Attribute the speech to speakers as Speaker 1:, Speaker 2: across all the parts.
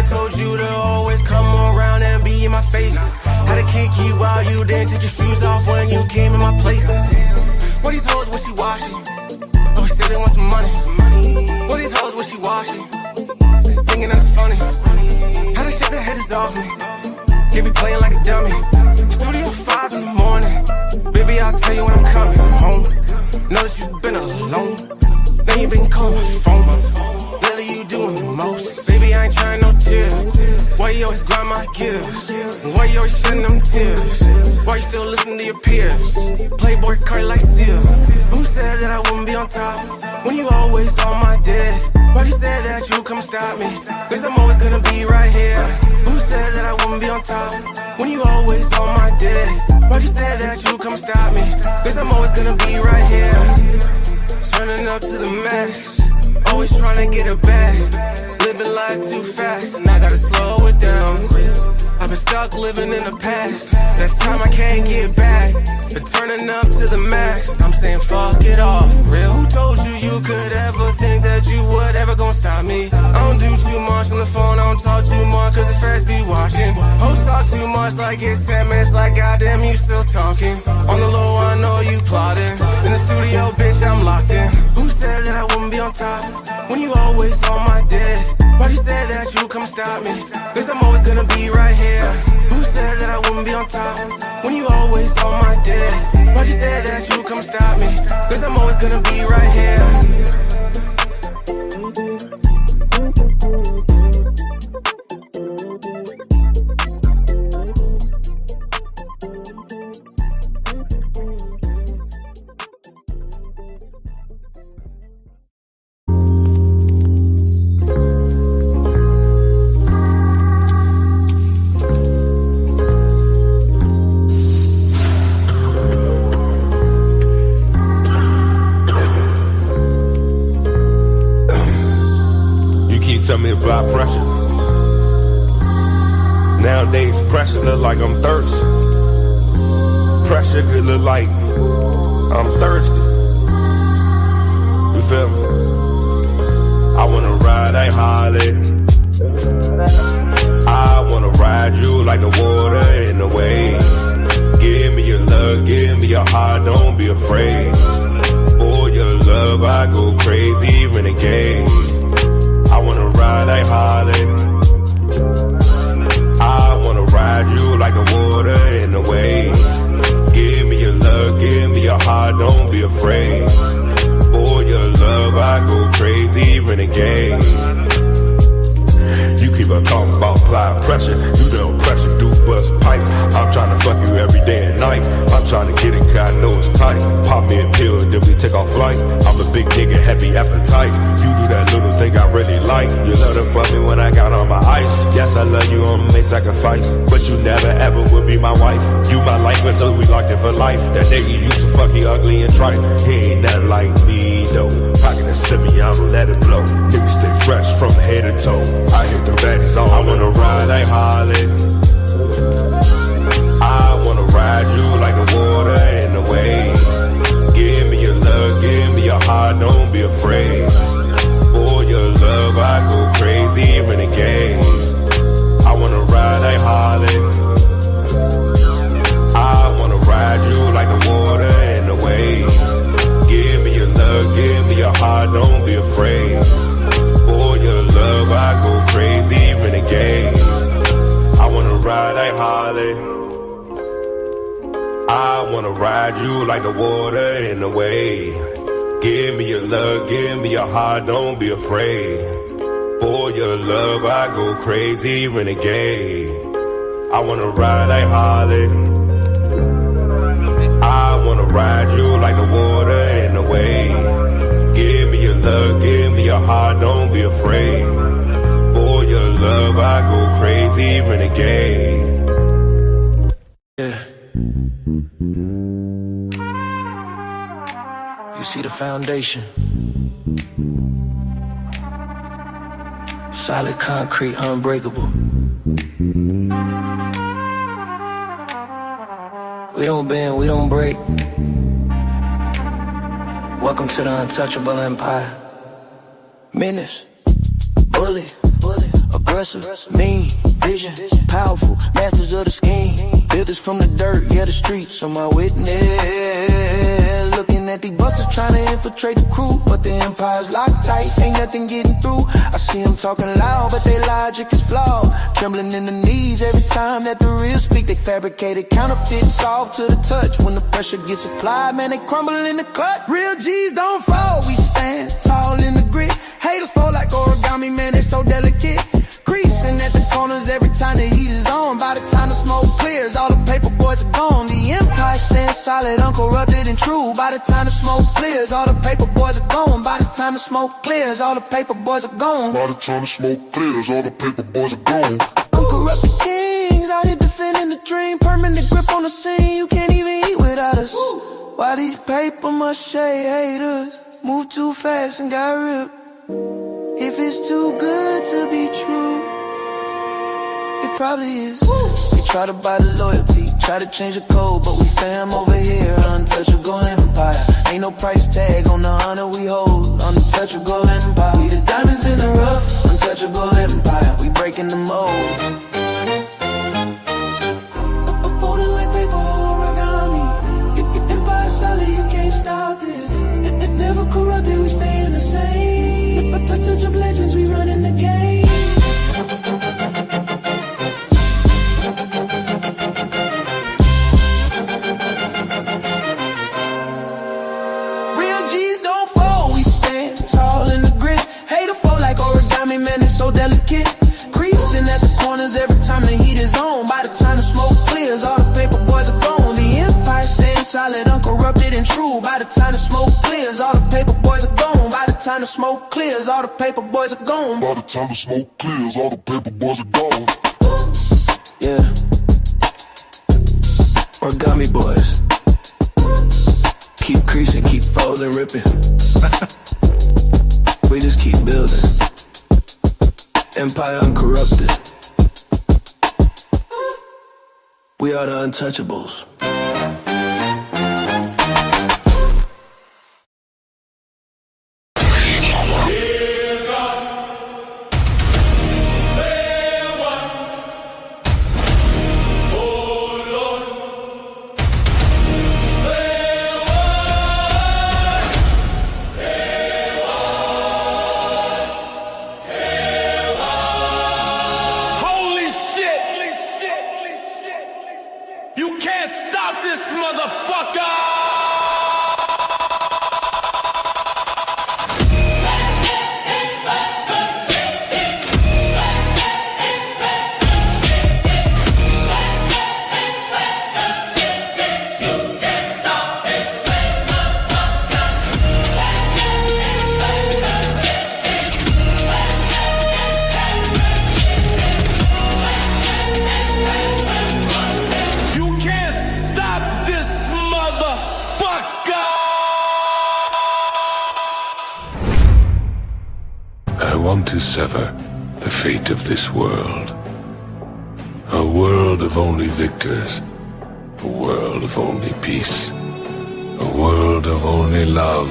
Speaker 1: told you to always come around and be in my face. Had to kick you out, you didn't take your shoes off when you came in my place. What these hoes wishy-washy? Oh, say they want some money. What these hoes wishy-washy? Thinking that's funny. How to shake the haters off me. Get me playing like a dummy. Studio 5 in the morning. Baby, I'll tell you when I'm coming home. Know that you've been alone. Now you been calling my phone. Lately you doing the most. Baby, I ain't trying no tears. Why you always grind my gears? Why you always shedding them tears? Why you still listen to your peers? Playboy card like Seal. Who said that I wouldn't be on top when you always on my dick? Why'd you say that you come stop me? Cause I'm always gonna be right here. Who said that I wouldn't be on top when you always on my dick? Why'd you say that you come stop me? Cause I'm always gonna be right here. Turning up to the max, always trying to get it back. Living life too fast, and I gotta slow it down. I've been stuck living in the past. That's time I can't get back. But turning up to the max, I'm saying fuck it off. Real, who told you you could ever think that you would ever gonna stop me? I don't do too much on the phone, I don't talk too much cause the feds be watching. Hoes talk too much like it's 10 minutes, like goddamn you still talking. On the low I know you plotting. In the studio bitch I'm locked in. Who said that I wouldn't be on top when you always on my dick? Why'd you say that you come stop me? Cause I'm always gonna be right here. Who said that I wouldn't be on top when you always on my dick? Why'd you say that you come stop me? Cause I'm always gonna be right here.
Speaker 2: Tell me about pressure. Nowadays pressure look like I'm thirsty. Pressure could look like I'm thirsty. You feel me? I wanna ride that Harley. I wanna ride you like the water in the wave. Give me your love, give me your heart, don't be afraid. For your love I go crazy, renegade. I wanna ride that Harley. I wanna ride you like the water in the wave. Give me your love, give me your heart, don't be afraid. For your love I go crazy, renegade. You keep on talking about applying pressure. You don't pressure, do bust pipes. I'm trying to fuck you every day and night. I'm trying to get it cause I know it's tight. Pop me a pill, then we take off flight. I'm a big nigga, heavy appetite. You do that little thing I really like. You love to fuck me when I got on my ice. Yes, I love you, I'ma make sacrifice. But you never ever will be my wife. You my life, but so we locked in for life. That nigga used to fuck you ugly and trite. He ain't nothing like me, though. Pocket a semi, I'ma let it blow. Niggas stay fresh from head to toe. I hit the baddies on. I wanna ride like Harley. I wanna ride you like the water in the wave. Give me your love, give me your heart, don't be afraid. For your love I go crazy, renegade. I wanna ride like Harley. I wanna ride you like the water in the wave. Give me your love, give me your heart, don't be afraid. For your love I go crazy, renegade. I wanna ride like Harley. I wanna ride you like the water in the wave. Give me your love, give me your heart, don't be afraid. For your love I go crazy, renegade. I wanna ride like Harley. I wanna ride you like the water in the wave. Give me your love, give me your heart, don't be afraid. For your love I go crazy, renegade.
Speaker 3: Yeah. You see the foundation. Solid concrete, unbreakable. We don't bend, we don't break. Welcome to the untouchable empire. Menace. Bullet, aggressive, mean, vision, powerful, masters of the scheme. Builders from the dirt, yeah, the streets are my witness. Looking at these busters trying to infiltrate the crew, but the empire's locked tight, ain't nothing getting through. I see them talking loud, but their logic is flawed. Trembling in the knees every time that the real speak. They fabricated counterfeits off to the touch. When the pressure gets applied, man, they crumble in the clutch. Real G's don't fall, we stand tall in the grit. Haters fall like origami, man, they so delicate. Creasing at the corners every time the heat is on. By the time the smoke clears, all the paper boys are gone. The empire stands solid, uncorrupted and true. By the time the smoke clears, all the paper boys are gone. By the time the smoke clears, all the paper boys are gone.
Speaker 4: By the time the smoke clears, all the paper boys are gone.
Speaker 3: Uncorrupted kings out here defending the dream. Permanent grip on the scene, you can't even eat without us. Why these paper mache haters move too fast and got ripped? If it's too good to be true, it probably is. We try to buy the loyalty, try to change the code, but we fam over here, untouchable empire. Ain't no price tag on the honor we hold, untouchable empire. We the diamonds in the rough, untouchable empire. We breaking the mold. I'm folding like paper origami. Empire solid, you can't stop this. Never corrupted, we staying the same. Untouchable legends, we running the game. Real G's don't fall, we stand tall in the grit. Hater fall like origami, man, it's so delicate. Creasing at the corners every time the heat is on. By the time the smoke clears, all the paper boys are gone. The empire stands solid, uncorrupted and true. By the time the smoke clears, all the paper boys are gone. By the time the smoke clears, all the paper boys are gone.
Speaker 4: By the time the smoke clears, all the paper boys are gone.
Speaker 3: Yeah. Origami boys. Keep creasing, keep folding, ripping. We just keep building. Empire uncorrupted. We are the untouchables.
Speaker 2: To sever the fate of this world. A world of only victors. A world of only peace. A world of only love.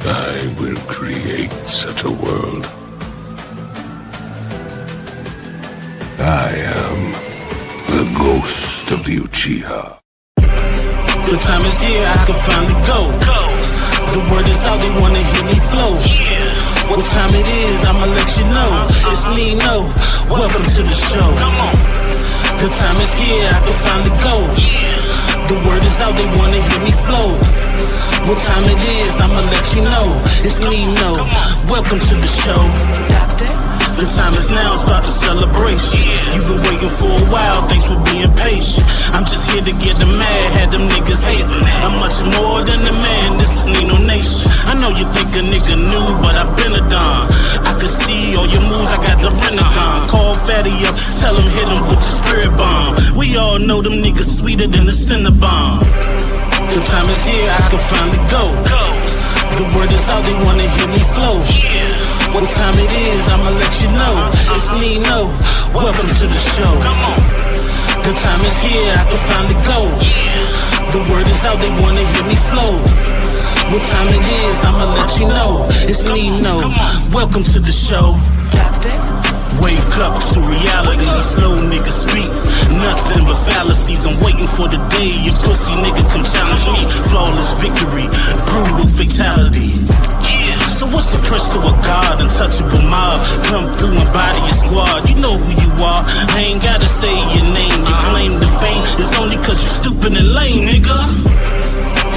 Speaker 2: I will create such a world. I am the ghost of the Uchiha.
Speaker 5: The time is here, I can finally go. The word is out, they wanna hear me flow. What time it is, I'ma let you know. It's Nino, welcome to the show. The time is here, I can finally go. The word is out, they wanna hear me flow. What time it is, I'ma let you know. It's Nino, welcome to the show. The time is now, start the celebration. You've been waiting for a while, thanks for being patient. I'm just here to get them mad, had them niggas hating. I'm much more than a man, this is Nino Nation. I know you think a nigga new, but I've been a don. I can see all your moves, I got the Renagon. Call Fatty up, tell him hit him with the spirit bomb. We all know them niggas sweeter than the Cinnabon. The time is here, I can finally go. The word is out, they wanna hear me flow. What time it is, I'ma let you know. It's Nino, welcome to the show. The time is here, I can finally go. The word is out, they wanna hear me flow. What time it is, I'ma let you know. It's Nino. Welcome to the show. Wake up to reality, these slow niggas speak nothing but fallacies. I'm waiting for the day your pussy nigga come challenge me. Flawless victory, brutal fatality. So what's the price to a god, untouchable mob? Come through and body your squad, you know who you are. I ain't gotta say your name, you claim the fame. It's only cause you stupid and lame, nigga.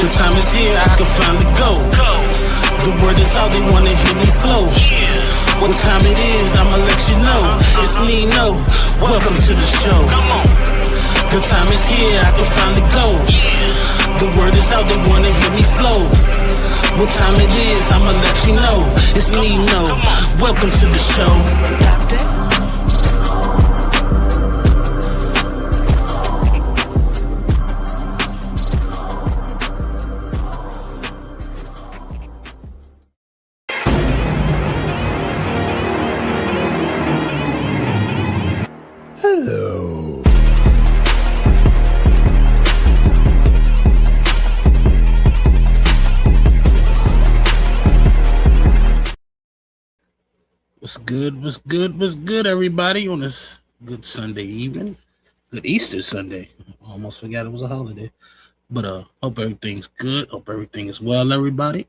Speaker 5: The time is here, I can finally go. The word is out, they wanna hear me flow. What time it is, I'ma let you know. It's Nino, welcome to the show. The time is here, I can finally go. The word is out, they wanna hear me flow. What time it is, I'ma let you know. It's Nino, welcome to the show.
Speaker 2: Hello.
Speaker 5: What's good, everybody, on this good Sunday evening. Good Easter Sunday. Almost forgot it was a holiday. But hope everything's good. Hope everything is well, everybody.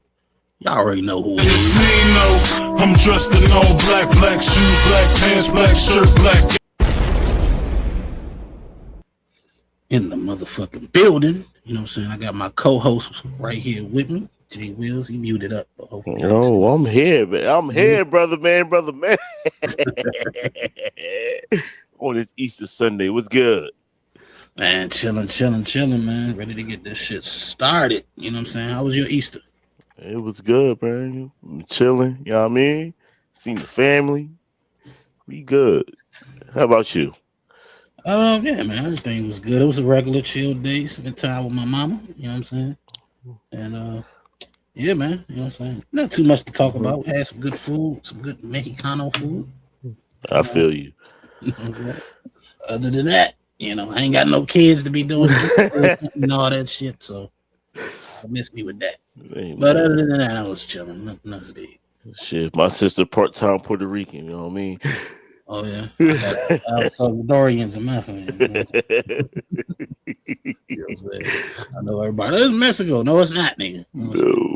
Speaker 5: Y'all already know who it is.
Speaker 4: It's Nino. I'm dressed in all black, black shoes, black pants, black shirt, black.
Speaker 5: In the motherfucking building. You know what I'm saying? I got my co-host right here with me. Jay Wills, he muted up. But hopefully
Speaker 6: I'm here, man. I'm here, brother man. On this Easter Sunday, what's good?
Speaker 5: Man, chilling, man. Ready to get this shit started. You know what I'm saying? How was your Easter?
Speaker 6: It was good, man. I'm chilling, you know what I mean? Seen the family. We good. How about you?
Speaker 5: Yeah, man, everything was good. It was a regular chill day. Spent time with my mama, you know what I'm saying? And yeah, man, you know what I'm saying? Not too much to talk about. We had some good food, some good Mexicano food.
Speaker 6: I feel you.
Speaker 5: You know what I'm saying? Other than that, you know, I ain't got no kids to be doing and all that shit, so I miss me with that.
Speaker 6: Hey,
Speaker 5: but other than that, I was chilling. Nothing big.
Speaker 6: Shit, my sister part-time Puerto Rican, you know what I mean?
Speaker 5: Oh, yeah. I got Salvadorians in my family. You know what I'm saying? I know everybody. It's Mexico. No, it's not, nigga.
Speaker 6: No.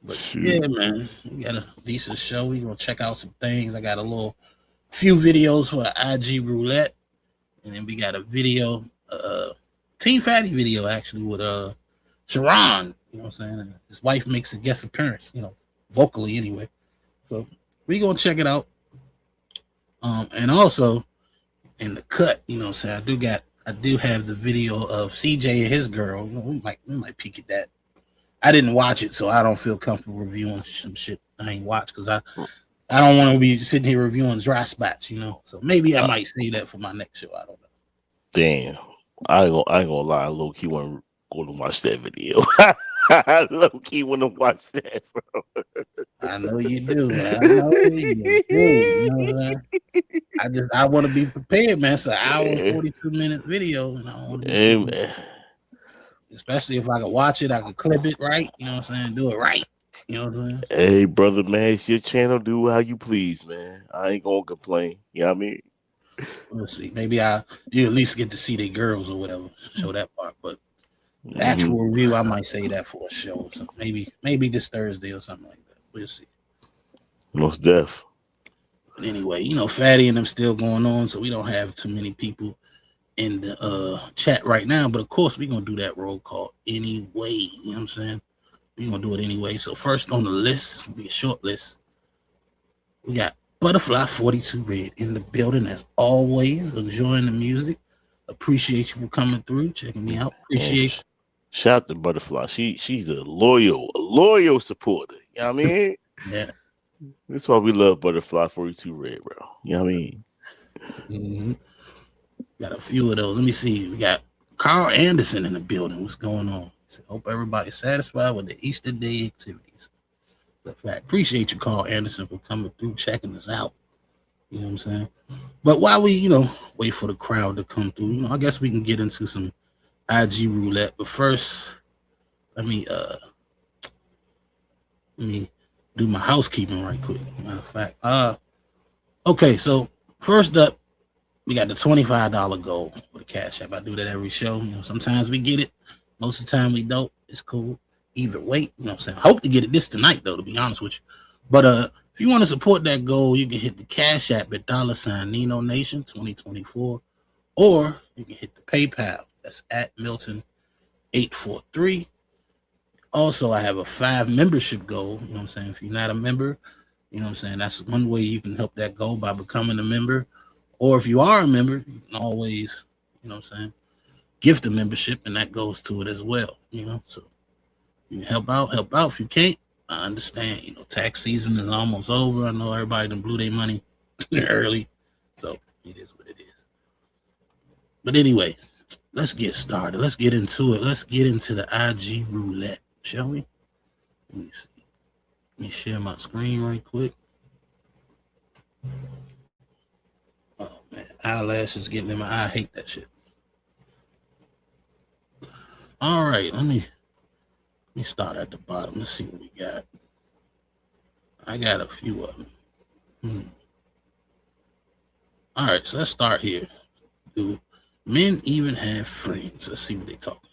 Speaker 5: But yeah, man. We got a decent show. We gonna check out some things. I got few videos for the IG roulette. And then we got a video, Team Fatty video actually with Sharon. You know what I'm saying? His wife makes a guest appearance, you know, vocally anyway. So we gonna check it out. And also in the cut, you know what I'm saying, I do have the video of CJ and his girl. You know, we might peek at that. I didn't watch it, so I don't feel comfortable reviewing some shit I ain't watched because I don't want to be sitting here reviewing dry spots, you know. So maybe I might save that for my next show. I don't know.
Speaker 6: Damn. I ain't gonna lie, low key want to go to watch that video. I low key want to watch that, bro.
Speaker 5: I know you do. I know you do. You know what I'm saying? I want to be prepared, man. It's an hour and 42-minute video, and I want to be
Speaker 6: man.
Speaker 5: Especially if I can watch it, I can clip it right. You know what I'm saying? Do it right. You know what I'm saying?
Speaker 6: Hey, brother, man, it's your channel. Do how you please, man. I ain't gonna complain. You know what I mean?
Speaker 5: We'll see. Maybe you at least get to see the girls or whatever. Show that part, but the actual review, I might say that for a show or something. Maybe this Thursday or something like that. We'll see.
Speaker 6: Most def.
Speaker 5: But anyway, you know, Fatty and them still going on, so we don't have too many people in the chat right now. But of course, we're gonna do that roll call anyway. You know what I'm saying? We're gonna do it anyway. So first on the list, it's gonna be a short list. We got Butterfly 42 Red in the building as always, enjoying the music. Appreciate you for coming through, checking me out. Appreciate.
Speaker 6: Shout out to Butterfly. She's a loyal supporter. You know what I mean?
Speaker 5: Yeah.
Speaker 6: That's why we love Butterfly 42 Red, bro. You know what I mean?
Speaker 5: Mm-hmm. Got a few of those. Let me see. We got Carl Anderson in the building. What's going on? So hope everybody's satisfied with the Easter Day activities. In fact, appreciate you, Carl Anderson, for coming through, checking us out. You know what I'm saying? But while we, you know, wait for the crowd to come through, you know, I guess we can get into some IG roulette. But first, let me do my housekeeping right quick. Matter of fact, okay. So first up, we got the $25 goal for the Cash App. I do that every show. You know, sometimes we get it, most of the time we don't. It's cool. Either way, you know what I'm saying? I hope to get it this tonight, though, to be honest with you. But if you want to support that goal, you can hit the Cash App at $Nino Nation 2024, or you can hit the PayPal. That's at Milton843. Also, I have a 5 membership goal. You know what I'm saying? If you're not a member, you know what I'm saying? That's one way you can help that goal, by becoming a member. Or if you are a member, you can always, you know what I'm saying, gift a membership, and that goes to it as well, you know? So you can help out. If you can't, I understand. You know, tax season is almost over. I know everybody done blew their money early, so it is what it is. But anyway, let's get started. Let's get into it. Let's get into the IG roulette, shall we? Let me see. Let me share my screen right quick. Oh man, eyelashes getting in my eye. I hate that shit. All right, let me start at the bottom. Let's see what we got. I got a few of them. All right, so let's start here. Do men even have friends? Let's see what they talk.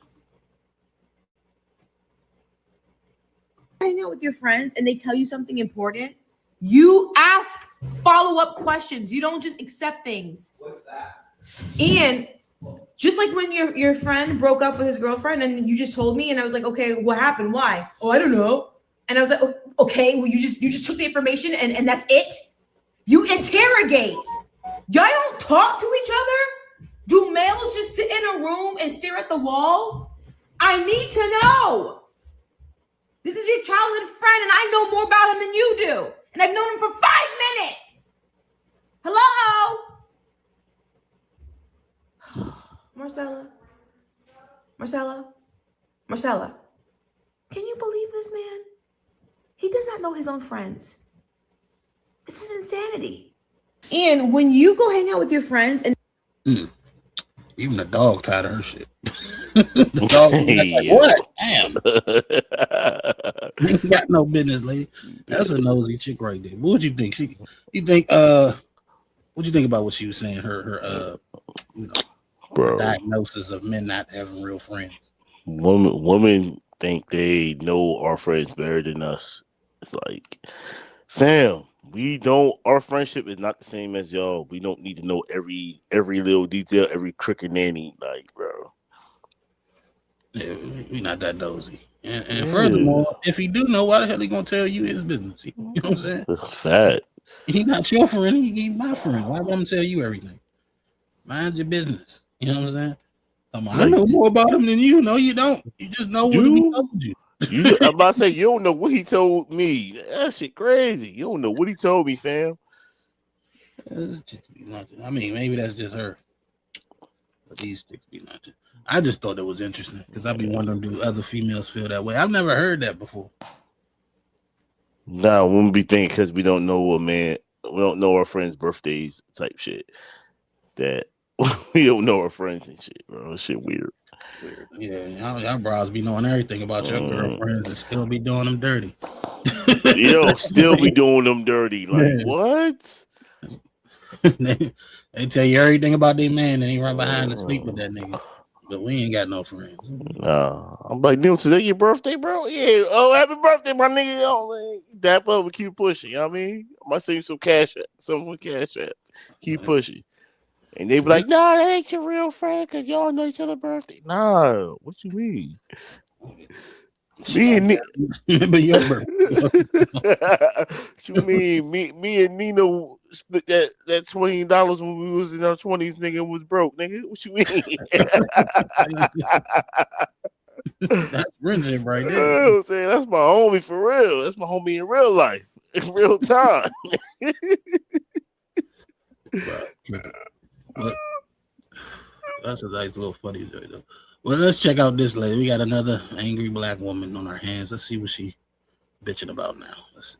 Speaker 7: Hang out with your friends and they tell you something important, you ask follow-up questions. You don't just accept things.
Speaker 8: What's that?
Speaker 7: And just like when your friend broke up with his girlfriend and you just told me, and I was like, okay, what happened? Why? Oh, I don't know. And I was like, okay, well, you just took the information and that's it? You interrogate. Y'all don't talk to each other? Do males just sit in a room and stare at the walls? I need to know. This is your childhood friend, and I know more about him than you do. And I've known him for 5 minutes. Hello? Marcella. Can you believe this man? He does not know his own friends. This is insanity. And when you go hang out with your friends and
Speaker 5: even the dog tired of her shit. The dog like, what? Damn. You got no business, lady. That's a nosy chick right there. What would you think? What'd you think about what she was saying? Her diagnosis of men not having real friends.
Speaker 6: Women think they know our friends better than us. It's like, Sam, our friendship is not the same as y'all. We don't need to know every little detail, every cricket nanny, like, bro.
Speaker 5: Yeah, we not that nosy. And furthermore, if he do know, why the hell he gonna tell you his business? You know what I'm saying?
Speaker 6: Fat.
Speaker 5: He not your friend, he my friend. Why would I tell you everything? Mind your business. You know what I'm saying? I know more about him than you. No, you don't. You just know what he told you.
Speaker 6: I'm about to say, you don't know what he told me. That shit crazy. You don't know what he told me, fam.
Speaker 5: I mean, maybe that's just her. But these chicks be nothing. I just thought it was interesting because I'd be wondering, do other females feel that way? I've never heard that before.
Speaker 6: Nah, we wouldn't be thinking because we don't know we don't know our friends' birthdays type shit. That we don't know our friends and shit, bro. That shit weird.
Speaker 5: Yeah, y'all bros be knowing everything about your girlfriends and still be doing them dirty.
Speaker 6: Still be doing them dirty. Like, what?
Speaker 5: They tell you everything about their man and they run behind and sleep with that nigga. But we ain't got no friends.
Speaker 6: Nah. I'm like, dude, today your birthday, bro? Yeah. Oh, happy birthday, my nigga. Oh, man. Dap up and keep pushing. You know what I mean? I might send you some cash app. Something cash app. Keep pushing. And they be like, nah, that ain't your real friend because y'all know each other's birthday. Nah, what you mean? Me and
Speaker 5: Remember your birthday.
Speaker 6: What you mean? Me and Nino split that $20 when we was in our 20s, nigga, was broke, nigga. What you mean?
Speaker 5: That's friendship right there.
Speaker 6: You know what I'm saying? That's my homie for real. That's my homie in real life, in real time.
Speaker 5: But that's a nice little funny story, though. Well, let's check out this lady. We got another angry black woman on our hands. Let's see what she bitching about now. Let's see.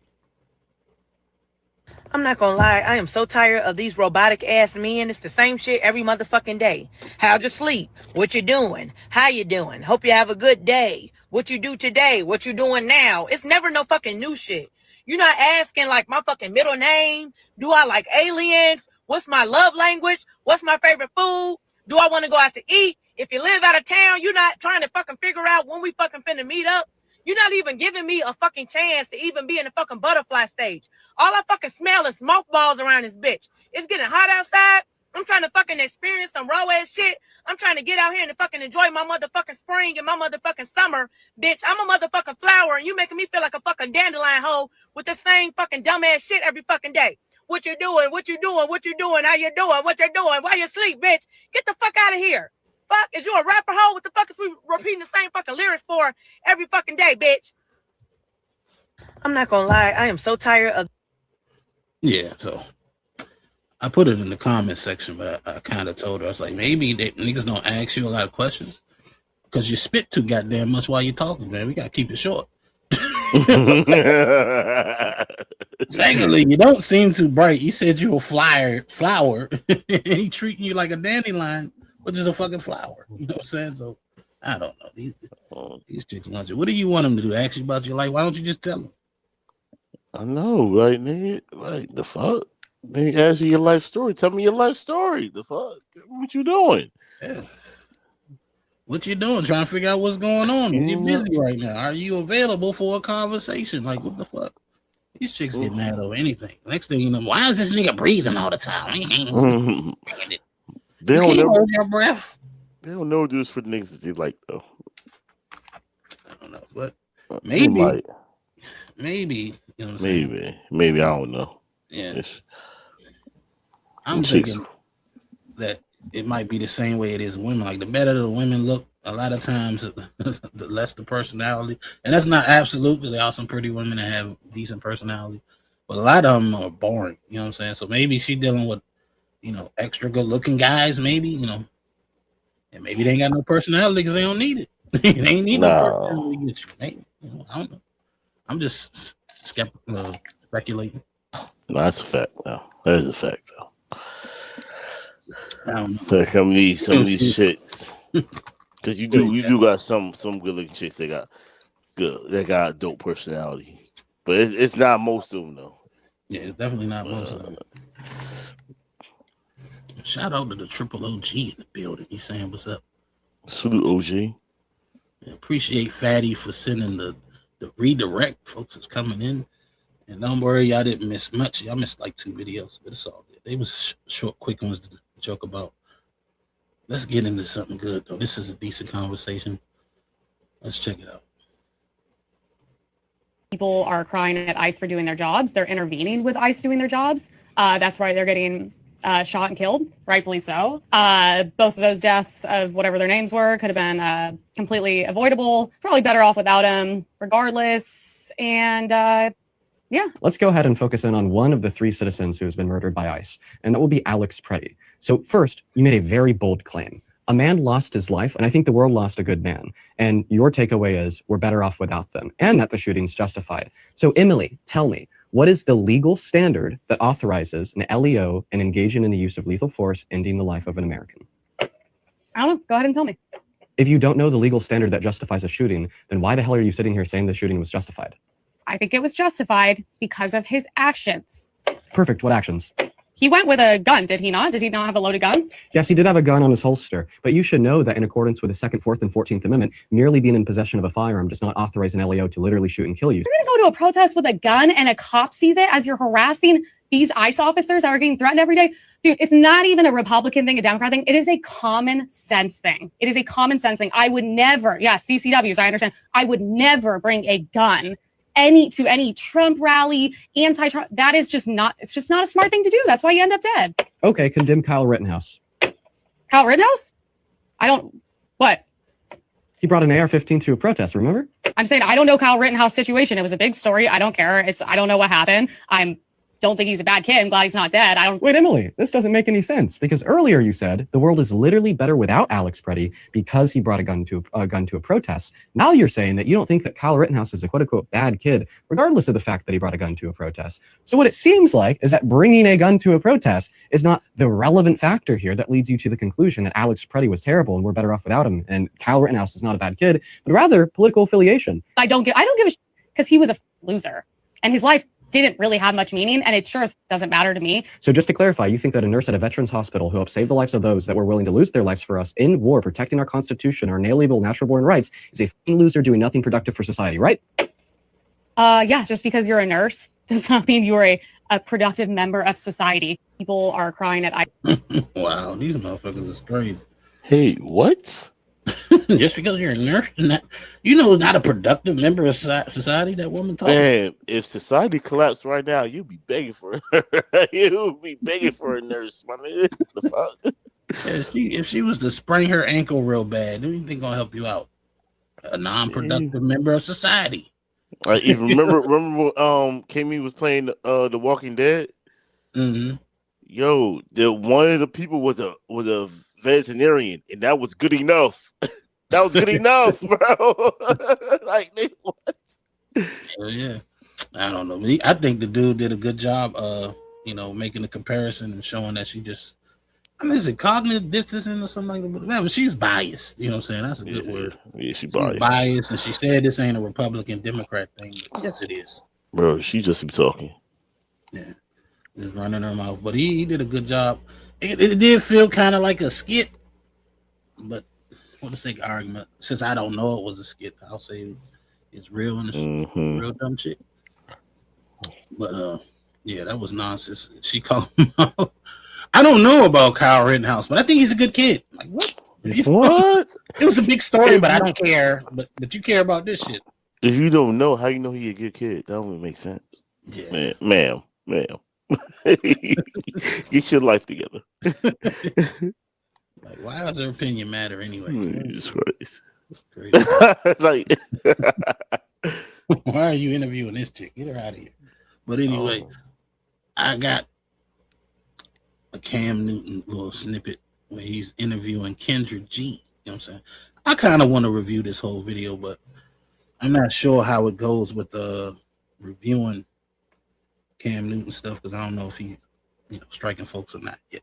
Speaker 9: I'm not gonna lie, I am so tired of these robotic ass men. It's the same shit every motherfucking day. How'd you sleep? What you doing? How you doing? Hope you have a good day. what you do today, what you doing now. It's never no fucking new shit. You're not asking like my fucking middle name. Do I like aliens? What's my love language? What's my favorite food? Do I want to go out to eat? If you live out of town, you're not trying to fucking figure out when we fucking finna meet up. You're not even giving me a fucking chance to even be in the fucking butterfly stage. All I fucking smell is mothballs around this bitch. It's getting hot outside. I'm trying to fucking experience some raw ass shit. I'm trying to get out here and fucking enjoy my motherfucking spring and my motherfucking summer. Bitch, I'm a motherfucking flower and you making me feel like a fucking dandelion hoe with the same fucking dumbass shit every fucking day. What you doing? What you doing? What you doing? How you doing? What you doing? Why you sleep, bitch? Get the fuck out of here. Fuck, is you a rapper hoe? What the fuck is we repeating the same fucking lyrics for every fucking day, bitch? I'm not gonna lie, I am so tired of.
Speaker 5: Yeah, so I put it in the comment section, but I kind of told her, I was like, maybe that niggas don't ask you a lot of questions because you spit too goddamn much while you're talking, man. We gotta keep it short. Secondly, you don't seem too bright. You said you a flower, and he treating you like a dandelion, which is a fucking flower. You know what I'm saying? So I don't know. These chicks want you. What do you want them to do? Ask you about your life? Why don't you just tell them?
Speaker 6: I know, like nigga, like the fuck. Nigga, ask you your life story. Tell me your life story. The fuck? What you doing?
Speaker 5: Yeah. What you doing? Trying to figure out what's going on. You're busy right now. Are you available for a conversation? Like, what the fuck? These chicks get mad over anything. Next thing you know, why is this nigga breathing all the time?
Speaker 6: They don't know
Speaker 5: hold your breath.
Speaker 6: They don't know this for the niggas that they like though.
Speaker 5: I don't know, but maybe, you know what I'm saying?
Speaker 6: Maybe I don't know.
Speaker 5: Yeah, I'm thinking that it might be the same way it is women. Like the better the women look, a lot of times the less the personality. And that's not absolute because there are some pretty women that have decent personality, but a lot of them are boring. You know what I'm saying? So maybe she dealing with, you know, extra good looking guys. Maybe, you know, and maybe they ain't got no personality because they don't need it. They ain't need no personality to get you. Maybe, you know, I don't know. I'm just speculating.
Speaker 6: No, that's a fact. No, that is a fact though.
Speaker 5: I don't know.
Speaker 6: Like some of these shits, because you do got some good looking chicks that got dope personality, but it's not most of them though.
Speaker 5: Yeah, it's definitely not most of them. Shout out to the triple OG in the building. He's saying what's up.
Speaker 6: Salute OG.
Speaker 5: Appreciate Fatty for sending the redirect. Folks is coming in. And don't worry, y'all didn't miss much. Y'all missed like 2 videos, but it's all good. They was short, quick ones to joke about. Let's get into something good, though. This is a decent conversation. Let's check it out.
Speaker 8: People are crying at ICE for doing their jobs. They're intervening with ICE doing their jobs. That's why they're getting shot and killed, rightfully so. Both of those deaths of whatever their names were could have been completely avoidable. Probably better off without them, regardless. And yeah.
Speaker 10: Let's go ahead and focus in on one of the 3 citizens who has been murdered by ICE, and that will be Alex Preddy. So first, you made a very bold claim. A man lost his life, and I think the world lost a good man. And your takeaway is we're better off without them, and that the shooting's justified. So Emily, tell me, what is the legal standard that authorizes an LEO and engaging in the use of lethal force ending the life of an American?
Speaker 8: I don't know. Go ahead and tell me.
Speaker 10: If you don't know the legal standard that justifies a shooting, then why the hell are you sitting here saying the shooting was justified?
Speaker 8: I think it was justified because of his actions.
Speaker 10: Perfect. What actions?
Speaker 8: He went with a gun, did he not? Did he not have a loaded gun?
Speaker 10: Yes, he did have a gun on his holster, but you should know that in accordance with the 2nd, 4th, and 14th Amendment, merely being in possession of a firearm does not authorize an LEO to literally shoot and kill you.
Speaker 8: You're going to go to a protest with a gun and a cop sees it as you're harassing these ICE officers that are getting threatened every day? Dude, it's not even a Republican thing, a Democrat thing. It is a common sense thing. It is a common sense thing. I would never, CCWs, I understand. I would never bring a gun to any Trump rally, anti-Trump. That is just not, it's just not a smart thing to do. That's why you end up dead.
Speaker 10: Okay, condemn Kyle Rittenhouse.
Speaker 8: Kyle Rittenhouse? What?
Speaker 10: He brought an AR-15 to a protest, remember?
Speaker 8: I'm saying I don't know Kyle Rittenhouse situation. It was a big story. I don't care. I don't know what happened. I'm don't think he's a bad kid. I'm glad he's not dead. I don't.
Speaker 10: Wait, Emily, this doesn't make any sense because earlier you said the world is literally better without Alex Preddy because he brought a gun to a protest. Now you're saying that you don't think that Kyle Rittenhouse is a quote unquote bad kid, regardless of the fact that he brought a gun to a protest. So what it seems like is that bringing a gun to a protest is not the relevant factor here that leads you to the conclusion that Alex Preddy was terrible and we're better off without him. And Kyle Rittenhouse is not a bad kid, but rather political affiliation.
Speaker 8: I don't give a shit because he was a loser and his life didn't really have much meaning, and it sure doesn't matter to me.
Speaker 10: So just to clarify, you think that a nurse at a veterans hospital who helped save the lives of those that were willing to lose their lives for us in war, protecting our Constitution, our inalienable natural-born rights, is a f***ing loser doing nothing productive for society, right?
Speaker 8: Yeah, just because you're a nurse does not mean you're a productive member of society. People are crying at
Speaker 11: Wow, these motherfuckers is crazy.
Speaker 6: Hey, what?
Speaker 11: Just because you're a nurse, not a productive member of society. That woman talking.
Speaker 6: Man, if society collapsed right now, you'd be begging for her. You'd be begging for a nurse, my nigga. The fuck?
Speaker 11: If she was to sprain her ankle real bad, who do you think gonna help you out? A non-productive member of society.
Speaker 6: I even remember when Kimmy was playing The Walking Dead.
Speaker 11: Mm-hmm.
Speaker 6: Yo, one of the people was a veterinarian, and that was good enough. That was good enough, bro. Like, what?
Speaker 11: Yeah, I don't know. I think the dude did a good job, making the comparison and showing that she just, is it cognitive distancing or something like that? Man, she's biased. You know what I'm saying? That's a good word.
Speaker 6: Yeah, she's
Speaker 11: biased, and she said this ain't a Republican Democrat thing. Yes, it is.
Speaker 6: Bro, she just be talking.
Speaker 11: Yeah, just running her mouth. But he did a good job. It did feel kind of like a skit, but for the sake of argument, since I don't know it was a skit, I'll say it's real and it's real dumb shit. But yeah, that was nonsense. She called him out. I don't know about Kyle Rittenhouse, but I think he's a good kid. Like, what?
Speaker 6: What?
Speaker 11: It was a big story, but I don't care. But you care about this shit.
Speaker 6: If you don't know, how you know he a good kid? That wouldn't make sense.
Speaker 11: Yeah.
Speaker 6: Ma'am. Get your life together.
Speaker 11: Like, why does her opinion matter anyway?
Speaker 6: Jesus Christ.
Speaker 11: That's crazy.
Speaker 6: Like,
Speaker 11: why are you interviewing this chick? Get her out of here. But anyway, I got a Cam Newton little snippet where he's interviewing Kendra G. You know what I'm saying? I kind of want to review this whole video, but I'm not sure how it goes with reviewing Cam Newton stuff because I don't know if he, striking folks or not yet.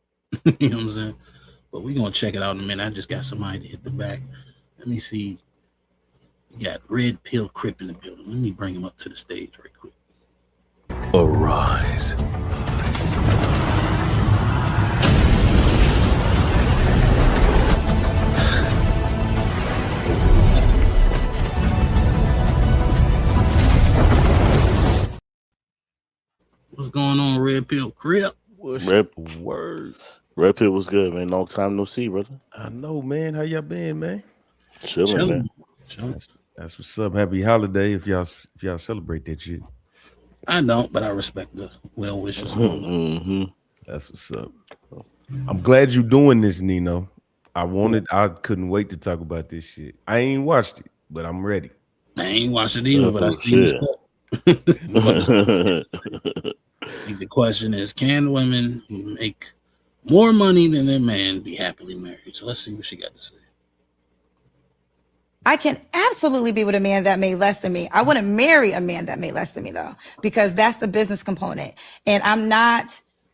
Speaker 11: You know what I'm saying? But we're gonna check it out in a minute. I just got somebody to hit the back. Let me see. We got Red Pill Crip in the building. Let me bring him up to the stage right quick.
Speaker 12: Arise.
Speaker 11: What's going on, Red Pill Crip?
Speaker 6: Red Pill was good, man. Long time no see, brother.
Speaker 12: I know, man. How y'all been, man?
Speaker 6: Chilling, man.
Speaker 12: That's what's up. Happy holiday if y'all celebrate that shit.
Speaker 11: I don't, but I respect the well wishes.
Speaker 12: That's what's up. I'm glad you're doing this, Nino. I couldn't wait to talk about this shit. I ain't watched it, but I'm ready.
Speaker 11: I ain't watched it either, but I seen this. The question is, can women who make more money than their man be happily married? So let's see what she got to say.
Speaker 13: I can absolutely be with a man that made less than me. I wouldn't marry a man that made less than me though, because that's the business component. And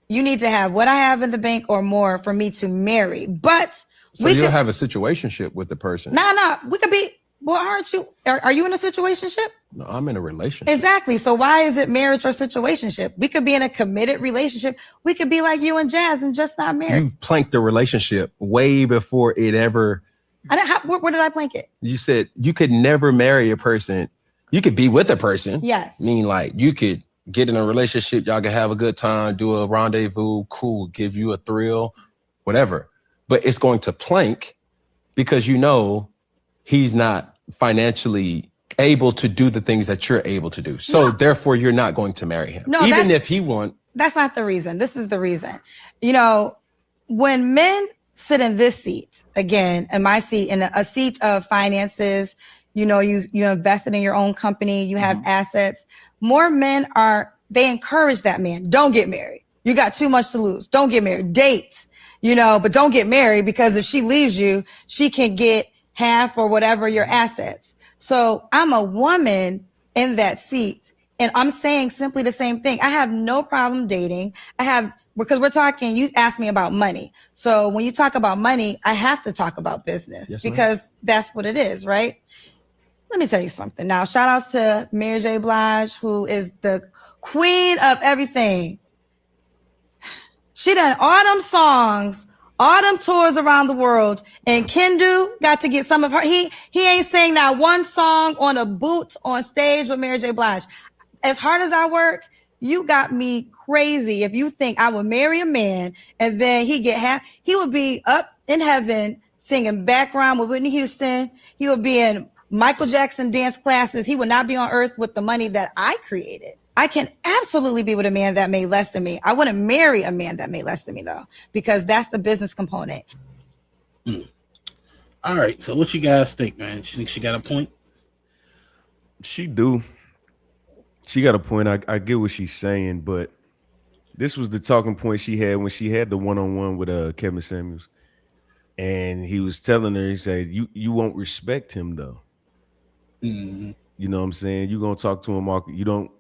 Speaker 13: you need to have what I have in the bank or more for me to marry. But
Speaker 14: so you'll have a situationship with the person.
Speaker 13: No, we could be, well, aren't you? Are you in a situationship?
Speaker 14: No, I'm in a relationship.
Speaker 13: Exactly. So why is it marriage or situationship? We could be in a committed relationship. We could be like you and Jazz and just not married.
Speaker 14: You planked the relationship way before it ever.
Speaker 13: Where did I plank it?
Speaker 14: You said you could never marry a person. You could be with a person.
Speaker 13: Yes.
Speaker 14: Meaning like you could get in a relationship. Y'all can have a good time, do a rendezvous, cool, give you a thrill, whatever. But it's going to plank because he's not financially able to do the things that you're able to do. So therefore you're not going to marry him.
Speaker 13: No,
Speaker 14: even if he wants.
Speaker 13: That's not the reason. This is the reason. When men sit in this seat, again, in my seat, in a seat of finances, you invested in your own company, you have assets. More men are they encourage that man. Don't get married. You got too much to lose. Don't get married. Date, but don't get married, because if she leaves you, she can get half or whatever your assets. So I'm a woman in that seat, and I'm saying simply the same thing. I have no problem dating. Because we're talking, you asked me about money. So when you talk about money, I have to talk about business, because that's what it is, right? Let me tell you something. Now, shout outs to Mary J. Blige, who is the queen of everything. She done all them songs, all them tours around the world, and Kendu got to get some of her. He ain't sang that one song on a boot on stage with Mary J. Blige. As hard as I work, you got me crazy if you think I would marry a man and then he would be up in heaven singing background with Whitney Houston. He would be in Michael Jackson dance classes. He would not be on earth with the money that I created. I can absolutely be with a man that made less than me. I wouldn't marry a man that made less than me, though, because that's the business component.
Speaker 11: All right. So what you guys think, man? You think she got a point?
Speaker 12: She do. She got a point. I get what she's saying, but this was the talking point she had when she had the one-on-one with Kevin Samuels. And he was telling her, he said, you won't respect him, though.
Speaker 11: Mm-hmm.
Speaker 12: You know what I'm saying? You're going to talk to him. You don't,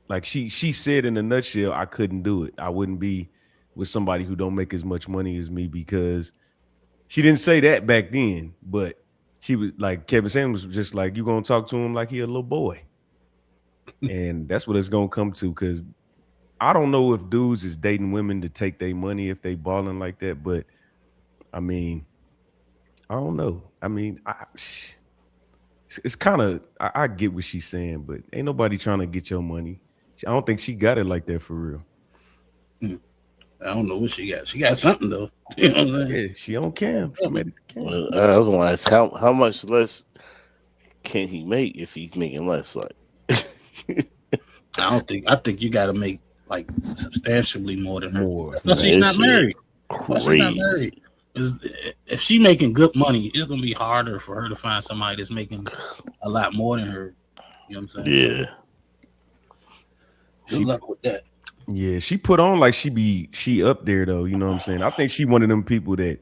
Speaker 12: like she said in a nutshell, I couldn't do it. I wouldn't be with somebody who don't make as much money as me, because she didn't say that back then, but she was like, Kevin Samuels was just like, you going to talk to him like he a little boy. And that's what it's going to come to, because I don't know if dudes is dating women to take their money if they balling like that, but I mean, I don't know. I mean, it's kind of, I get what she's saying, but ain't nobody trying to get your money. I don't think she got it like that for real.
Speaker 11: I don't know what she got. She got something, though. You know what I'm saying?
Speaker 12: Yeah, she on cam. She made it to cam.
Speaker 6: I was going to ask, how much less can he make if he's making less? Like,
Speaker 11: I think you got to make like substantially more than her.
Speaker 12: More.
Speaker 11: Plus, she's not married.
Speaker 6: Crazy.
Speaker 11: If she making good money, it's gonna be harder for her to find somebody that's making a lot more than her. You know what I'm saying?
Speaker 6: Yeah.
Speaker 11: So, good luck with that.
Speaker 12: Yeah, she put on like she up there though. You know what I'm saying? I think she one of them people that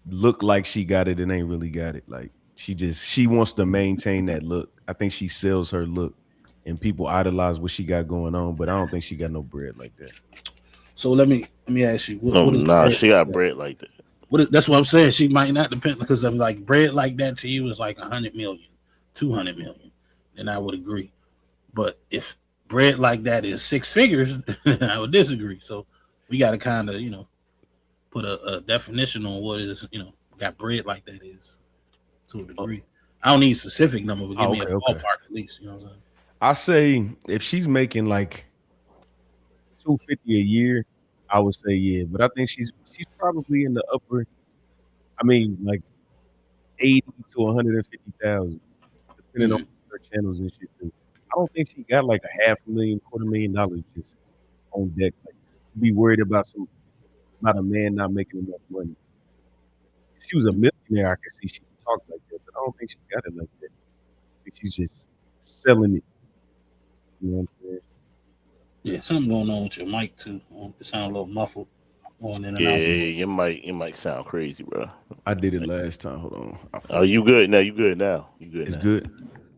Speaker 12: look like she got it and ain't really got it. Like she wants to maintain that look. I think she sells her look, and people idolize what she got going on. But I don't think she got no bread like that.
Speaker 11: So let me ask you.
Speaker 6: She got bread like that.
Speaker 11: That's what I'm saying. She might not depend, because of like bread like that to you is like 100 million, 200 million. Then I would agree. But if bread like that is six figures, I would disagree. So we got to kind of, put a definition on what is, got bread like that is to a degree. I don't need a specific number, but give me a ballpark at least. You know what I'm saying? I
Speaker 12: say if she's making like $250 a year, I would say yeah. But I think she's probably in the upper, like 80 to 150,000, depending on her channels and shit too. I don't think she got like $500,000, $250,000 just on deck. Like, to be worried about a man not making enough money. If she was a millionaire, I could see she could talk like that, but I don't think she got it like that. I think she's just selling it. You know what I'm saying?
Speaker 11: Yeah, something going on with your mic too. It sounds a little muffled. Going in and
Speaker 6: Yeah,
Speaker 11: out.
Speaker 6: it might sound crazy, bro.
Speaker 12: I did it last time. Hold on.
Speaker 6: Oh, you good now? You good now?
Speaker 12: It's good.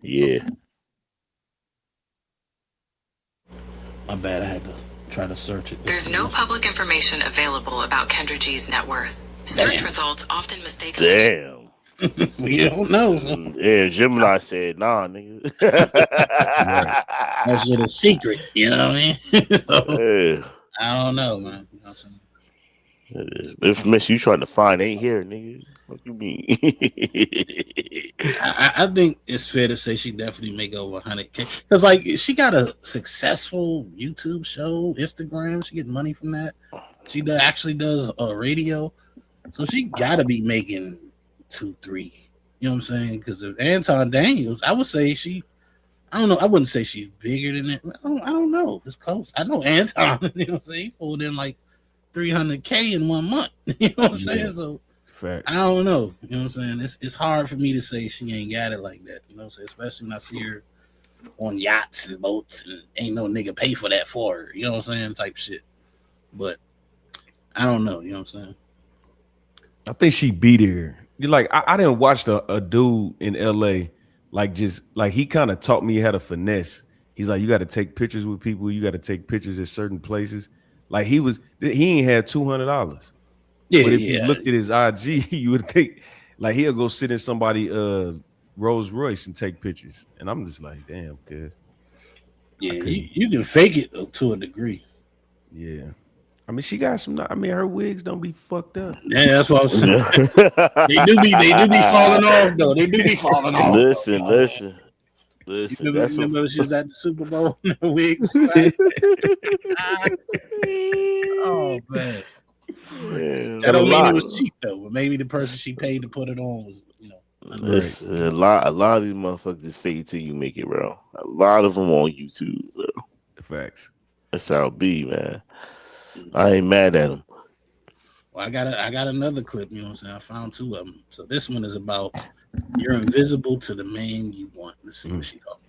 Speaker 6: Yeah.
Speaker 11: My bad. I had to try to search it.
Speaker 15: There's no public information available about Kendra G's net worth. Search results often mistakenly.
Speaker 6: Damn.
Speaker 11: We don't know.
Speaker 6: Yeah, Gemini said, nah, nigga.
Speaker 11: That shit is secret. You know what I mean? So,
Speaker 6: Yeah.
Speaker 11: I don't know, man. You know what I'm saying?
Speaker 6: Information you trying to find ain't here, nigga. What you mean?
Speaker 11: I think it's fair to say she definitely make over 100K, because like she got a successful YouTube show, Instagram. She getting money from that. She actually does a radio, so she got to be making 2-3. You know what I'm saying? Because of Anton Daniels, I would say I don't know. I wouldn't say she's bigger than it. I don't know. It's close. I know Anton. You know what I'm saying? He pulled in like 300K in 1 month. You know what I'm saying? So
Speaker 12: fact.
Speaker 11: I don't know. You know what I'm saying? It's hard for me to say she ain't got it like that. You know what I'm saying? Especially when I see her on yachts and boats, and ain't no nigga pay for that for her. You know what I'm saying? Type shit. But I don't know. You know what I'm saying?
Speaker 12: I think she beat her. You're like, I didn't watch a dude in LA like just like he kind of taught me how to finesse. He's like, you got to take pictures with people. You got to take pictures at certain places. Like he ain't had $200.
Speaker 11: Yeah,
Speaker 12: but if
Speaker 11: yeah.
Speaker 12: you looked at his IG, you would think like he'll go sit in somebody Rolls Royce and take pictures. And I'm just like, damn, kid.
Speaker 11: Yeah, you can fake it to a degree.
Speaker 12: Yeah. I mean, she got some. I mean, her wigs don't be fucked up.
Speaker 11: Yeah, that's what I'm saying. They do be falling off though. They do be falling off.
Speaker 6: Listen.
Speaker 11: You remember she was at the Super Bowl in her wigs? Oh man. That don't mean it was cheap though. But maybe the person she paid to put it on was,
Speaker 6: Listen, a lot of these motherfuckers fake it till you make it, bro. A lot of them on YouTube, bro.
Speaker 12: Facts.
Speaker 6: That's how it be, man. I ain't mad at them.
Speaker 11: Well, I got another clip. You know what I'm saying? I found two of them. So this one is about you're invisible to the man you want. Let's see what she talking.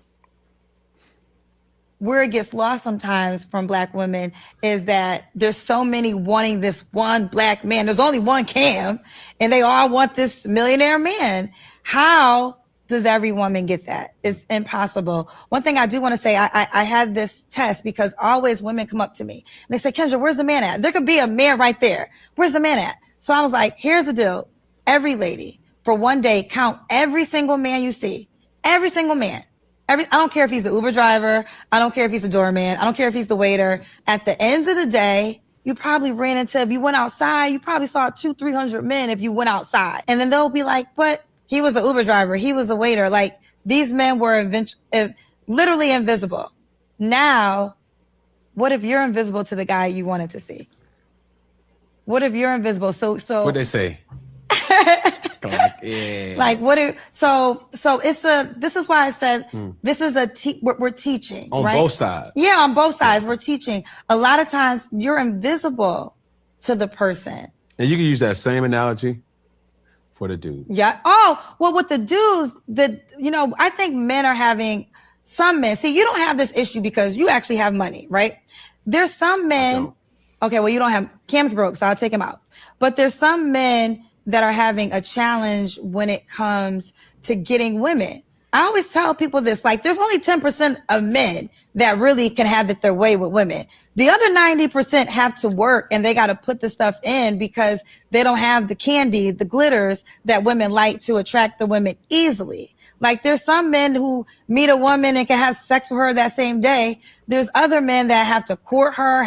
Speaker 13: Where it gets lost sometimes from Black women is that there's so many wanting this one Black man. There's only one Cam, and they all want this millionaire man. How does every woman get that? It's impossible. One thing I do want to say, I had this test because always women come up to me and they say, Kendra, where's the man at? There could be a man right there. Where's the man at? So I was like, here's the deal. Every lady, for one day, count every single man you see. Every single man. I don't care if he's the Uber driver. I don't care if he's a doorman. I don't care if he's the waiter. At the end of the day, you probably ran into, if you went outside, you probably saw 200-300 men if you went outside. And then they'll be like, but he was an Uber driver. He was a waiter. Like, these men were literally invisible. Now, what if you're invisible to the guy you wanted to see? What if you're invisible? So
Speaker 14: What'd they say? Yeah.
Speaker 13: Like what if so this is why I said this is we're teaching
Speaker 14: on
Speaker 13: right?
Speaker 14: both sides.
Speaker 13: Yeah, on both sides we're teaching. A lot of times you're invisible to the person.
Speaker 14: And you can use that same analogy for the dude.
Speaker 13: Yeah. Oh, well, with the dudes, I think men are having some men. See, you don't have this issue because you actually have money, right? There's some men. Okay, well, you don't have Cam's broke, so I'll take him out. But there's some men that are having a challenge when it comes to getting women. I always tell people this, like, there's only 10% of men that really can have it their way with women. The other 90% have to work and they got to put the stuff in because they don't have the candy, the glitters that women like to attract the women easily. Like, there's some men who meet a woman and can have sex with her that same day. There's other men that have to court her,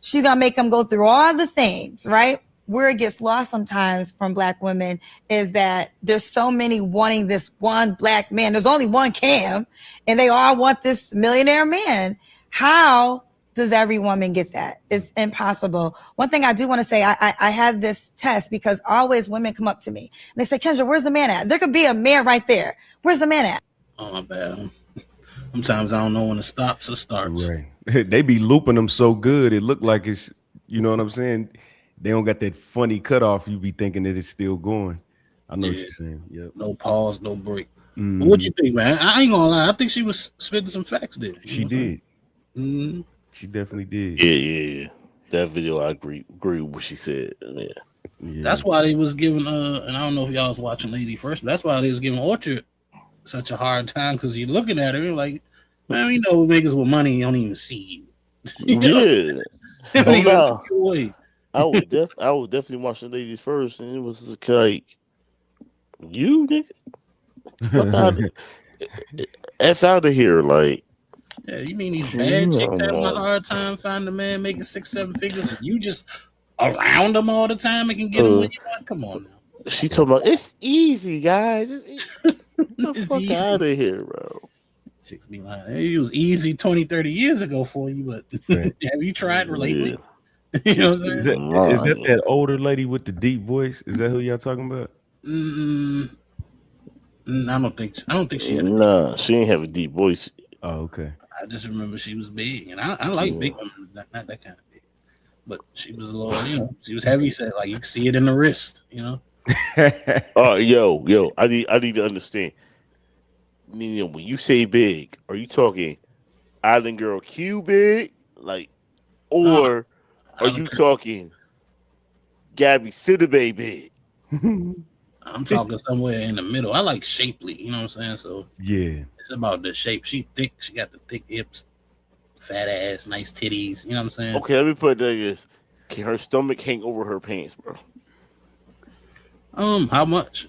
Speaker 13: she's going to make them go through all the things, right? Where it gets lost sometimes from Black women is that there's so many wanting this one Black man. There's only one Cam, and they all want this millionaire man. How does every woman get that? It's impossible. One thing I do want to say, I had this test because always women come up to me and they say, Kendra, where's the man at? There could be a man right there. Where's the man at?
Speaker 11: Oh, my bad. Sometimes I don't know when it stops or starts.
Speaker 12: Right. They be looping them so good. It look like it's, you know what I'm saying? They don't got that funny cutoff. You be thinking that it's still going. I know what you're saying. Yep.
Speaker 11: No pause, no break. But what you think, man? I ain't gonna lie. I think she was spitting some facts there.
Speaker 12: She did. She definitely did.
Speaker 6: Yeah. That video, I agree with what she said. Yeah.
Speaker 11: That's why they was giving and I don't know if y'all was watching Lady First, but that's why they was giving Orchard such a hard time because you're looking at her and you're like, man, we know niggas with money don't even see you.
Speaker 6: Yeah. I would definitely watch the Ladies First, and it was like, you nigga, F out of here, like.
Speaker 11: Yeah, you mean these bad chicks having a hard time finding a man making 6-7 figures, and you just around them all the time and can get them when you want? Come on now.
Speaker 6: She talking about it's easy, guys. Get the fuck out of here, bro.
Speaker 11: Chicks be like, it was easy 20-30 years ago for you, but have you tried lately?
Speaker 6: Yeah.
Speaker 11: You know what I'm saying?
Speaker 12: Is that older lady with the deep voice? Is that who y'all talking about?
Speaker 11: I don't think she had.
Speaker 6: Nah, she ain't have a deep voice.
Speaker 12: Oh, okay.
Speaker 11: I just remember she was big, and I like big women, not that kind of big. But she was a little, she was heavy set. Like you could see it in the wrist,
Speaker 6: Oh, yo, I need to understand. when you say big, are you talking Island Girl Q big, like, or are you talking Gabby Sidibe big?
Speaker 11: I'm talking somewhere in the middle. I like shapely, you know what I'm saying? So
Speaker 12: yeah,
Speaker 11: it's about the shape. She thick. She got the thick hips, fat ass, nice titties. You know what I'm saying?
Speaker 6: Okay, let me put it like this: can her stomach hang over her pants, bro?
Speaker 11: How much?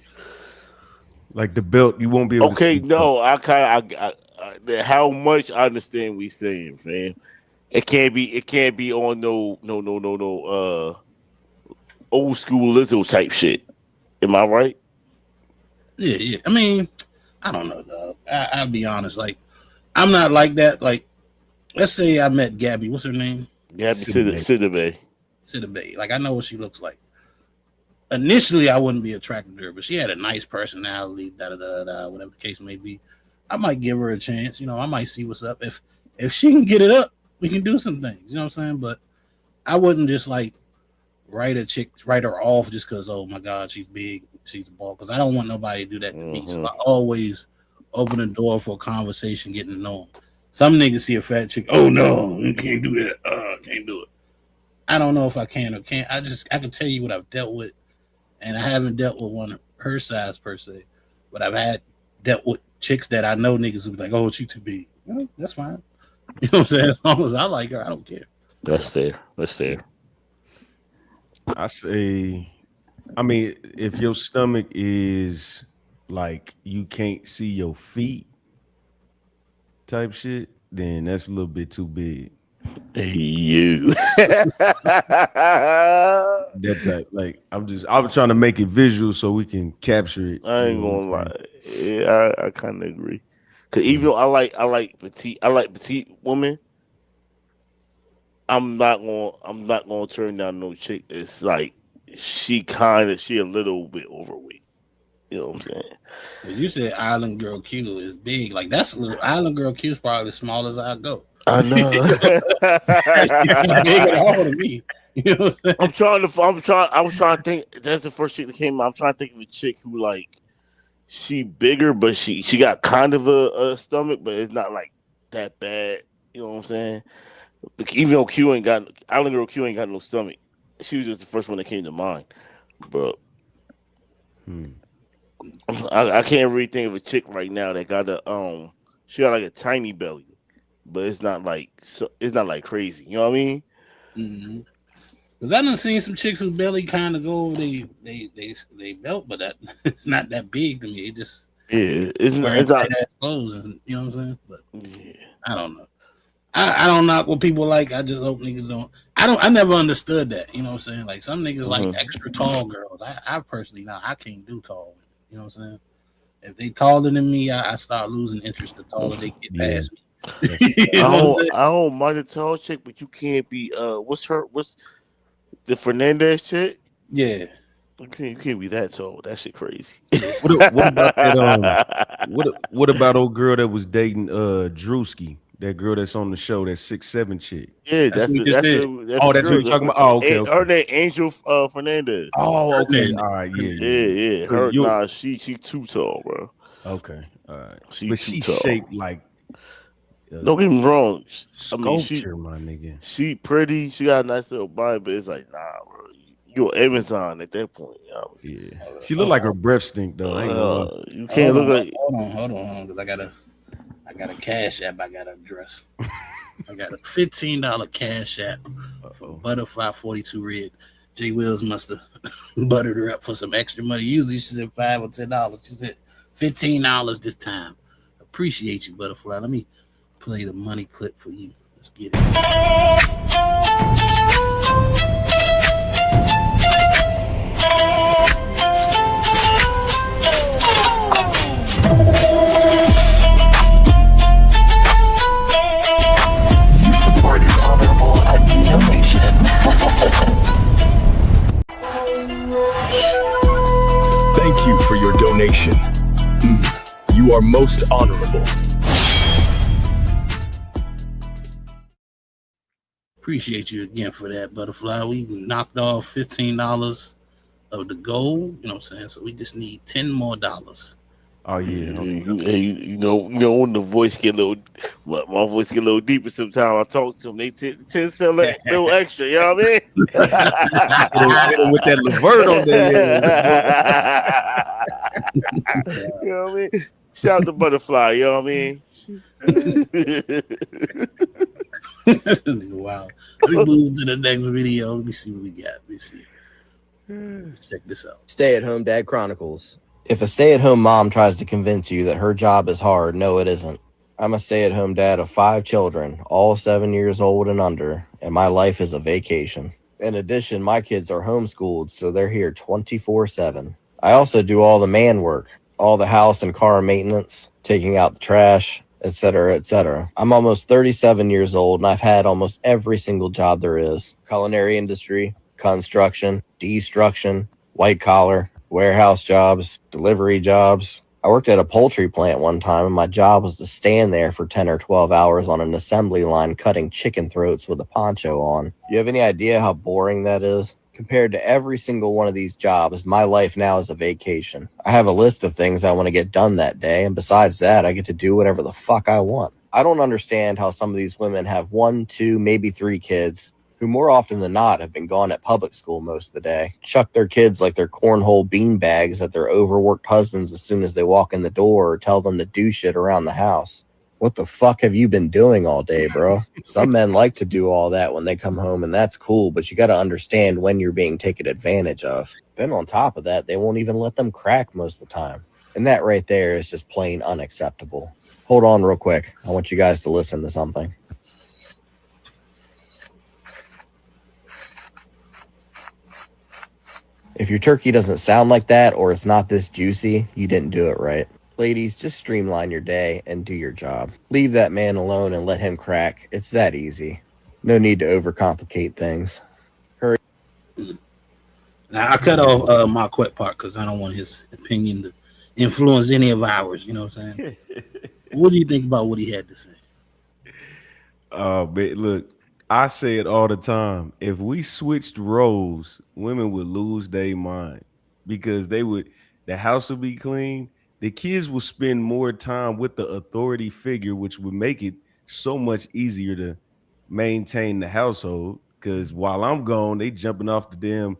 Speaker 12: like the belt, you won't be able to
Speaker 6: Okay,
Speaker 12: see.
Speaker 6: no, how much I understand we saying, fam. It can't be on old school little type shit. Am I right?
Speaker 11: Yeah. I mean, I don't know, dog. I'll be honest. Like, I'm not like that. Like, let's say I met Gabby. What's her name?
Speaker 6: Gabby Sidibe.
Speaker 11: Sidibe. Like, I know what she looks like. Initially, I wouldn't be attracted to her, but she had a nice personality. Whatever the case may be, I might give her a chance. You know, I might see what's up. If she can get it up, we can do some things. You know what I'm saying? But I wouldn't just like write her off just because, oh my God, she's big, she's a ball. Because I don't want nobody to do that to me. So I always open the door for a conversation, getting to know them. Some niggas see a fat chick, oh no, you can't do that. Can't do it. I don't know if I can or can't. I can tell you what I've dealt with, and I haven't dealt with one of her size per se, but I've dealt with chicks that I know niggas would be like, oh, she too big. Well, that's fine. You know what I'm saying? As long as I like her, I don't care.
Speaker 6: That's fair.
Speaker 12: I say, I mean, if your stomach is like you can't see your feet type shit, then that's a little bit too big.
Speaker 6: Hey, you.
Speaker 12: That type, like I'm trying to make it visual so we can capture it.
Speaker 6: I ain't gonna lie. Yeah, I kind of agree. Cause even though I like petite women, I'm not gonna turn down no chick. It's like she a little bit overweight. You know what I'm saying?
Speaker 11: When you said Island Girl Q is big, like that's a little Island Girl Q is probably as small as I go.
Speaker 6: I know.
Speaker 11: Big at all to me. You know what I'm saying?
Speaker 6: I was trying to think. That's the first chick that came out. I'm trying to think of a chick who like she bigger, but she got kind of a stomach, but it's not like that bad. You know what I'm saying? Even though Island Girl Q ain't got no stomach, she was just the first one that came to mind, bro. I can't really think of a chick right now that got she got like a tiny belly, but it's not like crazy. You know what I mean?
Speaker 11: Mm-hmm. Cause I done seen some chicks whose belly kind of go over they belt, but that it's not that big to me. It just
Speaker 6: it's not
Speaker 11: clothes, and you know what I'm saying? But I don't know. I don't knock what people like. I just hope niggas don't. I never understood that. You know what I'm saying? Like some niggas like extra tall girls. I personally I can't do tall. You know what I'm saying? If they taller than me, I start losing interest the taller they get past me.
Speaker 6: I don't mind a tall chick, but you can't be what's the Fernandez chick?
Speaker 11: Yeah.
Speaker 6: You can't be that tall. That shit crazy.
Speaker 12: What about that? What about old girl that was dating Drewski? That girl that's on the show, that 6'7" chick.
Speaker 6: Yeah, that's what you're
Speaker 12: talking about. Oh, okay.
Speaker 6: Her name Angel Fernandez.
Speaker 12: Oh, okay. All right. Yeah.
Speaker 6: Her she too tall, bro.
Speaker 12: Okay. All right.
Speaker 6: She's
Speaker 12: shaped like.
Speaker 6: Don't get me wrong.
Speaker 12: Sculpture, my nigga.
Speaker 6: She pretty. She got a nice little body, but it's like, nah, bro. You're Amazon at that point.
Speaker 12: Yeah. She look like her breath stink though.
Speaker 6: You can't look like.
Speaker 11: Hold on, because I got a cash app I got to address. I got a $15 cash app for Butterfly 42 Red. Jay Wills must have buttered her up for some extra money. Usually she said $5 or $10. She said $15 this time. Appreciate you, Butterfly. Let me play the money clip for you. Let's get it.
Speaker 16: Thank you for your donation. You are most honorable.
Speaker 11: Appreciate you again for that, Butterfly. We knocked off $15 of the goal, you know what I'm saying? So we just need $10 more.
Speaker 12: Oh yeah.
Speaker 6: You know when the voice get a little, my voice get a little deeper. Sometimes I talk to them, they tend to sound a little extra. You know what I mean?
Speaker 12: Hit 'em with that Levert on there.
Speaker 6: You know what I mean? Shout out to Butterfly. You know what I mean?
Speaker 11: Wow. Let me move to the next video. Let me see what we got. Let me see. Let's check this out.
Speaker 17: Stay-at-home dad chronicles. If a stay-at-home mom tries to convince you that her job is hard, no, it isn't. I'm a stay-at-home dad of 5 children, all 7 years old and under, and my life is a vacation. In addition, my kids are homeschooled, so they're here 24/7. I also do all the man work, all the house and car maintenance, taking out the trash, etc., etc. I'm almost 37 years old, and I've had almost every single job there is. Culinary industry, construction, destruction, white collar, warehouse jobs, delivery jobs. I worked at a poultry plant one time, and my job was to stand there for 10 or 12 hours on an assembly line cutting chicken throats with a poncho on. You have any idea how boring that is? Compared to every single one of these jobs, my life now is a vacation. I have a list of things I want to get done that day, and besides that, I get to do whatever the fuck I want. I don't understand how some of these women have 1, 2, maybe 3 kids, who more often than not have been gone at public school most of the day, chuck their kids like they're cornhole bean bags at their overworked husbands as soon as they walk in the door, or tell them to do shit around the house. What the fuck have you been doing all day, bro? Some men like to do all that when they come home, and that's cool, but you got to understand when you're being taken advantage of. Then on top of that, they won't even let them crack most of the time. And that right there is just plain unacceptable. Hold on real quick. I want you guys to listen to something. If your turkey doesn't sound like that, or it's not this juicy, you didn't do it right. Ladies, just streamline your day and do your job. Leave that man alone and let him crack. It's that easy. No need to overcomplicate things. Hurry.
Speaker 11: Now, I cut off my quick part because I don't want his opinion to influence any of ours. You know what I'm saying? What do you think about what he had to say?
Speaker 12: But look, I say it all the time. If we switched roles, women would lose their mind because the house would be clean. The kids will spend more time with the authority figure, which would make it so much easier to maintain the household. Because while I'm gone, they jumping off the damn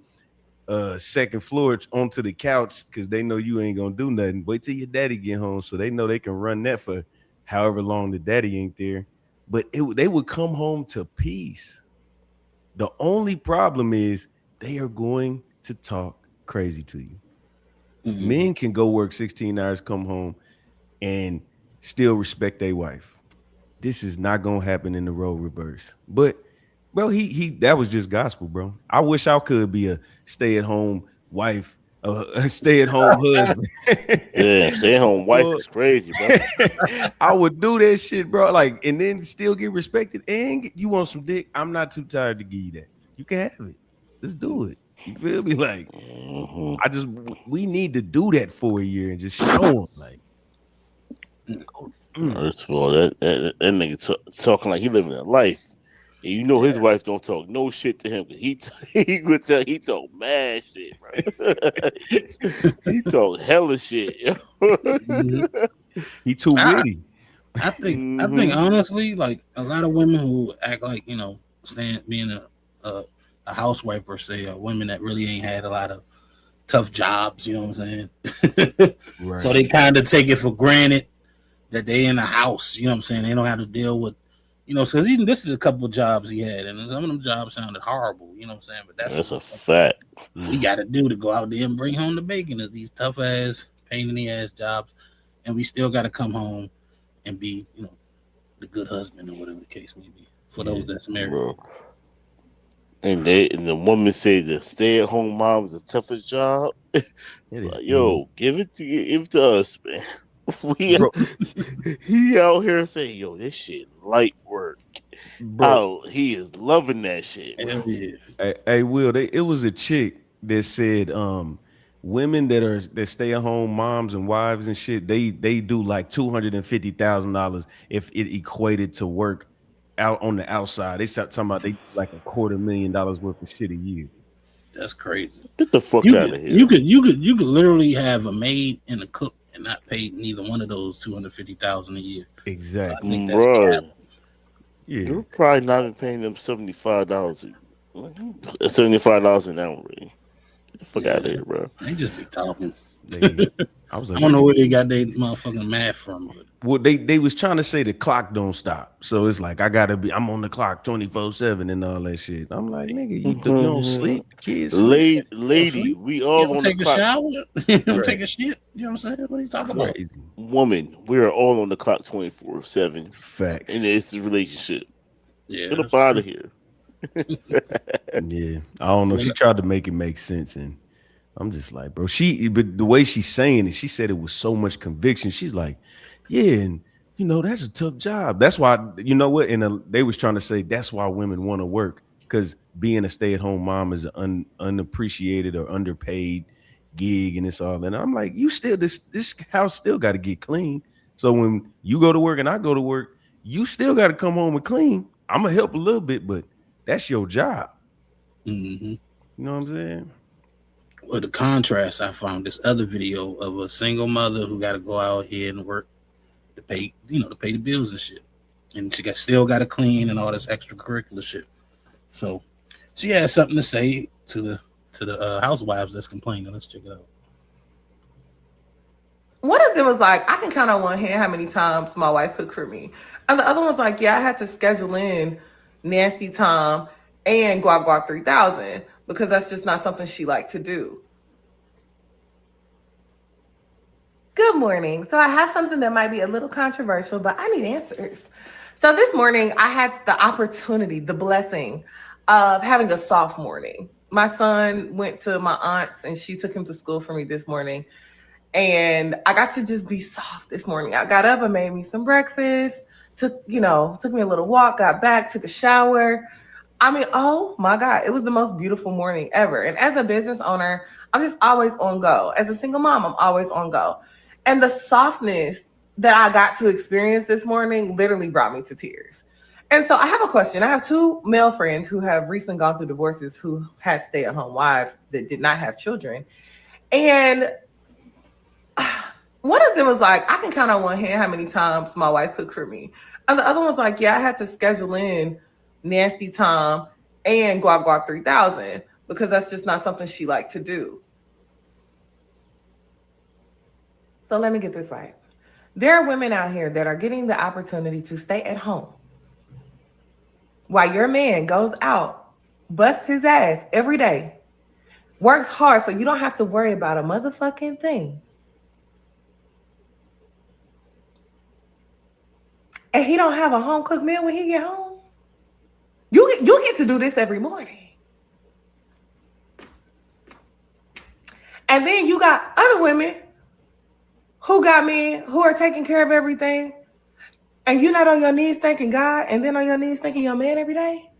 Speaker 12: second floor onto the couch because they know you ain't gonna do nothing. Wait till your daddy get home, so they know they can run that for however long the daddy ain't there. But they would come home to peace. The only problem is they are going to talk crazy to you. Mm-hmm. Men can go work 16 hours, come home, and still respect their wife. This is not gonna happen in the role reverse. But bro, he that was just gospel, bro. I wish I could be a stay-at-home wife, a stay-at-home husband.
Speaker 6: Yeah, stay-at-home wife is crazy, bro.
Speaker 12: I would do that shit, bro. Like, and then still get respected. And you want some dick? I'm not too tired to give you that. You can have it. Let's do it. You feel me? Like, we need to do that for a year and just show them, like.
Speaker 6: First of all, that nigga talking like he living a life. And you know his wife don't talk no shit to him. He could tell he talk mad shit, bro. He talk hella shit.
Speaker 12: He too witty.
Speaker 11: I think honestly, like a lot of women who act like, you know, being a housewife per se, or women that really ain't had a lot of tough jobs, you know what I'm saying? Right. So they kind of take it for granted that they in the house, you know what I'm saying? They don't have to deal with, you know, so even this is a couple of jobs he had, and some of them jobs sounded horrible, you know what I'm saying? But that's
Speaker 6: a fact.
Speaker 11: We got to do to go out there and bring home the bacon is these tough ass, pain in the ass jobs, and we still got to come home and be, you know, the good husband or whatever the case may be for those that's married. Bro.
Speaker 6: And the woman said the stay-at-home mom is the toughest job. Like, yo, give it to us, man. He out here saying, yo, this shit light work. Bro, he is loving that shit.
Speaker 12: Hey, Will, it was a chick that said women that stay at home moms and wives and shit, they do like $250,000 if it equated to work out on the outside. They start talking about they like $250,000 worth of shit a year.
Speaker 11: That's crazy.
Speaker 6: Get the fuck out of here.
Speaker 11: You could literally have a maid and a cook and not pay neither one of those $250,000 a year.
Speaker 12: Exactly,
Speaker 11: I think that's
Speaker 6: Bro,
Speaker 11: cap.
Speaker 12: Yeah,
Speaker 6: you're probably not even paying them $75. $75 an hour. Get the fuck out of here, bro.
Speaker 11: They just be talking.
Speaker 12: I was
Speaker 11: I
Speaker 12: like,
Speaker 11: don't know where they got their motherfucking math from, but
Speaker 12: well, they was trying to say the clock don't stop, so it's like I'm on the clock 24/7 and all that shit. I'm like, nigga, you don't sleep, kids sleep.
Speaker 6: Lady, we
Speaker 11: you
Speaker 6: all
Speaker 11: don't
Speaker 6: on the
Speaker 11: take a
Speaker 6: clock.
Speaker 11: shower, you don't
Speaker 12: Right.
Speaker 11: take a shit. You know what I'm saying? What are you talking about?
Speaker 12: Crazy.
Speaker 6: Woman, we are all on the clock 24/7.
Speaker 12: Facts.
Speaker 6: And it's the relationship.
Speaker 11: Yeah,
Speaker 6: Get up out of here.
Speaker 12: Yeah, I don't know. She tried to make it make sense, and I'm just like, bro. But the way she's saying it, she said it with so much conviction. She's like, yeah, and that's a tough job. That's why, you know what? And they was trying to say that's why women want to work, because being a stay-at-home mom is an unappreciated or underpaid gig, and it's all. And I'm like, you still this house still got to get clean. So when you go to work and I go to work, you still got to come home and clean. I'm gonna help a little bit, but that's your job.
Speaker 11: Mm-hmm.
Speaker 12: You know what I'm saying?
Speaker 11: Well, the contrast, I found this other video of a single mother who got to go out here and work to pay, to pay the bills and shit, and she still got to clean and all this extracurricular shit. So she has something to say to the housewives that's complaining. Let's check it out.
Speaker 18: One of them was like, I can count on one hand how many times my wife cooked for me. And the other one's like, yeah, I had to schedule in Nasty Tom and Guac Guac 3000 because that's just not something she liked to do. Good morning. So I have something that might be a little controversial, but I need answers. So this morning I had the opportunity, the blessing of having a soft morning. My son went to my aunt's and she took him to school for me this morning. And I got to just be soft this morning. I got up and made me some breakfast, took me a little walk, got back, took a shower. I mean, oh my God, it was the most beautiful morning ever. And as a business owner, I'm just always on go. As a single mom, I'm always on go. And the softness that I got to experience this morning literally brought me to tears. And so I have a question. I have two male friends who have recently gone through divorces who had stay-at-home wives that did not have children. And one of them was like, I can count on one hand how many times my wife cooked for me. And the other one's like, yeah, I had to schedule in Nasty Tom and Guac Guac 3000 because that's just not something she liked to do. So let me get this right. There are women out here that are getting the opportunity to stay at home while your man goes out, busts his ass every day, works hard so you don't have to worry about a motherfucking thing. And he don't have a home cooked meal when he get home. You get to do this every morning. And then you got other women who got men who are taking care of everything. And you're not on your knees thanking God and then on your knees thanking your man every day?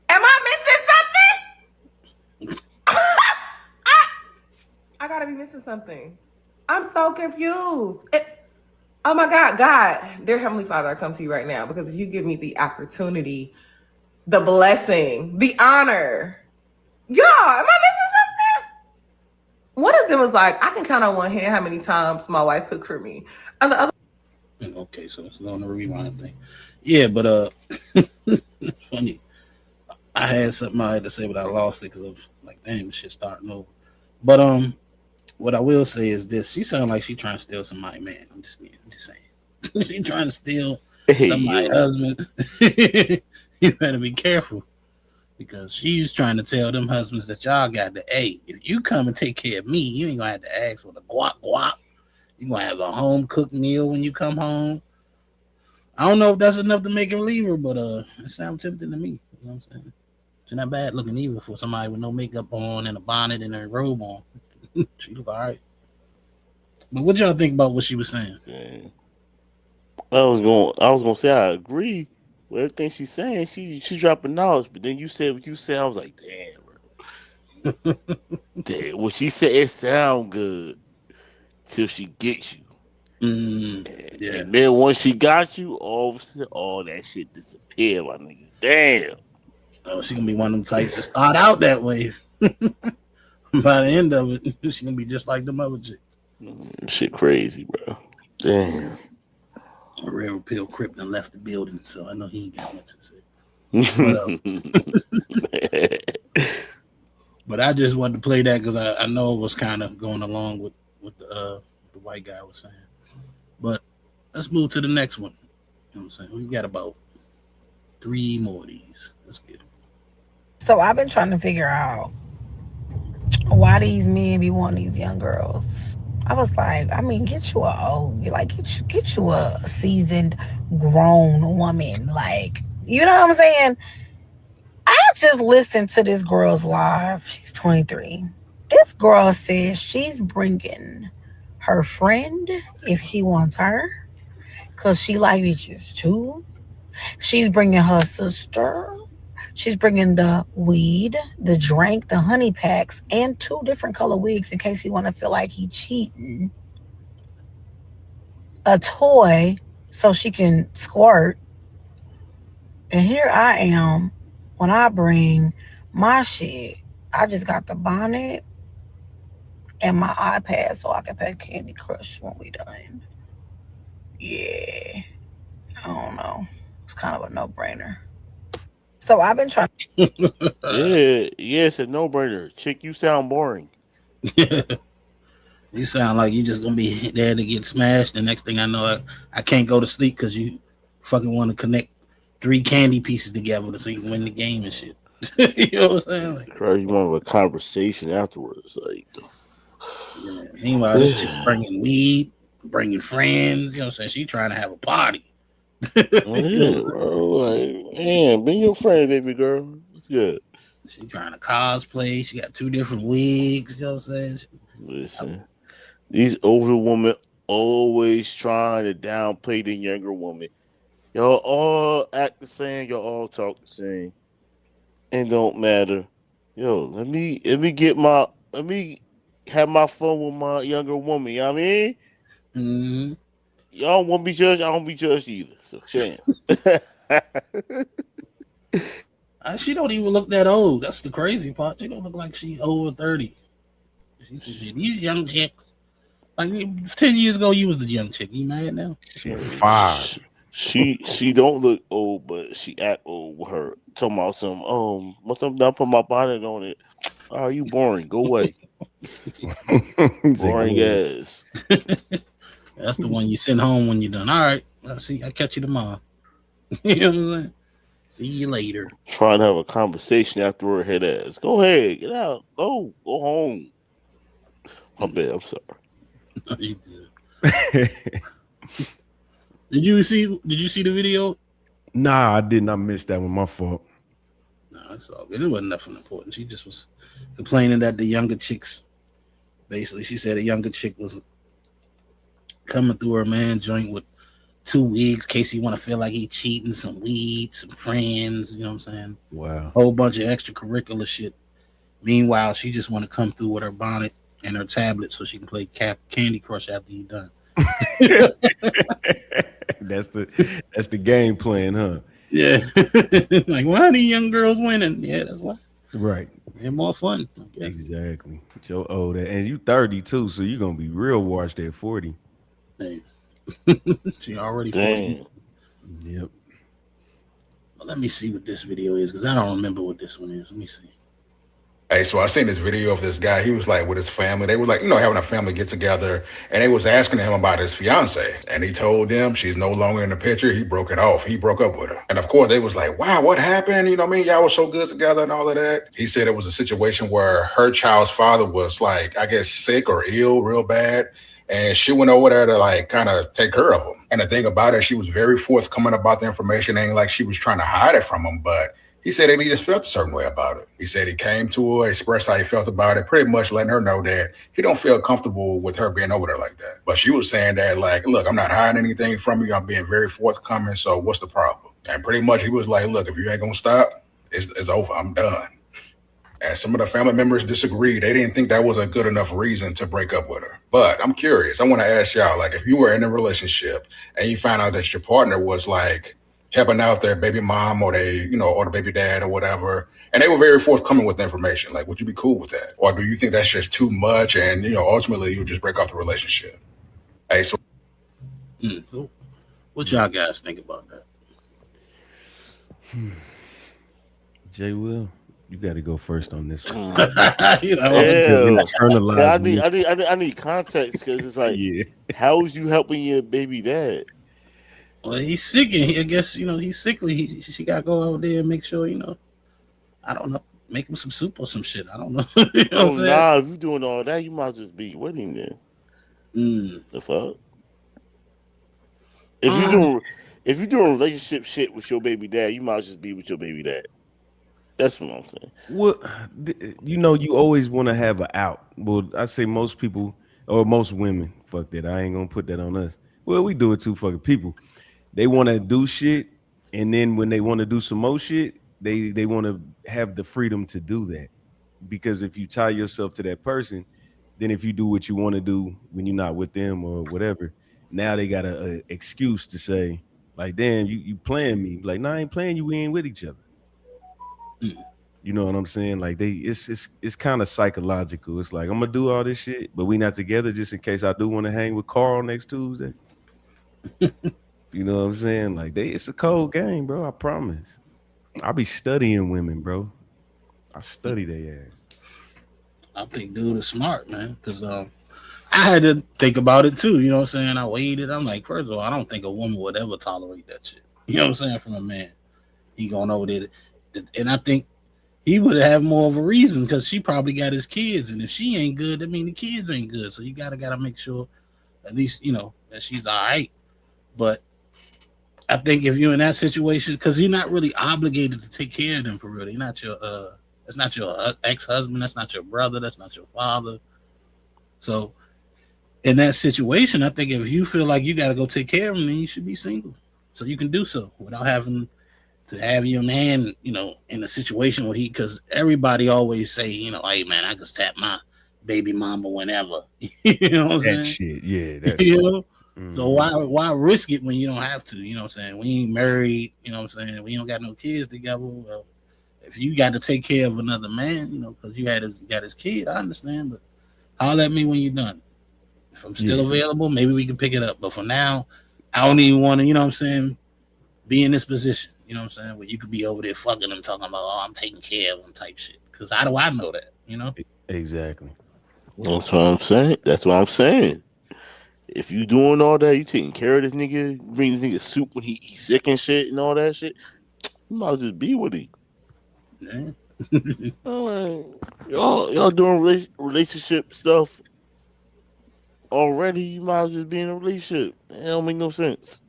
Speaker 18: Am I missing something? I gotta be missing something. I'm so confused. Oh my God, dear Heavenly Father, I come to you right now because if you give me the opportunity, the blessing, the honor, y'all, am I missing something? One of them was like, I can count on one hand how many times my wife cooked for me. And the other.
Speaker 11: Okay, so it's on the rewind thing. Yeah, but it's funny. I had something I had to say, but I lost it because of like, damn, this shit starting over. But what I will say is this: she sounds like she trying to steal somebody's man. I'm just saying, she trying to steal somebody's husband. You better be careful because she's trying to tell them husbands that y'all got the if you come and take care of me, you ain't gonna have to ask for the guap guap. You gonna have a home cooked meal when you come home. I don't know if that's enough to make her leave her, but it sounds tempting to me. You know what I'm saying? She's not bad looking either for somebody with no makeup on and a bonnet and a robe on. She look all right. But what y'all think about what she was saying?
Speaker 6: Yeah. I was gonna say I agree with everything she's saying. She dropping knowledge, but then you said what you said. I was like, damn, bro. Damn, what she said it sound good till she gets you.
Speaker 11: Yeah.
Speaker 6: And then once she got you, all that shit disappear, my nigga. Damn.
Speaker 11: Oh, she gonna be one of them types to start out that way. By the end of it, she's gonna be just like the mother chick.
Speaker 6: Shit crazy, bro. Damn.
Speaker 11: Red Pill Crip done left the building, so I know he ain't got much to say. But I just wanted to play that because I know it was kind of going along with the white guy was saying. But let's move to the next one. You know what I'm saying? We got about 3 more of these. Let's get them.
Speaker 19: So I've been trying to figure out why these men be wanting these young girls. I was like, I mean, get you a seasoned, grown woman. Like, you know what I'm saying? I just listened to this girl's live. She's 23. This girl says she's bringing her friend if he wants her, because she like bitches too. She's bringing her sister. She's bringing the weed, the drink, the honey packs, and 2 different color wigs in case he want to feel like he cheating. A toy so she can squirt. And here I am when I bring my shit. I just got the bonnet and my iPad so I can play Candy Crush when we done. Yeah. I don't know. It's kind of a no-brainer. So I've been trying.
Speaker 6: Yeah, it's a no-brainer. Chick, you sound boring.
Speaker 11: You sound like you just gonna be there to get smashed. The next thing I know, I can't go to sleep because you fucking want to connect 3 candy pieces together so you can win the game and shit. You know what I'm saying? Like,
Speaker 6: you want a conversation afterwards, like.
Speaker 11: Yeah. Meanwhile, this chick bringing weed, bringing friends. You know what I'm saying? She trying to have a party.
Speaker 6: Yeah, bro. Like, man, bring your friend, baby girl. It's good.
Speaker 11: She trying to cosplay. She got 2 different wigs. You know what I'm saying?
Speaker 6: Listen, these older women always trying to downplay the younger woman. Y'all all act the same. Y'all all talk the same. It don't matter. Yo, let me have my fun with my younger woman. You know what I mean?
Speaker 11: Mm-hmm.
Speaker 6: Y'all won't be judged. I won't be judged either. So, shame.
Speaker 11: She don't even look that old. That's the crazy part. She don't look like she over 30. These young chicks. Like 10 years ago, you was the young chick. You mad now?
Speaker 12: She 5.
Speaker 6: She don't look old, but she act old with her. Talking about some, once I'm done putting my bonnet on it. Oh, you boring. Go away. Boring ass.
Speaker 11: That's the one you send home when you're done. All right. I'll catch you tomorrow. You know what I'm saying? See you later.
Speaker 6: Trying to have a conversation after her head ass. Go ahead. Get out. Go home. My bad. I'm sorry.
Speaker 11: You good. Did you see the video?
Speaker 12: Nah, I didn't. I missed that one. My fault.
Speaker 11: No, it's all good. It wasn't nothing important. She just was complaining that the younger chicks, basically, she said a younger chick was coming through her man joint with 2 wigs in case he want to feel like he cheating, some weed, some friends, you know what I'm saying?
Speaker 12: Wow.
Speaker 11: Whole bunch of extracurricular shit. Meanwhile, she just want to come through with her bonnet and her tablet so she can play Candy Crush after you done.
Speaker 12: That's the game plan, huh?
Speaker 11: Yeah. Like, why are these young girls winning? Yeah, that's why.
Speaker 12: Right.
Speaker 11: They're more fun.
Speaker 12: Exactly. Joe old and you 32, so you're gonna be real washed at 40.
Speaker 11: Hey. She already
Speaker 6: 40.
Speaker 12: Yep.
Speaker 11: Well, let me see what this video is because I don't remember what this one is. Let me see.
Speaker 20: Hey, so I seen this video of this guy. He was like with his family. They were like, having a family get together, and they was asking him about his fiance. And he told them she's no longer in the picture. He broke it off. He broke up with her. And of course, they was like, wow, what happened? You know what I mean? Y'all were so good together and all of that. He said it was a situation where her child's father was like, I guess, sick or ill real bad. And she went over there to like kind of take care of him. And the thing about it, she was very forthcoming about the information. Ain't like she was trying to hide it from him, but he said he just felt a certain way about it. He said he came to her, expressed how he felt about it, pretty much letting her know that he don't feel comfortable with her being over there like that. But she was saying that like, look, I'm not hiding anything from you. I'm being very forthcoming. So what's the problem? And pretty much he was like, look, if you ain't gonna stop, it's over. I'm done. And some of the family members disagreed. They didn't think that was a good enough reason to break up with her. But I'm curious. I want to ask y'all, like, if you were in a relationship and you found out that your partner was like helping out their baby mom or or the baby dad or whatever. And they were very forthcoming with the information. Like, would you be cool with that? Or do you think that's just too much and, ultimately you just break off the relationship? Hey, so.
Speaker 11: So what y'all guys think about that?
Speaker 12: Jay Will, you got to go first on this one.
Speaker 6: I need context because it's like, how's you helping your baby dad?
Speaker 11: Well, he's sick, and I guess he's sickly. She got to go out there and make sure I don't know, make him some soup or some shit. I don't know.
Speaker 6: Nah, if you doing all that, you might just be with him then. The fuck? If you're doing relationship shit with your baby dad, you might just be with your baby dad. That's what I'm saying.
Speaker 12: Well, you always want to have an out. Well, I say most people or most women, fuck that. I ain't gonna put that on us. Well, we do it too, fucking people. They want to do shit, and then when they want to do some more shit, they want to have the freedom to do that. Because if you tie yourself to that person, then if you do what you want to do when you're not with them or whatever, now they got a excuse to say, like, damn, you playing me. Like, nah, I ain't playing you. We ain't with each other. You know what I'm saying? Like, it's kind of psychological. It's like, I'm gonna do all this shit, but we not together just in case I do want to hang with Carl next Tuesday. You know what I'm saying? Like, it's a cold game, bro. I promise. I be studying women, bro. I study their ass.
Speaker 11: I think dude is smart, man, because I had to think about it too. You know what I'm saying? I waited. I'm like, first of all, I don't think a woman would ever tolerate that shit. You know what I'm saying? From a man, he going over there, and I think he would have more of a reason because she probably got his kids, and if she ain't good, I mean the kids ain't good. So you gotta make sure, at least that she's all right. But I think if you're in that situation, because you're not really obligated to take care of them for real. You're not your that's not your ex-husband. That's not your brother. That's not your father. So in that situation, I think if you feel like you got to go take care of them, then you should be single. So you can do so without having to have your man, in a situation where because everybody always say, hey man, I can tap my baby mama whenever. You know what I'm saying?
Speaker 12: Shit, yeah. That's
Speaker 11: So why risk it when you don't have to? You know what I'm saying? We ain't married, you know what I'm saying? We don't got no kids together. Well, if you got to take care of another man, because you got his kid, I understand, but holler at me when you're done. If I'm still available, maybe we can pick it up. But for now, I don't even want to, you know what I'm saying, be in this position, you know what I'm saying, where you could be over there fucking them, talking about, I'm taking care of them type shit. Because how do I know that,
Speaker 12: Exactly.
Speaker 6: That's what I'm saying. If you doing all that, you taking care of this nigga, bring this nigga soup when he's sick and shit and all that shit, you might just be with him.
Speaker 11: Yeah.
Speaker 6: Y'all doing relationship stuff already. You might as well just be in a relationship. It don't make no sense.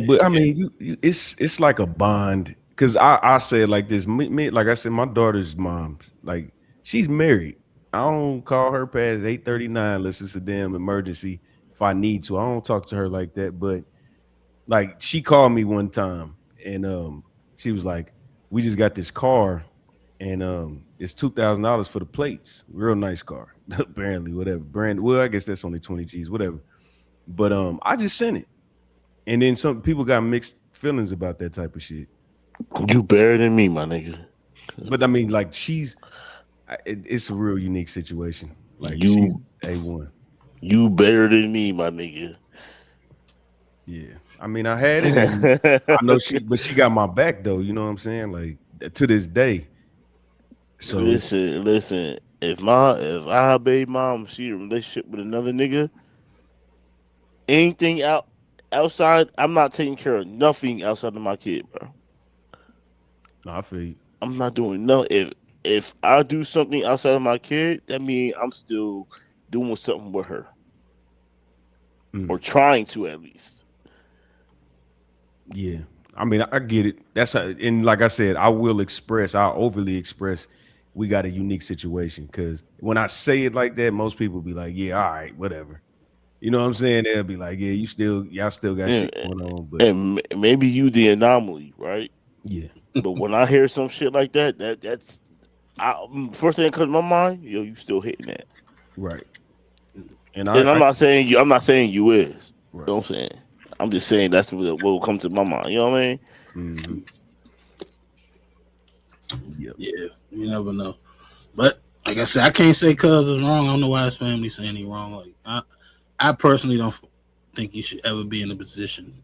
Speaker 12: But I mean, it's like a bond. Because I say it like this. Me, like I said, my daughter's mom, like, she's married. I don't call her past 8:39 unless it's a damn emergency. If I need to, I don't talk to her like that. But like, she called me one time and she was like, we just got this car and it's $2,000 for the plates. Real nice car. Apparently, whatever. Brand, well, I guess that's only 20 G's, whatever. But I just sent it. And then some people got mixed feelings about that type of shit.
Speaker 6: You better than me, my nigga.
Speaker 12: But I mean, like, it's a real unique situation. Like, she's A1.
Speaker 6: You better than me, my nigga.
Speaker 12: Yeah. I mean, I had it. And I know but she got my back though. You know what I'm saying? Like, to this day. So
Speaker 6: listen. If I baby mom she in a relationship with another nigga, anything outside, I'm not taking care of nothing outside of my kid, bro.
Speaker 12: No, I feel you.
Speaker 6: I'm not doing no. If I do something outside of my kid, that means I'm still doing something with her. Or trying to, at least.
Speaker 12: Yeah. I mean, I get it. And like I said, I'll overly express we got a unique situation. Because when I say it like that, most people be like, yeah, all right, whatever. You know what I'm saying? They'll be like, yeah, y'all still got shit going on. But
Speaker 6: and maybe you the anomaly, right?
Speaker 12: Yeah.
Speaker 6: But when I hear some shit like that's first thing that comes to my mind, you still hitting that.
Speaker 12: Right.
Speaker 6: And I'm not saying you is. Right. You know what I'm saying? I'm just saying that's what will come to my mind. You know what I mean?
Speaker 12: Mm-hmm. Yep.
Speaker 11: Yeah, you never know. But like I said, I can't say cuz is wrong. I don't know why his family saying he wrong. Like I personally don't think he should ever be in a position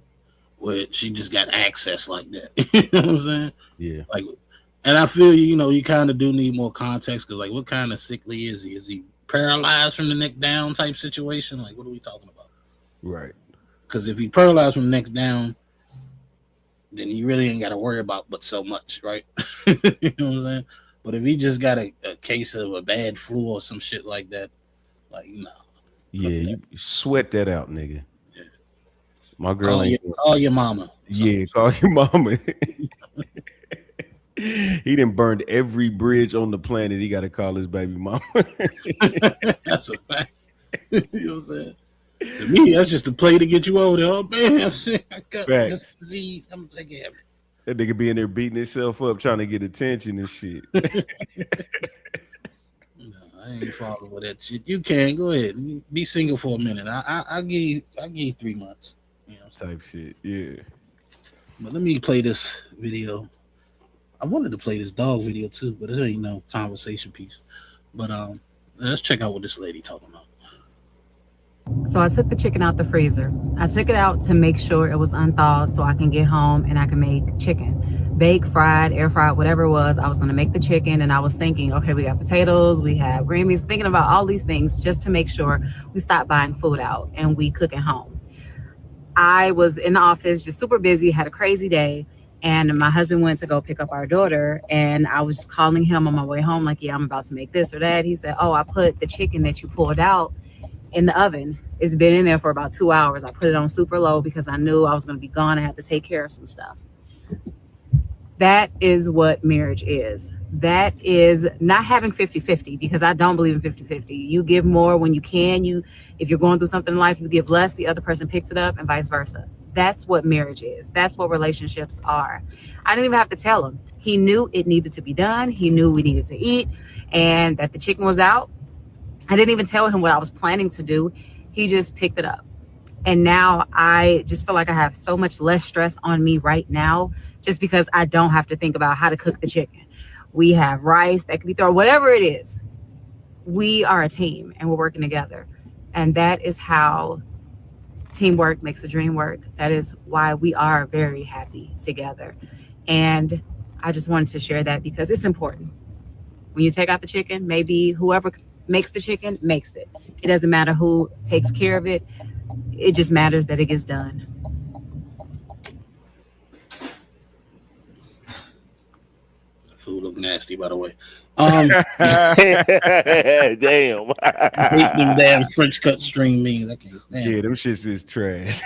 Speaker 11: where she just got access like that. You know what I'm saying?
Speaker 12: Yeah.
Speaker 11: Like, and I feel you kind of do need more context because like, what kind of sickly is he? Is he paralyzed from the neck down type situation? Like, what are we talking about?
Speaker 12: Right.
Speaker 11: Because if he paralyzed from the neck down, then you really ain't got to worry about but so much, right? You know what I'm saying? But if he just got a case of a bad flu or some shit like that, like, no.
Speaker 12: Yeah, you sweat that out, nigga.
Speaker 11: Yeah.
Speaker 12: My girl
Speaker 11: call your mama.
Speaker 12: Yeah, call your mama. He done burned every bridge on the planet. He got to call his baby mama.
Speaker 11: That's a fact. You know what I'm saying? To me, that's just a play to get you over there. Oh, man, I got this disease. I'm going to take care of it.
Speaker 12: That nigga be in there beating himself up trying to get attention and shit.
Speaker 11: No, I ain't following with that shit. You can go ahead and be single for a minute. I'll give you 3 months. You know,
Speaker 12: type shit. Yeah.
Speaker 11: But let me play this video. I wanted to play this dog video too, but it ain't no conversation piece. But let's check out what this lady talking about.
Speaker 21: So I took the chicken out the freezer. I took it out to make sure it was unthawed so I can get home and I can make chicken. Bake, fried, air fried, whatever it was. I was going to make the chicken and I was thinking, okay, we got potatoes, we have green beans, thinking about all these things just to make sure we stop buying food out and we cook at home. I was in the office, just super busy, had a crazy day. And my husband went to go pick up our daughter and I was just calling him on my way home like, yeah, I'm about to make this or that. He said, oh, I put the chicken that you pulled out in the oven. It's been in there for about 2 hours. I put it on super low because I knew I was going to be gone. I had to take care of some stuff. That is what marriage is. That is not having 50-50 because I don't believe in 50-50. You give more when you can. If you're going through something in life, you give less, the other person picks it up and vice versa. That's what marriage is. That's what relationships are. I didn't even have to tell him. He knew it needed to be done. He knew we needed to eat and that the chicken was out. I didn't even tell him what I was planning to do. He just picked it up. And now I just feel like I have so much less stress on me right now just because I don't have to think about how to cook the chicken. We have rice that can be thrown, whatever it is. We are a team and we're working together. And that is how teamwork makes the dream work. That is why we are very happy together. And I just wanted to share that because it's important. When you take out the chicken, maybe whoever makes the chicken makes it. It doesn't matter who takes care of it. It just matters that it gets done.
Speaker 11: Food look nasty, by the way.
Speaker 6: Damn.
Speaker 11: Hate them damn French cut string beans. I can't stand
Speaker 12: Yeah, them shits is trash.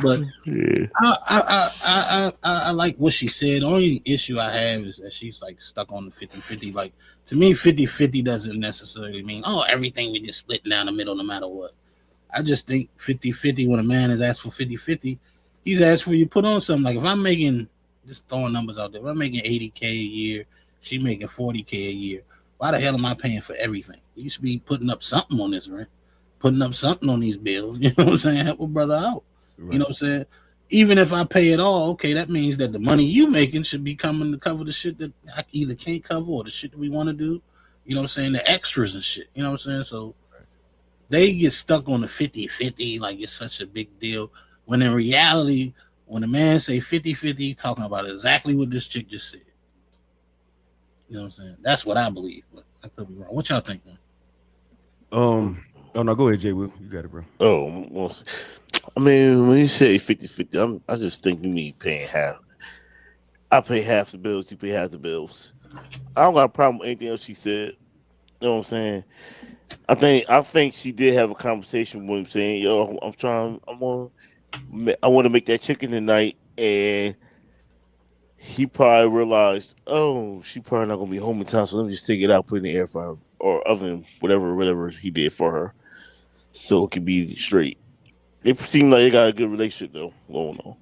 Speaker 11: But
Speaker 6: yeah.
Speaker 11: I like what she said. The only issue I have is that she's like stuck on the 50-50. Like to me, 50-50 doesn't necessarily mean everything we just split down the middle no matter what. I just think 50-50 when a man is asked for 50-50, he's asked for you to put on something. Like if I'm making, just throwing numbers out there, if I'm making 80K a year, she making 40K a year, why the hell am I paying for everything? You should be putting up something on this rent, putting up something on these bills. You know what I'm saying? Help a brother out. Right. You know what I'm saying? Even if I pay it all, okay, that means that the money you making should be coming to cover the shit that I either can't cover or the shit that we want to do. You know what I'm saying? The extras and shit. You know what I'm saying? So they get stuck on the 50-50 like it's such a big deal. When in reality, when a man say 50-50, talking about exactly what this chick just said. You know what I'm saying? That's what I believe, but I could be wrong. What y'all think, man?
Speaker 12: Oh no, go ahead, Jay Will. You got it, bro.
Speaker 6: Oh, well, I mean, when you say 50-50, I just think you mean paying half. I pay half the bills, you pay half the bills. I don't got a problem with anything else she said. You know what I'm saying? I think she did have a conversation with him saying, "Yo, I want to make that chicken tonight," and he probably realized, "Oh, she probably not gonna be home in time, so let me just take it out, put it in the air fryer or oven, whatever he did for her, so it could be straight." It seemed like they got a good relationship though going on.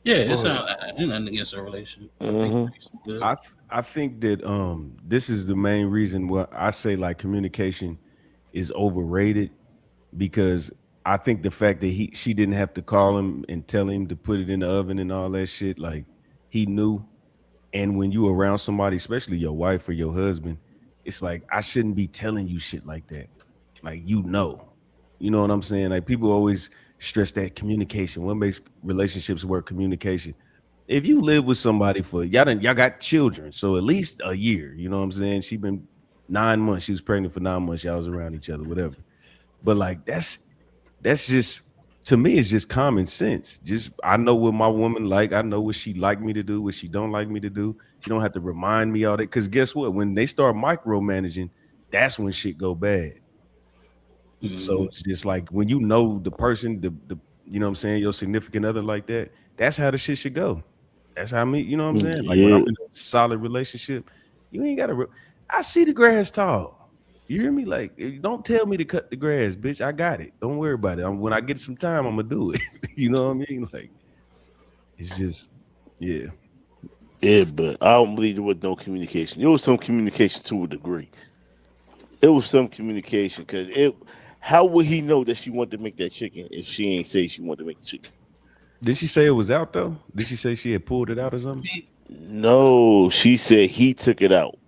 Speaker 11: Yeah, it's nothing against a relationship.
Speaker 12: Mm-hmm. I think that this is the main reason why I say like communication is overrated, because I think the fact that she didn't have to call him and tell him to put it in the oven and all that shit, like he knew. And when you around somebody, especially your wife or your husband, it's like I shouldn't be telling you shit like that. Like you know what I'm saying? Like people always stress that communication. What makes relationships work? Communication. If you live with somebody for y'all got children, so at least a year. You know what I'm saying? She been 9 months. She was pregnant for 9 months. Y'all was around each other, whatever. But like that's just to me, it's just common sense. Just I know what my woman like. I know what she like me to do, what she don't like me to do. She don't have to remind me all that. Because guess what? When they start micromanaging, that's when shit go bad. So it's just like when you know the person, the you know what I'm saying, your significant other like that, that's how the shit should go. That's how you know what I'm saying? Like when I'm in a solid relationship, you ain't gotta I see the grass tall. You hear me? Like, don't tell me to cut the grass, bitch. I got it. Don't worry about it. When I get some time, I'm gonna do it. You know what I mean? Like, it's just, yeah.
Speaker 6: Yeah, but I don't believe there was no communication. There was some communication to a degree. It was some communication because how would he know that she wanted to make that chicken if she ain't say she wanted to make the chicken?
Speaker 12: Did she say it was out though? Did she say she had pulled it out or something?
Speaker 6: No, she said he took it out.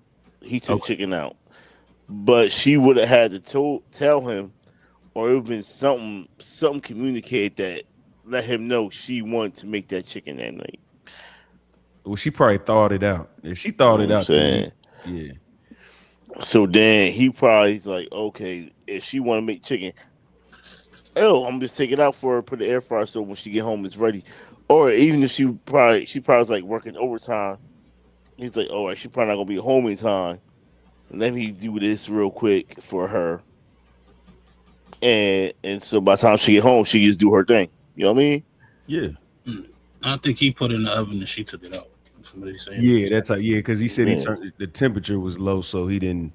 Speaker 6: He took chicken out. But she would have had to tell him, or it would have been something communicated that let him know she wanted to make that chicken that night.
Speaker 12: Well, she probably thought it out. If she thought it out,
Speaker 6: saying.
Speaker 12: Yeah.
Speaker 6: So then he probably's like, okay, if she want to make chicken, I'm just take it out for her, put the air fryer so when she get home it's ready. Or even if she probably was like working overtime, he's like, all right, she probably not gonna be home in time. Let me do this real quick for her. And so by the time she get home, she just do her thing. You know what I mean?
Speaker 12: Yeah.
Speaker 11: I think he put it in the oven and she took it out. Somebody saying
Speaker 12: Yeah, that's how. Yeah, because he said he turned the temperature was low, so he didn't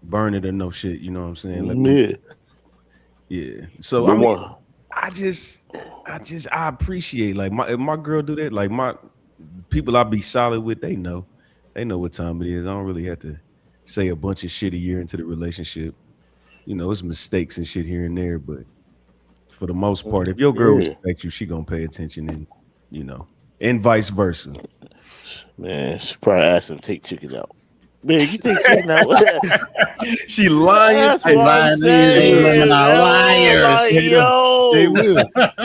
Speaker 12: burn it or no shit. You know what I'm saying? Yeah. So I mean, I appreciate like if my girl do that. Like my people I be solid with, they know what time it is. I don't really have to say a bunch of shit a year into the relationship. You know, it's mistakes and shit here and there, but for the most part, if your girl respects you, she gonna pay attention, and you know, and vice versa.
Speaker 6: Man, she probably asked him to take chicken out. Man, you take chicken out.
Speaker 12: She lying.
Speaker 6: That's what I'm saying.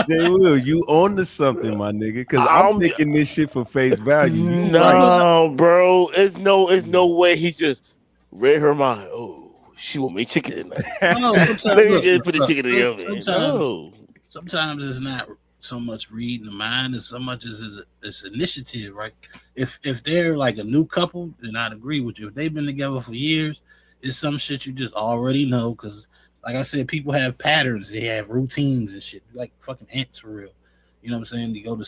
Speaker 12: They will. You on to something, my nigga. Because I'm taking this shit for face value.
Speaker 6: No, bro. It's no way he just read her mind. Oh, she want me chicken tonight.
Speaker 11: No,
Speaker 6: Let me just put the chicken in the oven.
Speaker 11: Sometimes it's not so much reading the mind as so much as it's initiative, right? If they're like a new couple, then I'd agree with you. If they've been together for years, it's some shit you just already know. Because, like I said, people have patterns, they have routines and shit, like fucking ants for real. You know what I'm saying? They go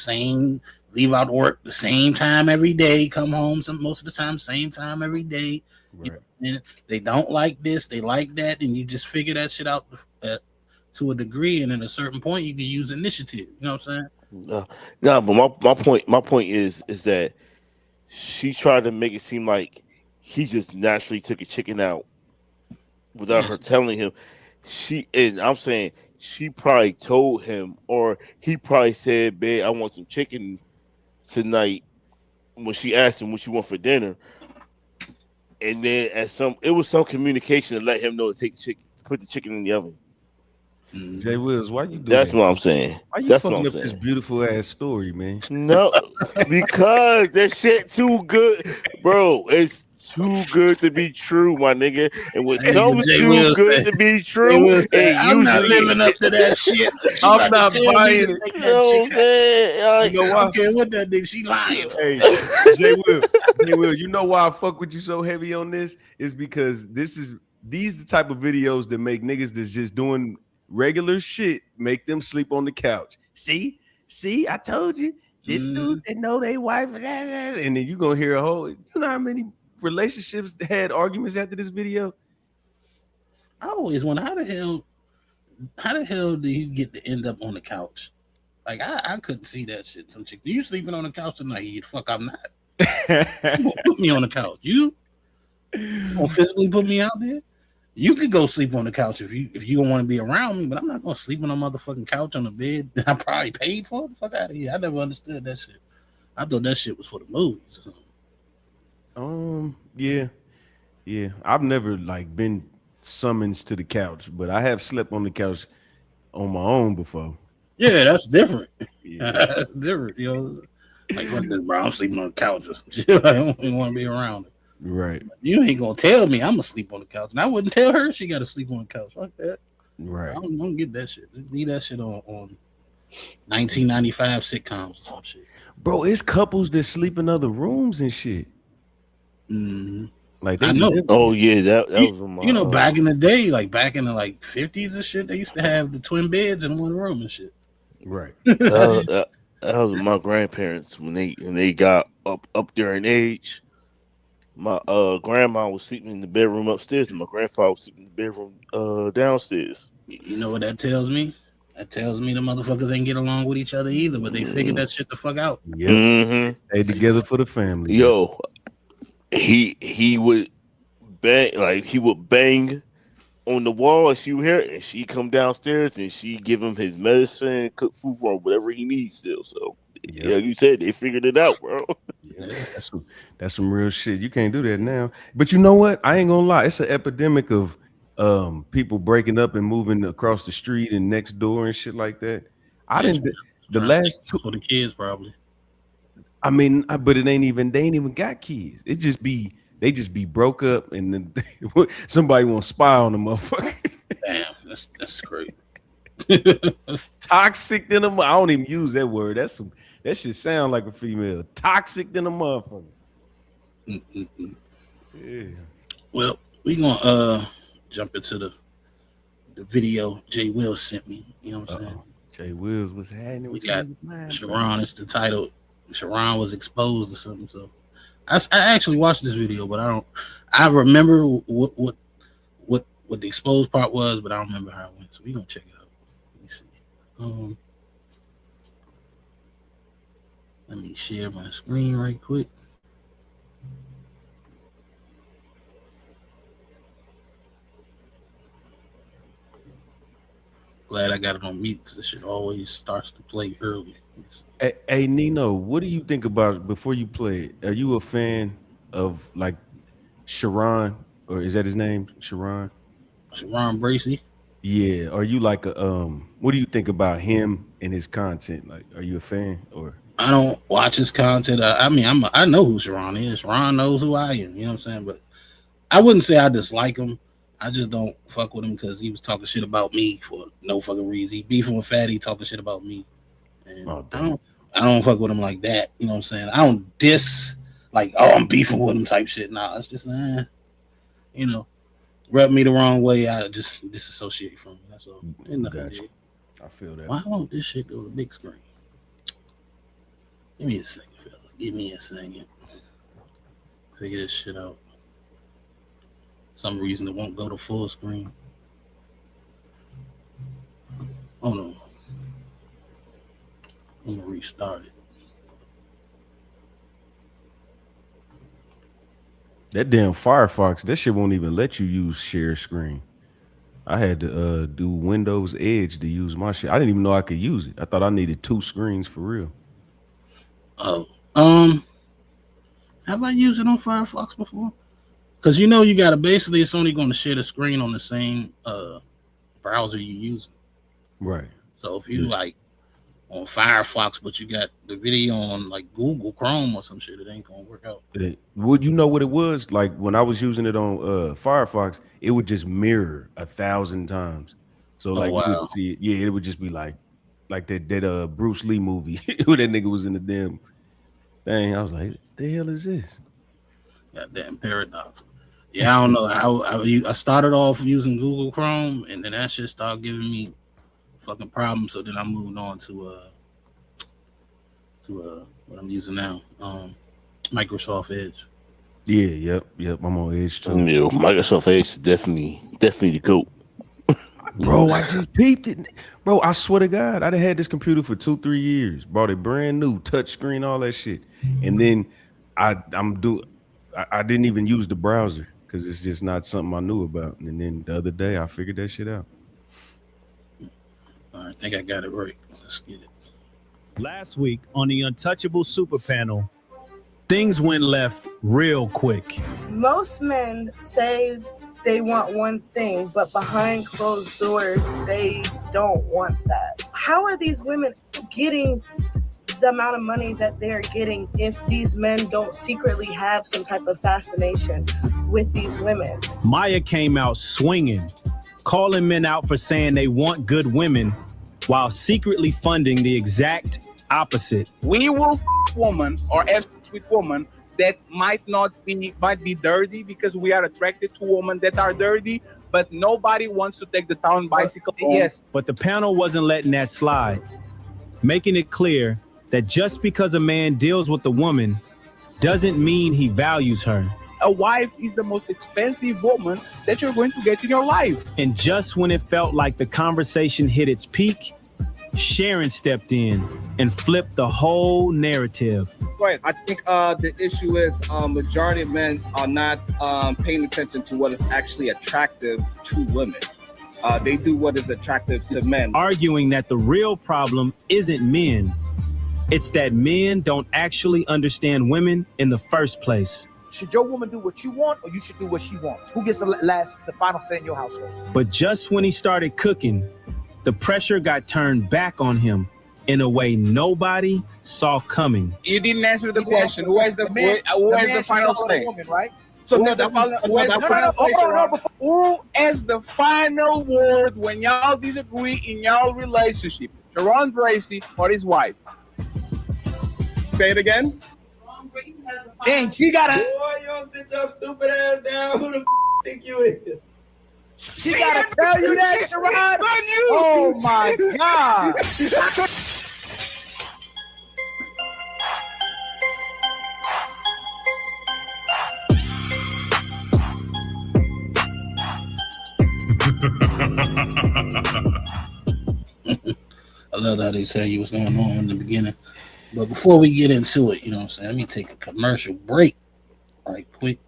Speaker 11: leave out work the same time every day, come home most of the time, same time every day.
Speaker 12: Right.
Speaker 11: And they don't like this, they like that, and you just figure that shit out to a degree, and at a certain point you can use initiative. You know what I'm saying?
Speaker 6: No, but my point is that she tried to make it seem like he just naturally took a chicken out without her telling him. I'm saying she probably told him, or he probably said, "Babe, I want some chicken tonight." When she asked him what you want for dinner, and then it was some communication to let him know to put the chicken in the oven.
Speaker 12: Jay Wills, why you doing
Speaker 6: That's what I'm saying.
Speaker 12: Why you
Speaker 6: That's
Speaker 12: fucking
Speaker 6: what I'm
Speaker 12: up
Speaker 6: saying.
Speaker 12: this beautiful ass story, man?
Speaker 6: No, because that shit too good, bro. It's too good to be true, my nigga. And when something's too good to be true, it
Speaker 11: I'm not
Speaker 6: usually
Speaker 11: living up to that shit. She
Speaker 12: I'm
Speaker 11: about
Speaker 12: not
Speaker 11: to tell me
Speaker 12: buying
Speaker 11: to
Speaker 12: it.
Speaker 11: take
Speaker 6: You
Speaker 11: that
Speaker 6: know
Speaker 11: chicken
Speaker 6: what I'm saying?
Speaker 11: out. I don't care what that nigga, she lying.
Speaker 12: Hey, Jay Will, you know why I fuck with you so heavy on this? Is because these the type of videos that make niggas that's just doing regular shit make them sleep on the couch. See, I told you. This dudes that know they wife, and then you gonna hear a whole. You know how many relationships had arguments after this video?
Speaker 11: I always wonder how the hell do you get to end up on the couch? Like I couldn't see that shit. Some chick, you sleeping on the couch tonight? You fuck, I'm not. You gonna put me on the couch? You gonna physically put me out there? You could go sleep on the couch if you don't want to be around me, but I'm not gonna sleep on a motherfucking couch on the bed that I probably paid for. The fuck out of here! I never understood that shit. I thought that shit was for the movies or something.
Speaker 12: Yeah. I've never like been summoned to the couch, but I have slept on the couch on my own before.
Speaker 11: Yeah, that's different.
Speaker 12: Yeah.
Speaker 11: That's different, Like fuck this, bro. I'm sleeping on the couch or some shit. I don't even want to be around it.
Speaker 12: Right.
Speaker 11: You ain't gonna tell me I'm gonna sleep on the couch, and I wouldn't tell her she got to sleep on the couch. Fuck that.
Speaker 12: Right.
Speaker 11: I don't get that shit. Leave that shit on 1995 sitcoms or some shit.
Speaker 12: Bro, it's couples that sleep in other rooms and shit.
Speaker 11: Mm-hmm.
Speaker 12: Like
Speaker 11: I know.
Speaker 6: Oh yeah, that was my,
Speaker 11: back in the day, like back in the 50s and shit, they used to have the twin beds in one room and shit.
Speaker 12: Right.
Speaker 6: that was my grandparents when they got up there in age. My grandma was sleeping in the bedroom upstairs, and my grandfather was sleeping in the bedroom downstairs.
Speaker 11: You know what that tells me? That tells me the motherfuckers ain't get along with each other either, but they figured that shit the fuck out.
Speaker 12: Yeah.
Speaker 6: Mm-hmm.
Speaker 12: Stay together for the family.
Speaker 6: Yo, he would bang on the wall, and she would hear it, and she come downstairs and she give him his medicine, cook food for him, whatever he needs still. So yeah, you said they figured it out, bro.
Speaker 12: Yeah, that's some real shit. You can't do that now. But you know what? I ain't gonna lie. It's an epidemic of people breaking up and moving across the street and next door and shit like that. The last two
Speaker 11: for the kids probably.
Speaker 12: I mean, but they ain't even got kids. They just be broke up and then somebody want to spy on the motherfucker.
Speaker 11: Damn, that's great.
Speaker 12: Toxic than a motherfucker. I don't even use that word. That shit sound like a female. Toxic than a motherfucker. Yeah.
Speaker 11: Well, we gonna jump into the video Jay Will sent me. You know what I'm saying?
Speaker 12: Jay Wills was happening.
Speaker 11: We got Sharon. It's the title. Sharon was exposed or something. So I actually watched this video, but I remember what the exposed part was, but I don't remember how it went. So we gonna check it out. Let me see. Let me share my screen right quick. Glad I got it on mute because this shit always starts to play early.
Speaker 12: Hey Nino, what do you think about it before you play it? Are you a fan of like Sharon, or is that his name? Sharon
Speaker 11: Bracey?
Speaker 12: Yeah. Are you like what do you think about him and his content? Like, are you a fan or?
Speaker 11: I don't watch his content. I mean, I know who Sharon is. Sharon knows who I am. You know what I'm saying? But I wouldn't say I dislike him. I just don't fuck with him because he was talking shit about me for no fucking reason. He beefing with Fatty, talking shit about me. And I don't fuck with him like that. You know what I'm saying? I don't diss like, oh, I'm beefing with him type shit. Nah, it's just rub me the wrong way. I just disassociate from him. That's all. Ain't nothing big.
Speaker 12: I feel that.
Speaker 11: Why won't this shit go to big screen? Give me a second, fella. Give me a second. Figure this shit out. Some reason it won't go to full screen. Oh no. I'm gonna restart it.
Speaker 12: That damn Firefox, that shit won't even let you use share screen. I had to do Windows Edge to use my shit. I didn't even know I could use it. I thought I needed 2 screens for real.
Speaker 11: Oh, have I used it on Firefox before? Because you gotta basically, it's only going to share the screen on the same browser you use.
Speaker 12: Right.
Speaker 11: So if you like on Firefox, but you got the video on like Google Chrome or some shit, it ain't gonna work out.
Speaker 12: Would you know what it was? Like when I was using it on Firefox, it would just mirror 1,000 times. So like you would see it. Yeah, it would just be like that Bruce Lee movie where that nigga was in the damn thing. I was like, the hell is this?
Speaker 11: Goddamn paradox. Yeah, I don't know how I started off using Google Chrome, and then that shit started giving me fucking problems. So then I moved on to what I'm using now, Microsoft Edge.
Speaker 12: Yeah, yep. I'm on Edge too.
Speaker 6: Yeah, Microsoft Edge is definitely the GOAT.
Speaker 12: Bro, I just peeped it. Bro, I swear to God, I'd have had this computer for 2-3 years. Bought it brand new, touch screen, all that shit. And then I didn't even use the browser because it's just not something I knew about. And then the other day, I figured that shit out.
Speaker 11: I think I got it right. Let's get it.
Speaker 1: Last week on the Untouchable Super Panel, things went left real quick.
Speaker 22: Most men say they want one thing, but behind closed doors, they don't want that. How are these women getting the amount of money that they're getting if these men don't secretly have some type of fascination with these women?
Speaker 1: Maya came out swinging, calling men out for saying they want good women while secretly funding the exact opposite.
Speaker 23: We will woman or have with woman that might be dirty because we are attracted to women that are dirty, but nobody wants to take the town bicycle home.
Speaker 1: Yes, but the panel wasn't letting that slide, making it clear that just because a man deals with a woman doesn't mean he values her.
Speaker 23: A wife is the most expensive woman that you're going to get in your life.
Speaker 1: And just when it felt like the conversation hit its peak, Sharon stepped in and flipped the whole narrative.
Speaker 23: Right.
Speaker 24: I think the issue is majority of men are not paying attention to what is actually attractive to women. They do what is attractive to men.
Speaker 1: Arguing that the real problem isn't men. It's that men don't actually understand women in the first place.
Speaker 25: Should your woman do what you want, or you should do what she wants? Who gets the final say in your household?
Speaker 1: But just when he started cooking, the pressure got turned back on him in a way nobody saw coming.
Speaker 23: You didn't answer the question. Who has the final say?
Speaker 25: Woman, right?
Speaker 23: So who has the final word when y'all disagree in y'all relationship? Sharon Bracey or his wife? Say it again.
Speaker 25: Dang, she got a.
Speaker 23: Boy, you don't sit your stupid ass down. Who the think you is?
Speaker 25: She gotta tell you that, Sharon. Oh my God.
Speaker 11: I love how they say what's going on in the beginning. But before we get into it, you know what I'm saying? Let me take a commercial break right quick.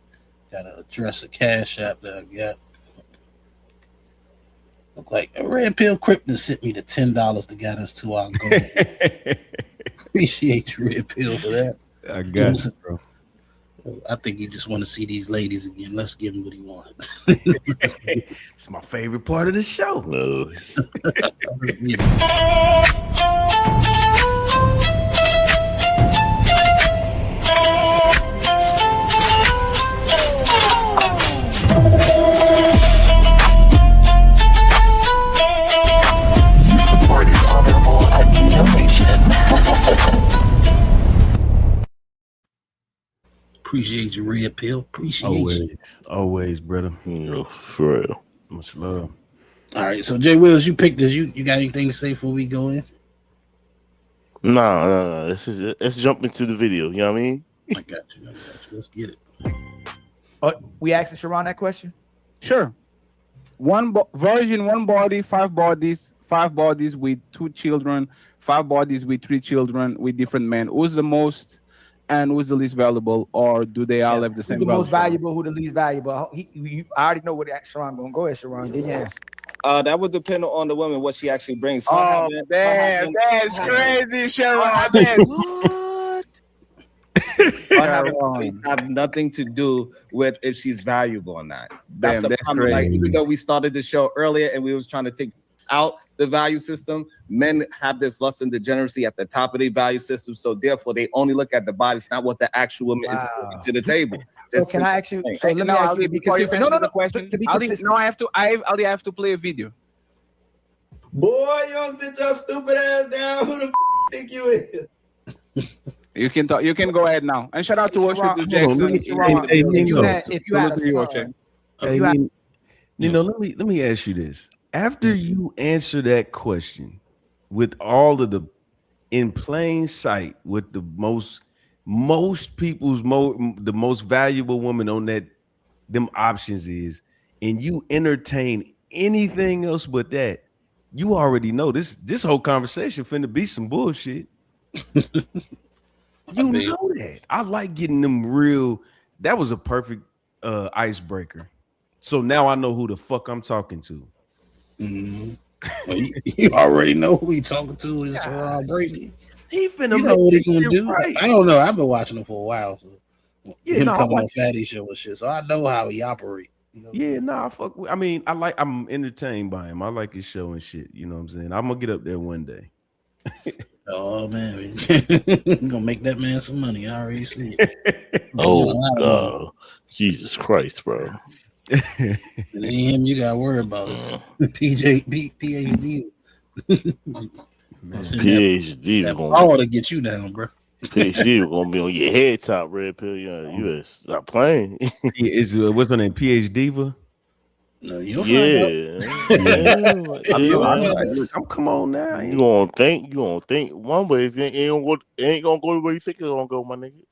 Speaker 11: Gotta address a cash app that I got. Look like a Red Pill Krypton sent me the $10 to get us to our goal. Appreciate you, Red Pill, for that.
Speaker 12: I got you, bro.
Speaker 11: I think you just want to see these ladies again. Let's give him what he wanted.
Speaker 12: It's my favorite part of the show. No.
Speaker 15: Support is honorable donation.
Speaker 11: Appreciate you, Red Pill. Appreciate you.
Speaker 12: Always, brother.
Speaker 6: For real.
Speaker 12: Much love.
Speaker 11: All right, so Jay Wills, you picked this. You got anything to say before we go in?
Speaker 6: No. Let's jump into the video. You know what I mean?
Speaker 11: I got you. Let's get it.
Speaker 25: We asked Sharon that question.
Speaker 23: Sure. Virgin, one body, five bodies with 2 children, 5 bodies with 3 children with different men. Who's the most and who's the least valuable, or do they all have the same
Speaker 25: Who's the
Speaker 23: value?
Speaker 25: most valuable? Who the least valuable? I already know what Sharon gonna go ahead. Sharon, get your answer.
Speaker 24: That would depend on the woman, what she actually brings.
Speaker 23: Oh, that's crazy, Sharon.
Speaker 24: Have nothing to do with if she's valuable or not. That's the problem. Like, even though we started the show earlier and we was trying to take out the value system, men have this lust and degeneracy at the top of their value system. So therefore, they only look at the bodies, not what the actual woman is bringing to the table.
Speaker 25: So can I ask you? So let me ask you before you answer the question.
Speaker 23: Ali, I have to play a video. Boy, you don't sit your stupid ass down. Who the think you is? You can talk. You can go ahead now. And shout out to Worship Jackson.
Speaker 12: Let me ask you this. After you answer that question with all of the in plain sight with the most people's the most valuable woman on that them options is, and you entertain anything else but that, you already know this whole conversation finna be some bullshit. You know that. I like getting them real. That was a perfect icebreaker. So now I know who the fuck I'm talking to.
Speaker 11: Well, you already know who he talking to. Is Brady.
Speaker 12: He finna
Speaker 11: You know what he gonna do?
Speaker 12: Right.
Speaker 11: I don't know. I've been watching him for a while. So him
Speaker 12: I
Speaker 11: coming
Speaker 12: like
Speaker 11: on Fatty Show and shit. So I know how he operate.
Speaker 12: Yeah, nah, fuck. I mean, I'm entertained by him. I like his show and shit. You know what I'm saying? I'm gonna get up there one day.
Speaker 11: Oh man, gonna make that man some money. I already see it.
Speaker 6: Oh, Jesus Christ, bro.
Speaker 11: It ain't him you gotta worry about. PhD.
Speaker 6: PhD
Speaker 11: gonna all to get you down, bro.
Speaker 6: PhD gonna be on your head top, red pill. You stop playing.
Speaker 12: Is what's her name? PhD?
Speaker 11: No, you'll
Speaker 12: Come on now.
Speaker 6: You gonna think one way. It ain't gonna go the way you think it's gonna go, my nigga.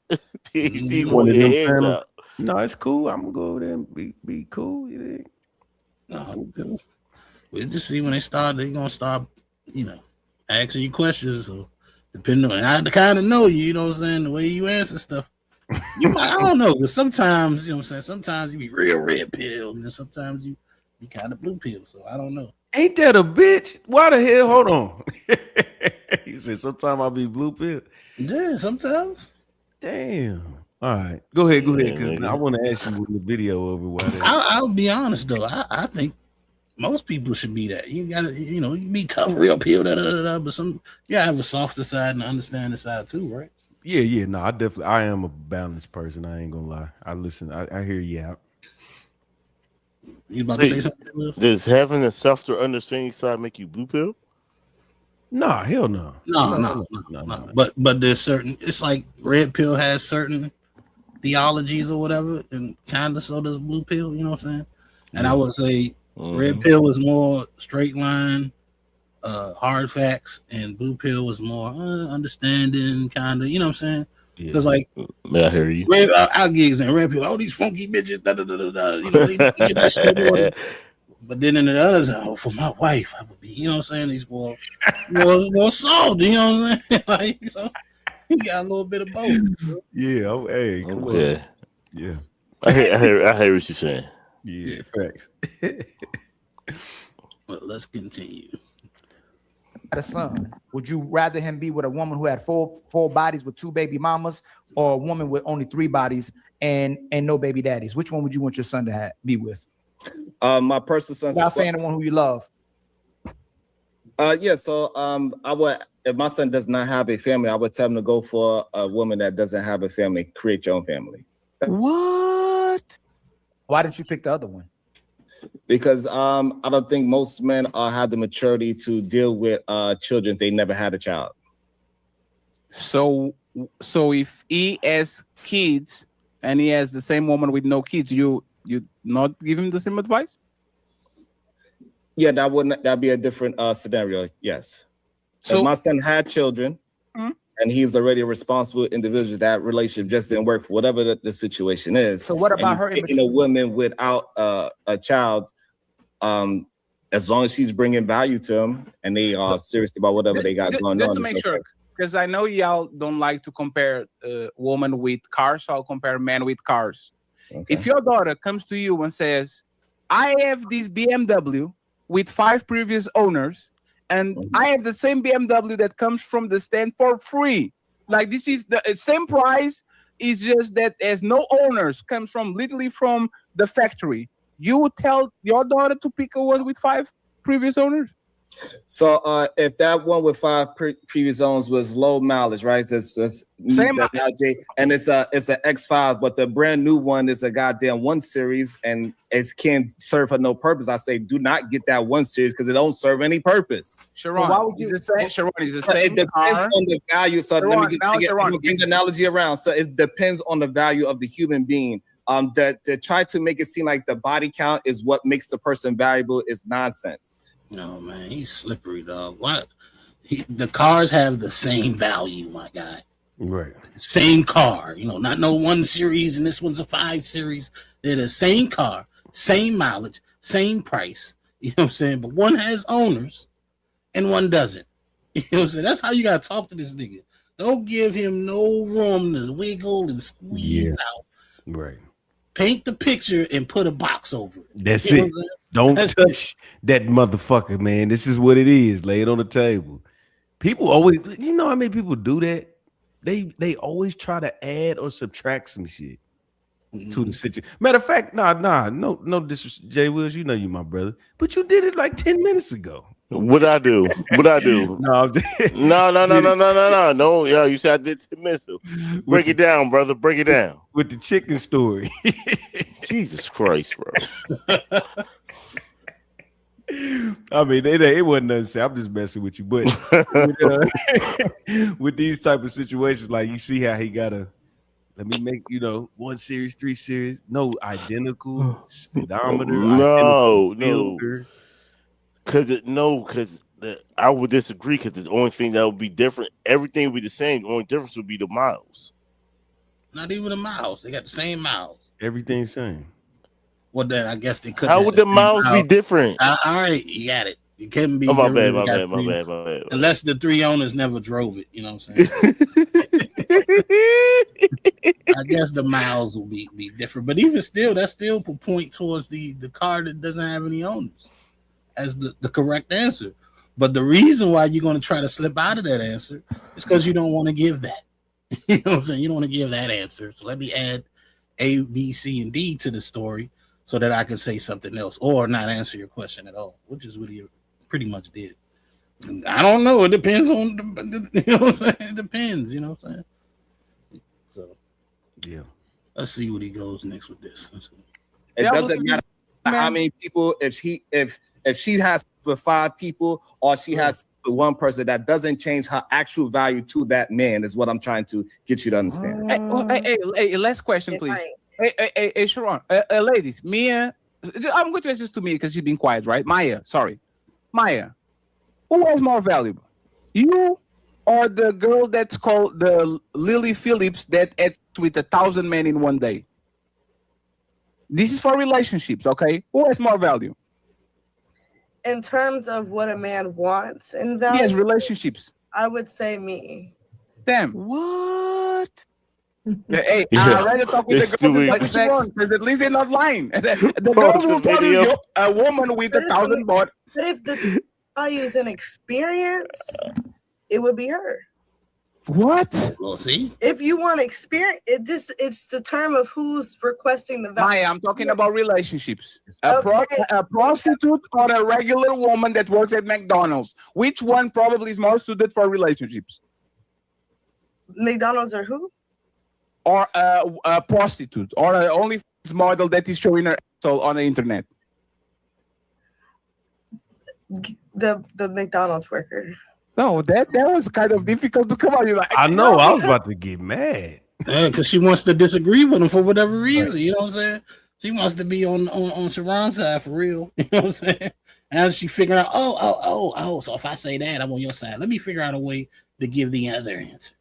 Speaker 6: PhD
Speaker 12: One
Speaker 6: on
Speaker 12: of
Speaker 6: your
Speaker 12: them
Speaker 6: head
Speaker 12: family-
Speaker 6: top.
Speaker 12: No, it's cool. I'm gonna go over there and be cool. You think?
Speaker 11: No, cool. We'll just see when they start. They're gonna start, asking you questions. So depending on, I kind of know you. You know what I'm saying? The way you answer stuff. You might, I don't know, because sometimes, you know what I'm saying, sometimes you be real red pill, and then sometimes you be kind of blue pill. So I don't know.
Speaker 12: Ain't that a bitch? Why the hell? Hold on. He said sometimes I'll be blue pill.
Speaker 11: Yeah, sometimes.
Speaker 12: Damn. All right. Go ahead, because I want to ask you what the video over why that.
Speaker 11: I'll be honest though. I think most people should be that. You gotta, you be tough, real pill, but some you gotta have a softer side and understand the side too, right?
Speaker 12: Yeah. No, I am a balanced person. I ain't gonna lie. I listen. I hear you out.
Speaker 11: You about to say something?
Speaker 6: Does having a softer understanding side make you blue pill?
Speaker 12: Nah, hell no.
Speaker 11: No. But there's certain. It's like red pill has certain theologies or whatever, and kind of so does blue pill. You know what I'm saying? And I would say red pill is more straight line, hard facts, and blue pill was more understanding, kind of. You know what I'm saying? Because I
Speaker 6: hear you.
Speaker 11: I'll give you an example. Red pill, all these funky bitches, they get that shit ordered. But then in the other side, for my wife, I would be, you know what I'm saying? These more soft, you know what I'm saying? Like, so he got a little bit of both.
Speaker 12: Yeah, hey, come on. Yeah.
Speaker 6: I hear what you're saying.
Speaker 12: Yeah, facts.
Speaker 11: But let's continue.
Speaker 2: A son, would you rather him be with a woman who had four bodies with 2 baby mamas, or a woman with only 3 bodies and no baby daddies? Which one would you want your son to be with?
Speaker 24: My personal son.
Speaker 2: Without saying the one who you love.
Speaker 24: So I would, if my son does not have a family, I would tell him to go for a woman that doesn't have a family. Create your own family.
Speaker 2: What? Why didn't you pick the other one?
Speaker 24: Because I don't think most men have the maturity to deal with children. They never had a child.
Speaker 23: So if he has kids and he has the same woman with no kids, you not give him the same advice?
Speaker 24: Yeah, that'd be a different scenario. Yes. So if my son had children and he's already a responsible individual, that relationship just didn't work for whatever the situation is.
Speaker 2: So what about her?
Speaker 24: Taking a woman without a child, as long as she's bringing value to him and they are serious about whatever they got going on.
Speaker 23: Just to make sure, because I know y'all don't like to compare women with cars, so I'll compare men with cars. Okay. If your daughter comes to you and says, I have this BMW with 5 previous owners, and I have the same BMW that comes from the stand for free. Like, this is the same price, it's just that there's no owners, comes from literally from the factory. You would tell your daughter to pick a one with 5 previous owners?
Speaker 24: So if that one with 5 previous owners was low mileage, right? That's same and it's an X5, but the brand new one is a goddamn 1 Series, and it can't serve her no purpose. I say do not get that 1 Series because it don't serve any purpose.
Speaker 23: Sharon, why would you say Sharon is the same?
Speaker 24: It depends on the value. So
Speaker 23: Sharon,
Speaker 24: let me bring the analogy around. So it depends on the value of the human being. To try to make it seem like the body count is what makes the person valuable is nonsense.
Speaker 11: No, man, he's slippery, dog. What? The cars have the same value, my guy.
Speaker 12: Right.
Speaker 11: Same car, not no 1 Series and this one's a 5 Series. They're the same car, same mileage, same price. You know what I'm saying? But one has owners and one doesn't. You know what I'm saying? That's how you gotta talk to this nigga. Don't give him no room to wiggle and squeeze out.
Speaker 12: Right.
Speaker 11: Paint the picture and put a box over it.
Speaker 12: That's
Speaker 11: You know
Speaker 12: it.
Speaker 11: what I'm saying?
Speaker 12: Don't
Speaker 11: That's-
Speaker 12: touch that motherfucker, man. This is what it is. Lay it on the table. People always, you know how many people do that? They always try to add or subtract some shit to the situation. Matter of fact, no disrespect, Jay Wills, you know you my brother, but you did it like 10 minutes ago.
Speaker 6: What I do? What I do?
Speaker 12: No,
Speaker 6: no. Yeah, you said I did 10 minutes. Break it down, brother. Break it down.
Speaker 12: With the chicken story.
Speaker 6: Jesus Christ, bro.
Speaker 12: I mean, it wasn't nothing to say. I'm just messing with you, but with these type of situations, like you see how he gotta let me make 1 series, 3 series, no identical speedometer,
Speaker 6: No.
Speaker 12: filter.
Speaker 6: Because I would disagree. Because the only thing that would be different, everything would be the same. The only difference would be the miles.
Speaker 11: Not even the miles. They got the same miles.
Speaker 12: Everything same.
Speaker 11: Well, then I guess they could.
Speaker 6: How would the miles be different?
Speaker 11: All right, you got it. It couldn't be.
Speaker 6: Oh, my
Speaker 11: different.
Speaker 6: bad. My bad.
Speaker 11: Unless the 3 owners never drove it, you know what I'm saying? I guess the miles will be different, but even still, that still will point towards the car that doesn't have any owners as the correct answer. But the reason why you're going to try to slip out of that answer is because you don't want to give that. You know what I'm saying? You don't want to give that answer. So let me add A, B, C, and D to the story so that I can say something else or not answer your question at all, which is what he pretty much did. I don't know. It depends on you know what I'm saying? It depends, you know what I'm saying? So
Speaker 12: yeah.
Speaker 11: Let's see what he goes next with this.
Speaker 24: It doesn't matter how many people, if she has with 5 people or she has with 1 person, that doesn't change her actual value to that man, is what I'm trying to get you to understand.
Speaker 23: Hey, last question, please. Hey, Sharon. Ladies, Mia, I'm going to ask this to Mia because she's been quiet, right? Maya, who was more valuable? You or the girl that's called the Lily Phillips that ate with 1,000 men in one day? This is for relationships, okay? Who has more value?
Speaker 22: In terms of what a man wants in value,
Speaker 23: Yes, relationships.
Speaker 22: I would say me.
Speaker 23: Damn.
Speaker 6: What?
Speaker 23: Hey, I'd rather talk with the girls about sex because at least they're not lying. The girls will tell you a woman with 1,000 baht.
Speaker 22: But if the value is an experience, it would be her.
Speaker 23: What?
Speaker 11: Well, see,
Speaker 22: if you want experience, it's the term of who's requesting the value.
Speaker 23: Maya, I'm talking about relationships. A prostitute or a regular woman that works at McDonald's. Which one probably is more suited for relationships?
Speaker 22: McDonald's or who?
Speaker 23: Or a prostitute or an OnlyFans model that is showing her asshole on the internet.
Speaker 22: The McDonald's worker.
Speaker 23: No, that was kind of difficult to come out. You're like,
Speaker 12: I know. I was about to get mad.
Speaker 11: Yeah, because she wants to disagree with him for whatever reason. You know what I'm saying? She wants to be on Sharon's side for real. You know what I'm saying? And she figured out, so if I say that, I'm on your side. Let me figure out a way to give the other answer.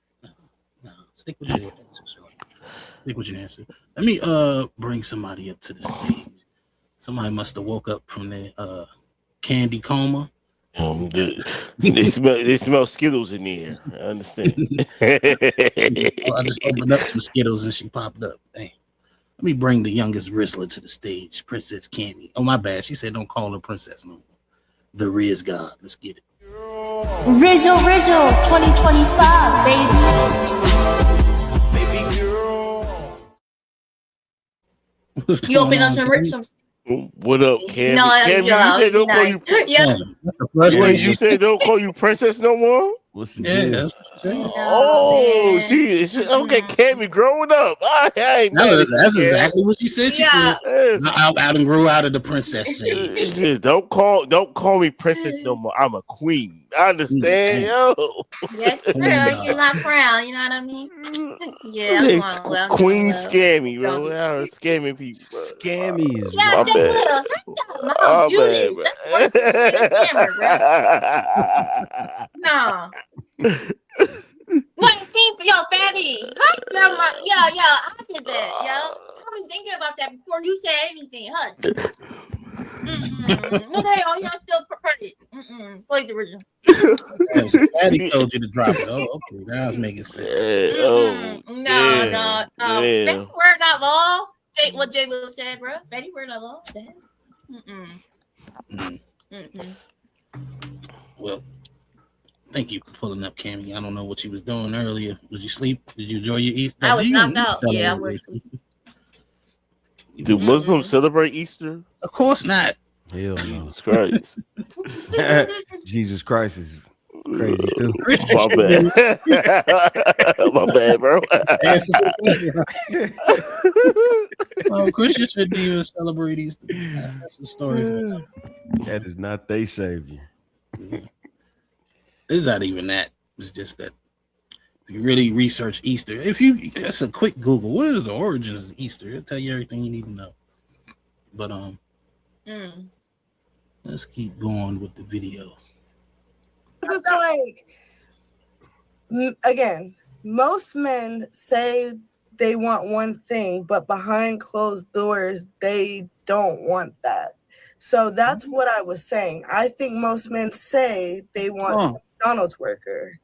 Speaker 11: No, stick with your answer, Sharon. Stick with your answer. Let me bring somebody up to the stage. Somebody must have woke up from their candy coma.
Speaker 6: They smell Skittles in the air. I understand.
Speaker 11: I just opened up some Skittles and she popped up. Dang. Let me bring the youngest Rizzler to the stage, Princess Cammy. Oh, my bad. She said don't call her princess no more. The Riz God. Let's get it.
Speaker 3: Rizzle 2025, baby.
Speaker 11: Baby girl.
Speaker 3: You open up some.
Speaker 6: What up, Cammy?
Speaker 3: No,
Speaker 6: Cammy,
Speaker 3: yeah,
Speaker 6: you said don't call
Speaker 3: nice.
Speaker 6: you.
Speaker 3: Yeah.
Speaker 6: Wait, you said don't call you princess no more?
Speaker 12: What's the
Speaker 11: Yeah,
Speaker 12: deal?
Speaker 11: that's what I'm saying.
Speaker 6: Oh, she okay. Cammy growing up. Hey, man,
Speaker 11: That's exactly what she said. She
Speaker 3: Yeah.
Speaker 11: said, I done grew out of the princess stage.
Speaker 6: Don't call me princess no more. I'm a queen. I understand, yo.
Speaker 3: Yes, girl, you're not proud. You know what I mean? Yeah,
Speaker 6: Queen scammy, bro. Yeah, scamming people. Bro.
Speaker 12: Scammy is
Speaker 3: yeah,
Speaker 6: my bad.
Speaker 3: No,
Speaker 6: My bad, bro.
Speaker 3: That's no. What team for your fatty? Hush, yeah, I did that, yo. I've been thinking about that before you said anything. Hush. Okay, oh, you're still pretty. Play the original.
Speaker 11: Daddy told you to drop it. Oh, okay. Now it's making sense.
Speaker 3: No. That word not law. what Jay Will said, bro. Betty word I love that.
Speaker 11: Well, thank you for pulling up, Cammy. I don't know what you was doing earlier. Did you sleep? Did you enjoy your Easter?
Speaker 3: I was knocked out. Yeah, I was.
Speaker 6: Do Muslims celebrate Easter?
Speaker 11: Of course not.
Speaker 12: Hell no.
Speaker 6: Jesus Christ.
Speaker 12: Jesus Christ is crazy too.
Speaker 6: My bad. My bad, bro.
Speaker 11: Christians shouldn't even celebrate Easter. That's the story.
Speaker 12: That is not they savior.
Speaker 11: It's not even that. It's just that if you really research Easter, that's a quick Google. What is the origins of Easter? It'll tell you everything you need to know. But let's keep going with the video.
Speaker 22: It's like, again, most men say they want one thing, but behind closed doors, they don't want that. So that's what I was saying. I think most men say they want a McDonald's worker.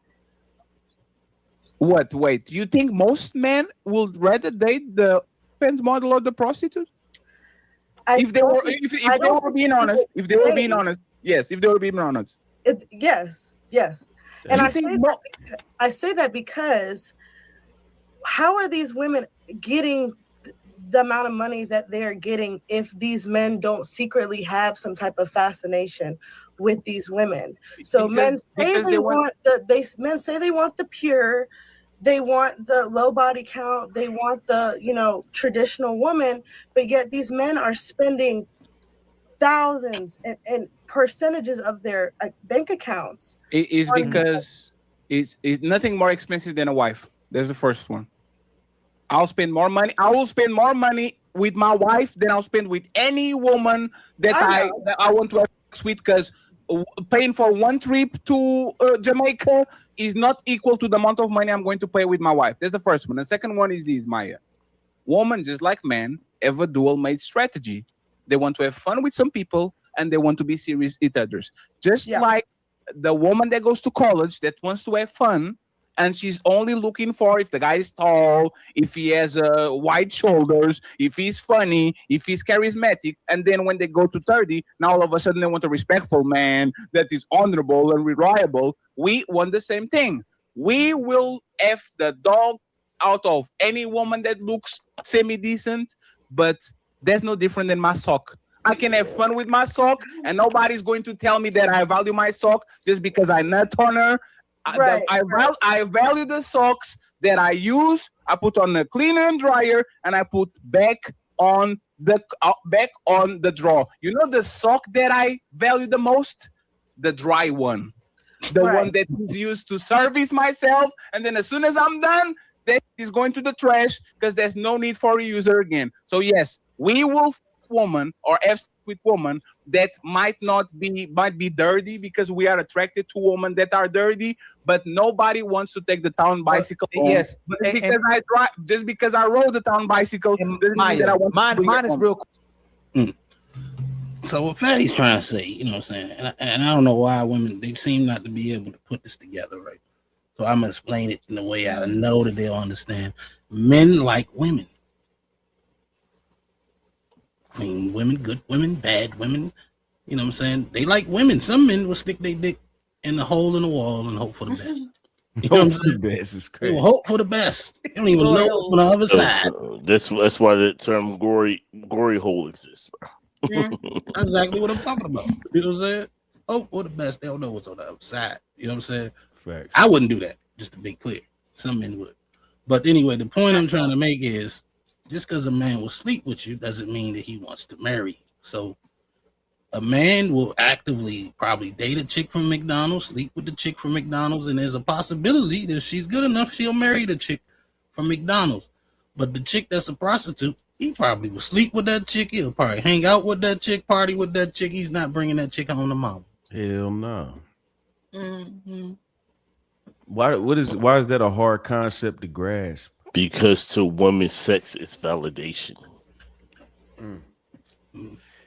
Speaker 23: What? Wait, you think most men would rather date the pens model or the prostitute? If they were being honest, yes, if they were being honest.
Speaker 22: Yes. And I say that because how are these women getting the amount of money that they're getting if these men don't secretly have some type of fascination with these women? So men say they want the pure, they want the low body count, they want the traditional woman, but yet these men are spending thousands and percentages of their bank accounts.
Speaker 23: It is because it's nothing more expensive than a wife. That's the first one. I will spend more money with my wife than I'll spend with any woman that I want to have sex with, because paying for one trip to Jamaica is not equal to the amount of money I'm going to pay with my wife. That's the first one. The second one is this, Maya. Women, just like men, have a dual-mate strategy. They want to have fun with some people and they want to be serious with others. Just like the woman that goes to college that wants to have fun, and she's only looking for if the guy is tall, if he has wide shoulders, if he's funny, if he's charismatic. And then when they go to 30, now all of a sudden they want a respectful man that is honorable and reliable. We want the same thing. We will F the dog out of any woman that looks semi-decent, but that's no different than my sock. I can have fun with my sock, and nobody's going to tell me that I value my sock just because I nut on her. I value the socks that I use. I put on the cleaner and dryer, and I put back on the drawer. You know the sock that I value the most? The dry one. The one that is used to service myself, and then as soon as I'm done, that is going to the trash because there's no need for a user again. So yes, we will woman or F with woman that might be dirty because we are attracted to women that are dirty, but nobody wants to take the town bicycle.
Speaker 2: Yes,
Speaker 23: just because I rode the town bicycle doesn't mean that I want
Speaker 2: mine is real.
Speaker 11: So what Fatty's trying to say, you know what I'm saying, and I don't know why women, they seem not to be able to put this together right. So I'm gonna explain it in a way I know that they'll understand. Men like women. Clean women, good women, bad women. You know what I'm saying? They like women. Some men will stick their dick in the hole in the wall and hope for the best. You know what I'm saying?
Speaker 12: The best is crazy.
Speaker 11: They will hope for the best. They don't even know what's on the other side.
Speaker 6: That's why the term gory hole exists, bro.
Speaker 11: That's exactly what I'm talking about. You know what I'm saying? Hope for the best. They don't know what's on the other side. You know what I'm saying?
Speaker 12: Facts.
Speaker 11: I wouldn't do that, just to be clear. Some men would. But anyway, the point I'm trying to make is just because a man will sleep with you doesn't mean that he wants to marry you. So a man will actively probably date a chick from McDonald's, sleep with the chick from McDonald's, and there's a possibility that if she's good enough, she'll marry the chick from McDonald's. But the chick that's a prostitute, he probably will sleep with that chick. He'll probably hang out with that chick, party with that chick. He's not bringing that chick home to mama.
Speaker 12: Hell no.
Speaker 3: Mm-hmm.
Speaker 12: Why is that a hard concept to grasp?
Speaker 6: Because to women, sex is validation.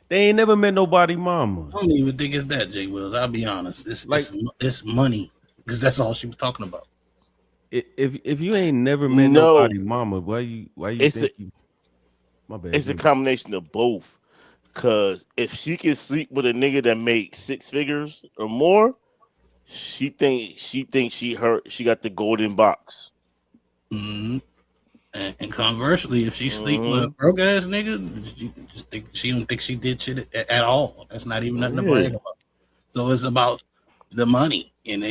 Speaker 12: They ain't never met nobody mama.
Speaker 11: I don't even think it's that, Jay Wills. I'll be honest. It's money, because that's all she was talking about.
Speaker 12: If you ain't never met nobody mama, why you think you My bad.
Speaker 6: It's a combination of both. Cause if she can sleep with a nigga that makes 6 figures or more, she thinks she got the golden box.
Speaker 11: Mm-hmm. And conversely, if she sleep with a broke ass nigga, she don't think she did shit at all. That's not even nothing to brag about. So it's about the money, and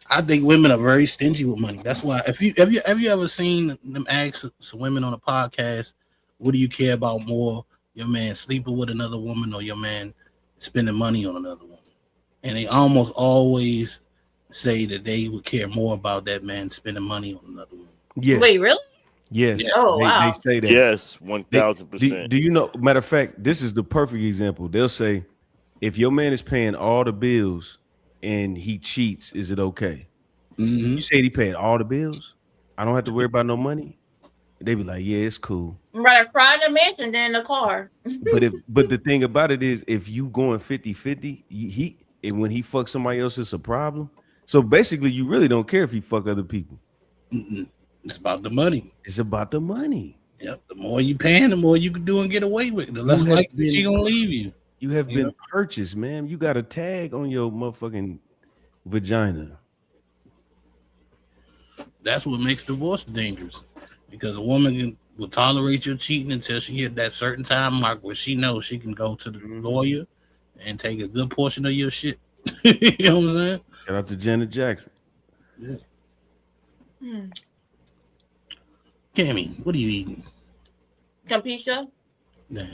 Speaker 11: I think women are very stingy with money. That's why have you ever seen them ask some women on a podcast, what do you care about more, your man sleeping with another woman or your man spending money on another woman? And they almost always say that they would care more about that man spending money on another woman.
Speaker 12: Yes.
Speaker 3: Wait, really?
Speaker 12: Yes.
Speaker 3: Oh,
Speaker 12: they
Speaker 3: wow.
Speaker 12: say that.
Speaker 6: Yes, 1000%.
Speaker 12: Do you know? Matter of fact, this is the perfect example. They'll say, if your man is paying all the bills and he cheats, is it okay?
Speaker 11: Mm-hmm.
Speaker 12: You said he paid all the bills. I don't have to worry about no money. They be like, yeah, it's cool.
Speaker 3: Rather cry in the mansion than in the car.
Speaker 12: But the thing about it is, if you going 50-50, when he fucks somebody else, it's a problem. So basically, you really don't care if he fuck other people.
Speaker 11: Mm-mm. It's about the money.
Speaker 12: It's about the money.
Speaker 11: Yep. The more you paying, the more you can do and get away with. The less likely she gonna leave you.
Speaker 12: You have been purchased, man. You got a tag on your motherfucking vagina.
Speaker 11: That's what makes divorce dangerous, because a woman will tolerate your cheating until she hit that certain time mark where she knows she can go to the lawyer and take a good portion of your shit. You know what I'm saying?
Speaker 12: Shout out to Janet Jackson.
Speaker 11: Yeah. Cammy, what are you eating?
Speaker 3: Campisha?
Speaker 11: Yeah.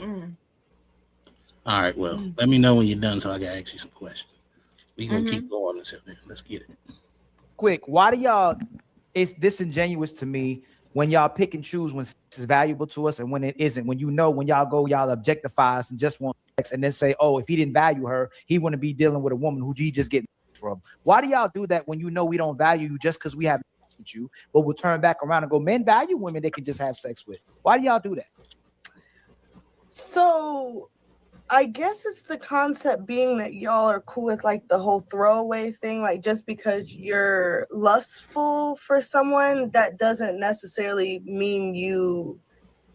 Speaker 11: All right, well, let me know when you're done so I can ask you some questions. We're going to keep going until then. Let's get it.
Speaker 2: Quick, why do y'all, it's disingenuous to me when y'all pick and choose when sex is valuable to us and when it isn't. When you know, when y'all objectify us and just want sex and then say, oh, if he didn't value her, he wouldn't be dealing with a woman who he just getting from. Why do y'all do that when you know we don't value you just because we have with you, but we'll turn back around and go, men value women they can just have sex with? Why do y'all do that?
Speaker 22: So I guess it's the concept being that y'all are cool with like the whole throwaway thing. Like just because you're lustful for someone, that doesn't necessarily mean you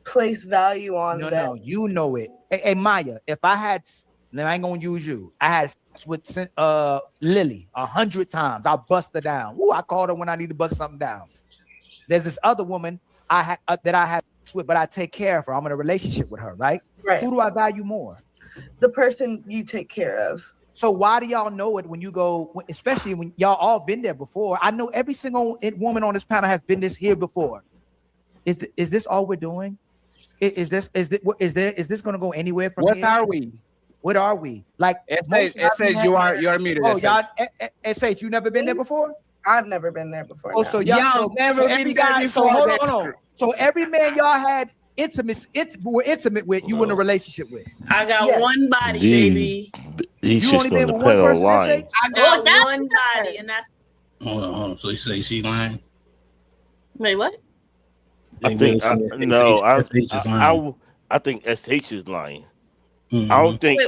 Speaker 22: place value on them.
Speaker 2: No, you know it. Hey, Maya, if I had, now I ain't gonna use you. I had sex with Lily 100 times. I bust her down. Ooh, I called her when I need to bust something down. There's this other woman that I have sex with, but I take care of her. I'm in a relationship with her, right?
Speaker 22: Right.
Speaker 2: Who do I value more?
Speaker 22: The person you take care of.
Speaker 2: So why do y'all know it when you go, especially when y'all all been there before? I know every single woman on this panel has been here before. Is this all we're doing? Is this going to go anywhere from here?
Speaker 23: What are we?
Speaker 2: What are we? Like
Speaker 23: it says you are muted.
Speaker 2: Oh, y'all, it says you never been there before?
Speaker 22: I've never been there before.
Speaker 2: Oh, so y'all never been there. So hold on. So every man y'all had were intimate with, you were in a relationship with.
Speaker 3: I got one body, baby.
Speaker 6: He's
Speaker 2: You only been with one person.
Speaker 3: I got one body, and that's.
Speaker 11: Hold on. So you say she's lying?
Speaker 3: Wait, what?
Speaker 6: I think I think SH is lying.
Speaker 11: Mm-hmm.
Speaker 6: I don't think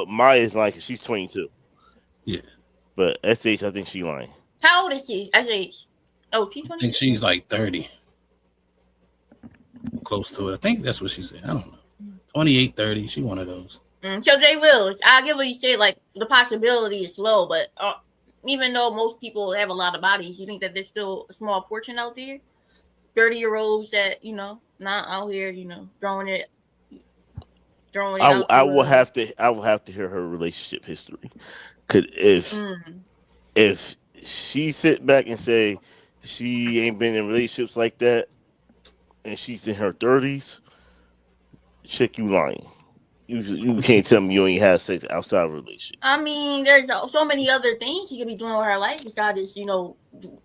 Speaker 6: Maya is lying because she's 22.
Speaker 11: Yeah.
Speaker 6: But SH, I think she lying.
Speaker 3: How old is she? SH. Oh, she's 22.
Speaker 11: I think she's like 30. Close to it. I think that's what she said. I don't know. 28, 30. She one of those.
Speaker 3: So Jay Wills, I get what you say. Like the possibility is low, but even though most people have a lot of bodies, you think that there's still a small portion out there, 30-year-olds that not out here, throwing it.
Speaker 6: I will have to hear her relationship history. Cause if she sit back and say she ain't been in relationships like that, and she's in her 30s, chick, you lying. You can't tell me you ain't had sex outside of a relationship.
Speaker 3: I mean, there's so many other things she could be doing with her life besides just,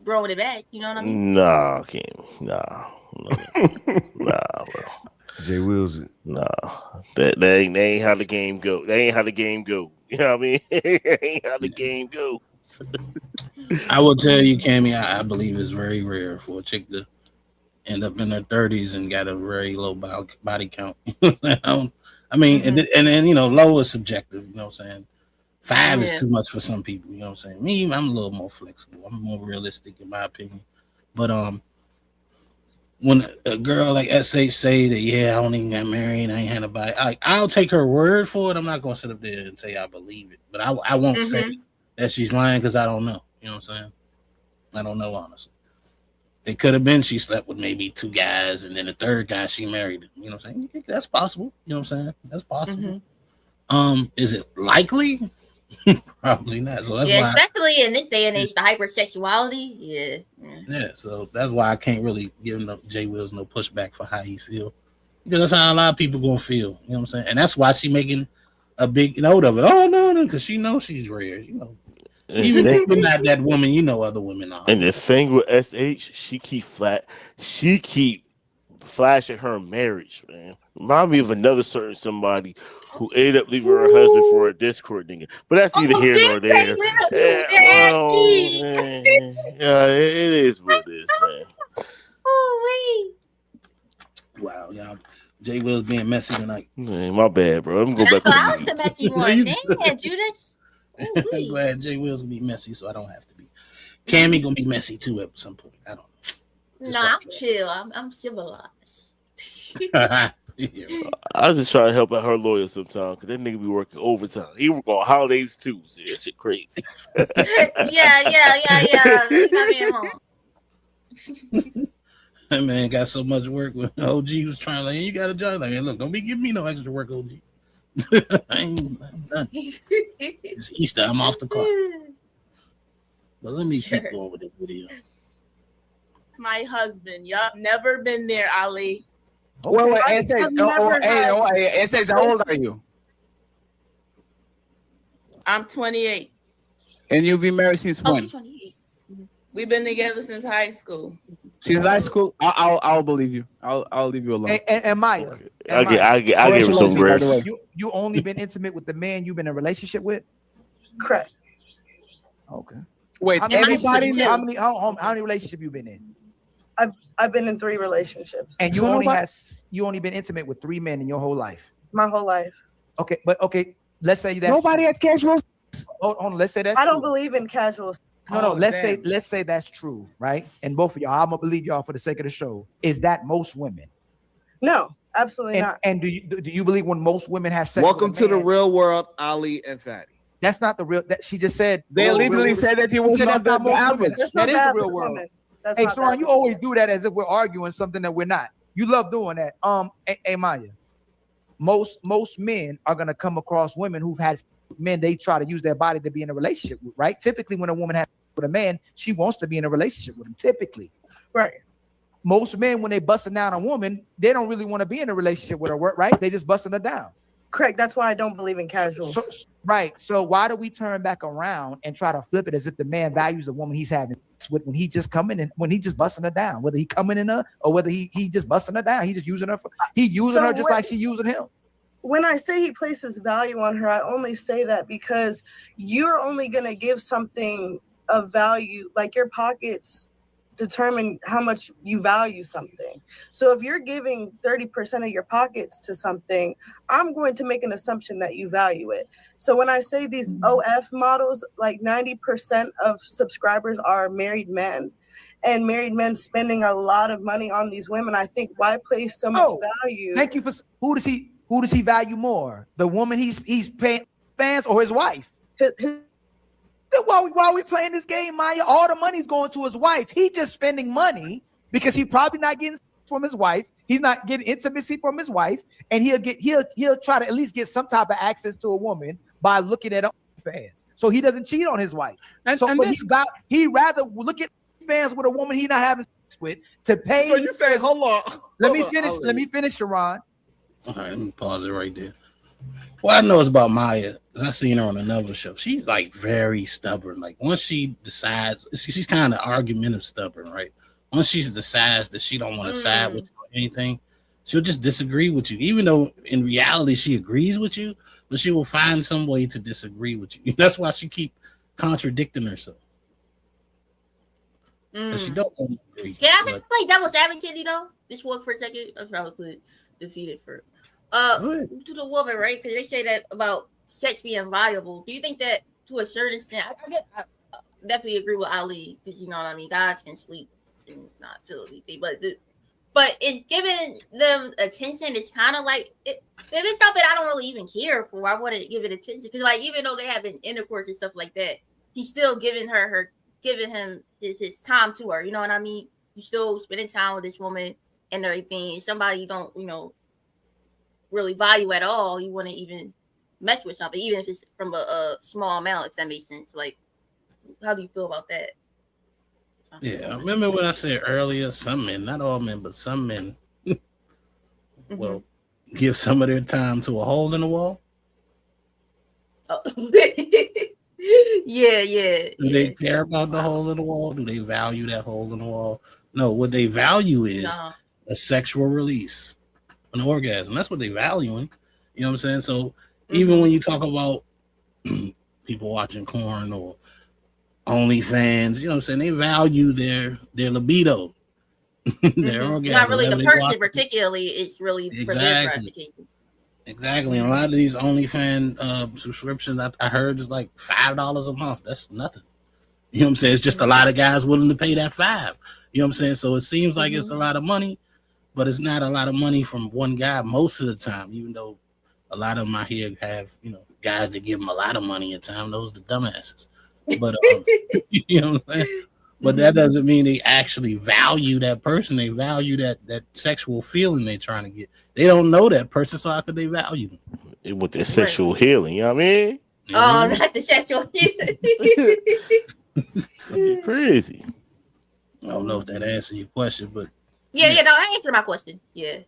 Speaker 3: throwing it back. You know what I mean?
Speaker 6: Nah, Kim. Nah, bro.
Speaker 12: Jay Wills.
Speaker 6: Nah, that ain't how the game go. That ain't how the game go. You know what I mean? That ain't how the game go.
Speaker 11: I will tell you, Cammy, I believe it's very rare for a chick to end up in their 30s and got a very low body count. I mean, and then low is subjective. You know what I'm saying? 5 is too much for some people. You know what I'm saying? Me, I'm a little more flexible. I'm more realistic in my opinion. But when a girl like SH say that, yeah, I don't even got married, I ain't had nobody, I'll take her word for it. I'm not gonna sit up there and say I believe it, but I won't say that she's lying because I don't know. You know what I'm saying? I don't know, honestly. It could have been she slept with maybe 2 guys and then the third guy she married. You know what I'm saying? That's possible. You know what I'm saying? That's possible. Is it likely? Probably not. So that's why
Speaker 3: especially in this day and age, the hypersexuality.
Speaker 11: Yeah, so that's why I can't really give Jay Wills no pushback for how he feel, because that's how a lot of people gonna feel. You know what I'm saying? And that's why she making a big note of it. Oh no, because she knows she's rare. You know, even if you're not that woman, you know other women are.
Speaker 6: And the thing with SH, she keep flashing her marriage, man. Remind me of another certain somebody who ended up leaving her husband for a Discord nigga. But that's neither here nor there. Yeah, it is what it is, man.
Speaker 11: Wow, y'all. Jay Will's being messy tonight.
Speaker 6: Man, my bad, bro. I'm going back
Speaker 3: I was the messy one. Damn, Judas.
Speaker 11: I'm glad Jay Will's gonna be messy, so I don't have to be. Cammy gonna be messy too at some point. I don't know.
Speaker 3: No, I'm chill. I'm civilized.
Speaker 6: I just try to help out her lawyer sometimes because that nigga be working overtime. He work on holidays too. So that shit crazy.
Speaker 3: yeah.
Speaker 11: That man got so much work when OG was trying, like, you got a job. Like, hey, look, don't be giving me no extra work, OG. I'm done. It's Easter. I'm off the clock. But let me keep going with the video.
Speaker 4: My husband. Yup, never been there, Ali.
Speaker 23: Wait, it says how old are you?
Speaker 4: I'm 28.
Speaker 23: And you've been married since when?
Speaker 4: We've been together since high school.
Speaker 23: Since high school? I'll believe you. I'll leave you alone.
Speaker 2: And Maya,
Speaker 6: I give her some grace.
Speaker 2: You only been intimate with the man you've been in a relationship with?
Speaker 22: Correct.
Speaker 2: Okay.
Speaker 23: Wait,
Speaker 2: how many relationships you been in?
Speaker 22: I've been in 3 relationships.
Speaker 2: And you only been intimate with 3 men in your whole life?
Speaker 22: My whole life.
Speaker 2: Okay, but let's say that's
Speaker 23: nobody had casual.
Speaker 2: Hold on, let's say that's
Speaker 22: I don't believe in casual.
Speaker 2: No, let's say that's true, right? And both of y'all, I'm gonna believe y'all for the sake of the show. Is that most women?
Speaker 22: No, absolutely not.
Speaker 2: And do you believe when most women have sex?
Speaker 24: Welcome to the real world, Ali and Fatty.
Speaker 2: That's not the real. That she just said.
Speaker 23: They literally said that he was not the average.
Speaker 2: That is the real world. Hey, Sharon, you always do that as if we're arguing something that we're not. You love doing that. Hey, Maya, most men are gonna come across women who've had men they try to use their body to be in a relationship with, right? Typically, when a woman has with a man, she wants to be in a relationship with him. Typically,
Speaker 22: right?
Speaker 2: Most men, when they busting down a woman, they don't really want to be in a relationship with her, right? They just busting her down.
Speaker 22: Correct. That's why I don't believe in casuals.
Speaker 2: Right. So why do we turn back around and try to flip it as if the man values the woman he's having sex with when he just coming in, when he just busting her down, whether he coming in her or whether he just busting her down, he just using her her just like she using him.
Speaker 22: When I say he places value on her, I only say that because you're only gonna give something of value, like your pockets determine how much you value something. So if you're giving 30% of your pockets to something, I'm going to make an assumption that you value it. So when I say these OF models, like 90% of subscribers are married men, and married men spending a lot of money on these women, I think why place so much value?
Speaker 2: Thank you for who does he value more? The woman he's paying fans or his wife? While we playing this game, Maya, all the money's going to his wife. He just spending money because he probably not getting from his wife. He's not getting intimacy from his wife, and he'll try to at least get some type of access to a woman by looking at fans. So he doesn't cheat on his wife. He rather look at fans with a woman he not having sex with to pay.
Speaker 24: So you say, hold on.
Speaker 2: Let me finish, Sharon.
Speaker 11: All right, let me pause it right there. What I know is about Maya, because I seen her on another show. She's like very stubborn. Like once she decides, she's kind of argumentative stubborn, right? Once she decides that she don't want to side with you or anything, she'll just disagree with you. Even though in reality she agrees with you, but she will find some way to disagree with you. That's why she keep contradicting herself. She don't agree.
Speaker 3: Can I play devil's advocate, Just work for a second. I'm probably defeated for to the woman, right? Because they say that about sex being valuable. Do you think that to a certain extent? I definitely agree with Ali because you know what I mean. Guys can sleep and not feel anything, but But it's giving them attention. It's kind of like if it's something I don't really even care for, I wouldn't give it attention. Because like even though they're having intercourse and stuff like that, he's still giving him his time to her. You know what I mean? You still spending time with this woman and everything. If somebody you don't really value at all, you wouldn't even mess with something, even if it's from a small amount. If that makes sense. Like, how do you feel about that?
Speaker 11: Yeah, remember what I said earlier? Some men, not all men, but some men will give some of their time to a hole in the wall.
Speaker 3: Oh. yeah.
Speaker 11: Do they care about the hole in the wall? Do they value that hole in the wall? No, what they value is a sexual release, an orgasm. That's what they valuing. You know what I'm saying? So even when you talk about people watching porn or OnlyFans, you know what I'm saying? They value their libido. Their orgasm.
Speaker 3: Not really the person particularly, it's really for their gratification.
Speaker 11: Exactly. And a lot of these OnlyFans subscriptions I heard is like $5 a month. That's nothing. You know what I'm saying? It's just a lot of guys willing to pay that $5. You know what I'm saying? So it seems like it's a lot of money, but it's not a lot of money from one guy most of the time, even though a lot of them out here have, guys that give them a lot of money at times. Those are the dumbasses. But you know what I'm saying? But that doesn't mean they actually value that person. They value that sexual feeling they're trying to get. They don't know that person, so how could they value them?
Speaker 6: With their sexual healing, you know what I mean?
Speaker 3: Oh, not the sexual healing.
Speaker 6: Crazy.
Speaker 11: I don't know if that answers your question, but
Speaker 3: no, that answered my question. Yeah.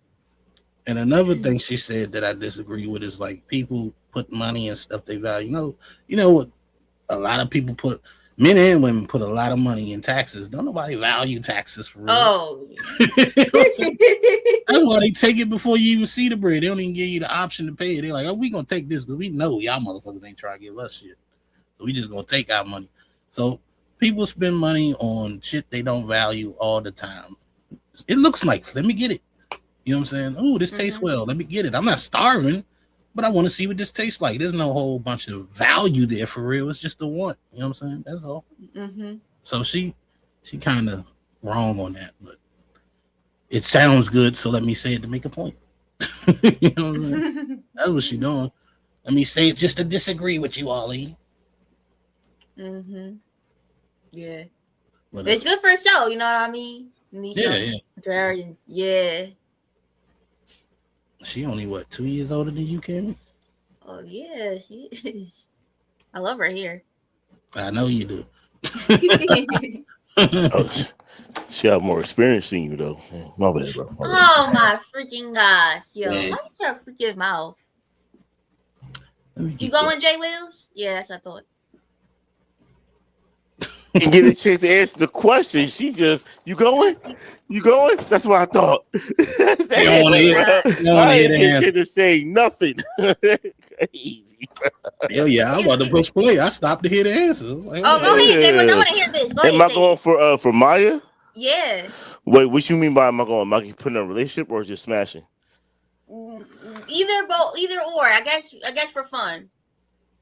Speaker 11: And another thing she said that I disagree with is like people put money and stuff they value. You know what? A lot of people men and women put a lot of money in taxes. Don't nobody value taxes for real.
Speaker 3: Oh.
Speaker 11: That's why they take it before you even see the bread. They don't even give you the option to pay it. They're like, oh, we gonna take this because we know y'all motherfuckers ain't trying to give us shit. So we just gonna take our money. So people spend money on shit they don't value all the time. It looks nice. Let me get it. You know what I'm saying? Oh, this tastes well. Let me get it. I'm not starving, but I want to see what this tastes like. There's no whole bunch of value there for real. It's just a want. You know what I'm saying? That's all. So she kind of wrong on that, but it sounds good. So let me say it to make a point. You know what I mean? That's what she doing. Let me say it just to disagree with you, Ollie.
Speaker 3: Yeah. But it's good for a show. You know what I mean?
Speaker 11: Yeah.
Speaker 3: Dragons. Yeah.
Speaker 11: She only 2 years older than you, Kimmy?
Speaker 3: Oh yeah, she is. I love her hair.
Speaker 11: I know you do.
Speaker 6: She have more experience than you though. My bad, bro.
Speaker 3: Oh my freaking gosh, yo! Watch your freaking mouth. You going, Jay Wills? Yeah, that's what I thought.
Speaker 6: And get a chance to answer the question. She just, you going? That's what I thought. I didn't get a chance to say nothing. Crazy.
Speaker 11: Hell yeah, I'm about to push play. I stopped to hear the answer. Like,
Speaker 3: go ahead, Jay. I want to hear this. Go ahead.
Speaker 6: Am I going for Maya?
Speaker 3: Yeah.
Speaker 6: Wait, what you mean by am I putting in a relationship or just smashing?
Speaker 3: Either or. I guess for fun.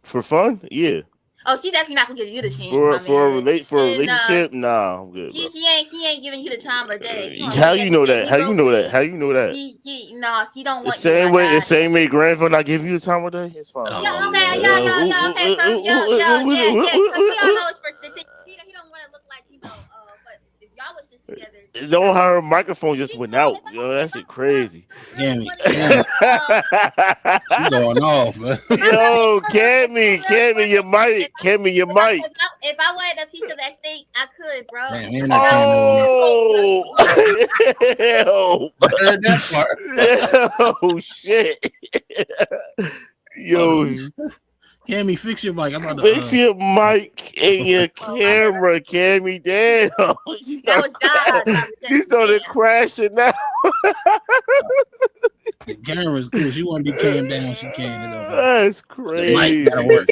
Speaker 6: For fun? Yeah.
Speaker 3: Oh, she definitely not gonna give you the chance.
Speaker 6: For a relationship, nah, I'm good.
Speaker 3: She ain't giving you the time of day.
Speaker 6: How you know that?
Speaker 3: She don't want
Speaker 6: the same way grandfather not giving you the time of day. It's fine.
Speaker 3: Okay. He don't want to look like but if y'all was just together.
Speaker 6: Don't her microphone just went out. Yo, that shit crazy.
Speaker 11: Cammy. She going off, man.
Speaker 6: Yo, Cammy, your mic.
Speaker 3: If I wanted a piece of that steak, I could, bro.
Speaker 11: Man,
Speaker 6: oh,
Speaker 11: I heard that part.
Speaker 6: Oh shit. Yo.
Speaker 11: Cammy, fix your mic. I'm about to
Speaker 6: fix your mic and your camera, Cammy. Damn. She started crashing now.
Speaker 11: The camera's cool. She want to be cam down. She can.
Speaker 6: That's crazy.
Speaker 11: The mic gotta work.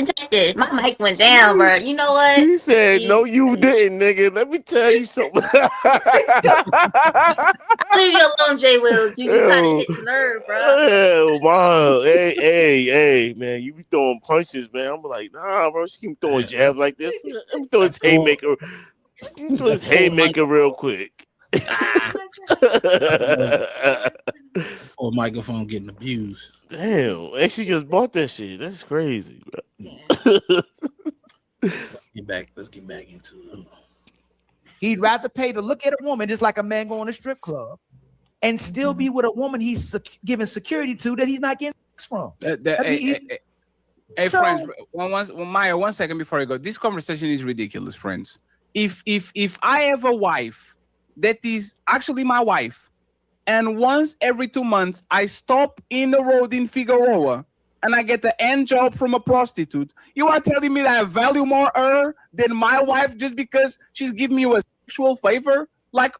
Speaker 3: Tested. My mic went down, bro. You know what?
Speaker 6: He said, "No, you didn't, nigga. Let me tell you something."
Speaker 3: I'll leave you alone, Jay Wills. You kind of hit the nerve, bro.
Speaker 6: Oh, wow. Hey, man, you be throwing punches, man. I'm like, nah, bro. She keep throwing jabs like this. I'm throwing haymaker. Do his haymaker real quick.
Speaker 11: Or microphone getting abused.
Speaker 6: Damn, and she just bought that shit. That's crazy, bro.
Speaker 11: Let's get back into it.
Speaker 2: He'd rather pay to look at a woman just like a man going to a strip club and still be with a woman he's giving security to that he's not getting sex from.
Speaker 23: Hey, friends, Maya, 1 second before I go. This conversation is ridiculous, friends. If I have a wife that is actually my wife, and once every 2 months I stop in the road in Figueroa and I get the end job from a prostitute, you are telling me that I value more her than my wife just because she's giving me a sexual favor? Like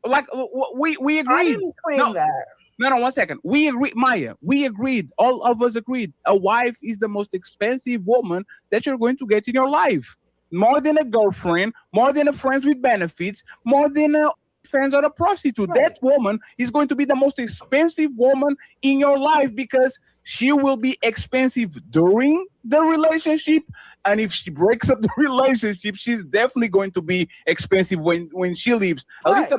Speaker 23: we agreed.
Speaker 22: I didn't claim that.
Speaker 23: No, 1 second. We agreed, Maya. We agreed. All of us agreed. A wife is the most expensive woman that you're going to get in your life. More than a girlfriend, more than a friend with benefits, more than a friends or a prostitute. Right. That woman is going to be the most expensive woman in your life because she will be expensive during the relationship. And if she breaks up the relationship, she's definitely going to be expensive when she leaves. Right.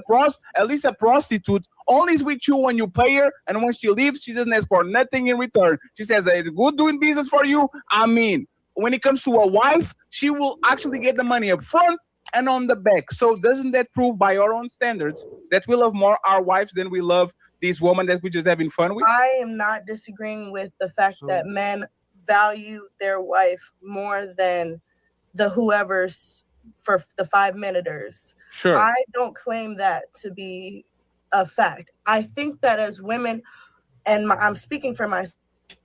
Speaker 23: At least a prostitute only is with you when you pay her, and when she leaves, she doesn't ask for nothing in return. She says, it's good doing business for you. I mean, when it comes to a wife, she will actually get the money up front and on the back. So doesn't that prove by our own standards that we love more our wives than we love this woman that we just having fun with?
Speaker 22: I am not disagreeing with the fact that men value their wife more than the whoever's for the 5-minuters.
Speaker 23: Sure.
Speaker 22: I don't claim that to be a fact. I think that as women, and I'm speaking for myself,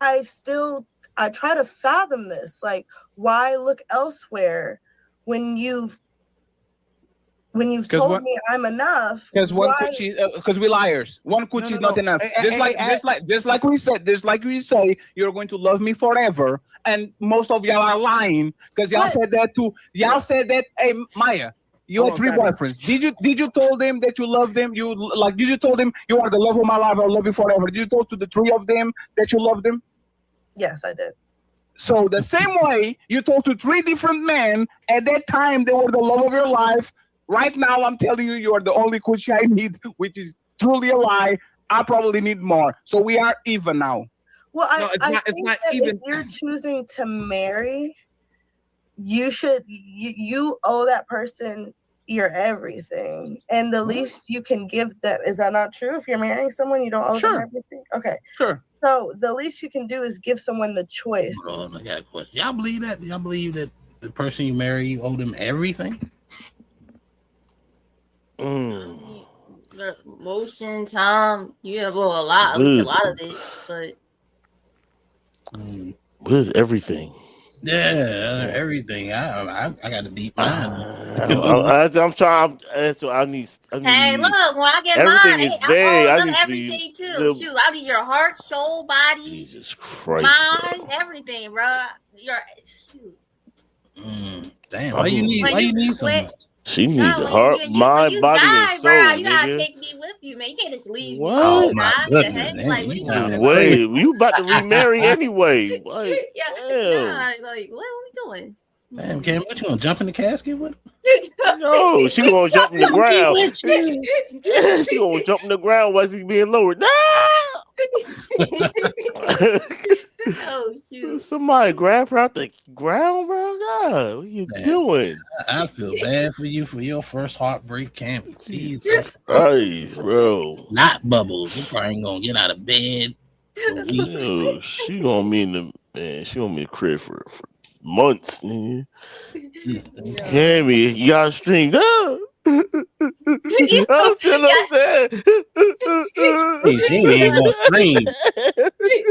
Speaker 22: I try to fathom this. Like, why look elsewhere when you've told me I'm enough?
Speaker 23: Because because we liars. One coochie is not enough. Just like we say, you're going to love me forever, and most of y'all are lying because y'all said that too. Y'all said that. Hey, Maya, you had 3 boyfriends. Did you tell them that you love them? Did you tell them you are the love of my life? I'll love you forever. Did you tell to the 3 of them that you love them?
Speaker 22: Yes, I did.
Speaker 23: So the same way you told to 3 different men at that time they were the love of your life. Right now, I'm telling you, you are the only coochie I need, which is truly a lie. I probably need more. So we are even now.
Speaker 22: Well, I think that even. If you're choosing to marry, you owe that person your everything. And the least you can give them, is that not true? If you're marrying someone, you don't owe them everything? Okay.
Speaker 23: Sure.
Speaker 22: So the least you can do is give someone the choice.
Speaker 11: Hold on, I got a question. Y'all believe that? Y'all believe that the person you marry, you owe them everything?
Speaker 3: The motion, time, a lot of it, but
Speaker 6: what is everything?
Speaker 11: Yeah, everything. I got to beat mine.
Speaker 6: I'm trying. That's what I need.
Speaker 3: Hey, look, when I get mine, I owe them everything too. Shoot, I need your heart, soul, body,
Speaker 6: Jesus Christ,
Speaker 3: mind, everything, bro.
Speaker 11: Damn, why you need so much?
Speaker 6: She needs a heart, mind, body, and soul.
Speaker 3: Bro, you gotta take me with you, man. You can't just leave me.
Speaker 6: Oh
Speaker 11: my goodness,
Speaker 6: wait, you about to remarry anyway? Like,
Speaker 3: like what are we doing?
Speaker 11: Damn, Cam, what you gonna jump in the casket with?
Speaker 6: No, she gonna jump in the ground. She gonna jump in the ground while he's being lowered. No!
Speaker 3: Oh shoot!
Speaker 6: Somebody grab her out the ground, bro. God, what are you doing?
Speaker 11: I feel bad for you for your first heartbreak, Cam. Jesus
Speaker 6: Christ, bro.
Speaker 11: Not bubbles. You probably ain't gonna get out of bed for weeks.
Speaker 6: Yo, she gonna be in the crib for months. Man. Cammy, you got a string up. I'm still upset.
Speaker 11: She ain't gonna scream.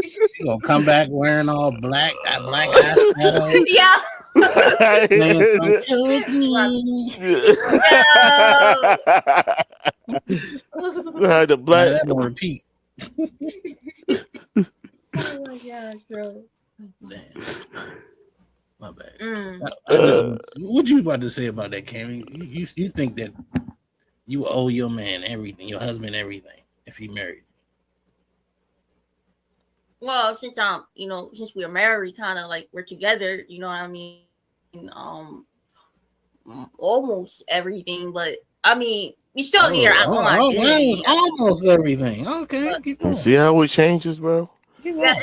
Speaker 11: She gonna come back wearing all black, got black eyeshadow.
Speaker 3: Yeah.
Speaker 6: The black.
Speaker 11: That on repeat.
Speaker 3: Oh my gosh, bro.
Speaker 11: My bad. What you about to say about that, Cammy? You think that you owe your man everything, your husband everything, if he married?
Speaker 3: Well, since since we're married, kind of like we're together, you know what I mean? almost everything, but I mean, we still need our own
Speaker 11: Mine
Speaker 3: identity.
Speaker 11: was almost everything. Okay, keep going.
Speaker 6: See how it changes, bro?
Speaker 3: Nah,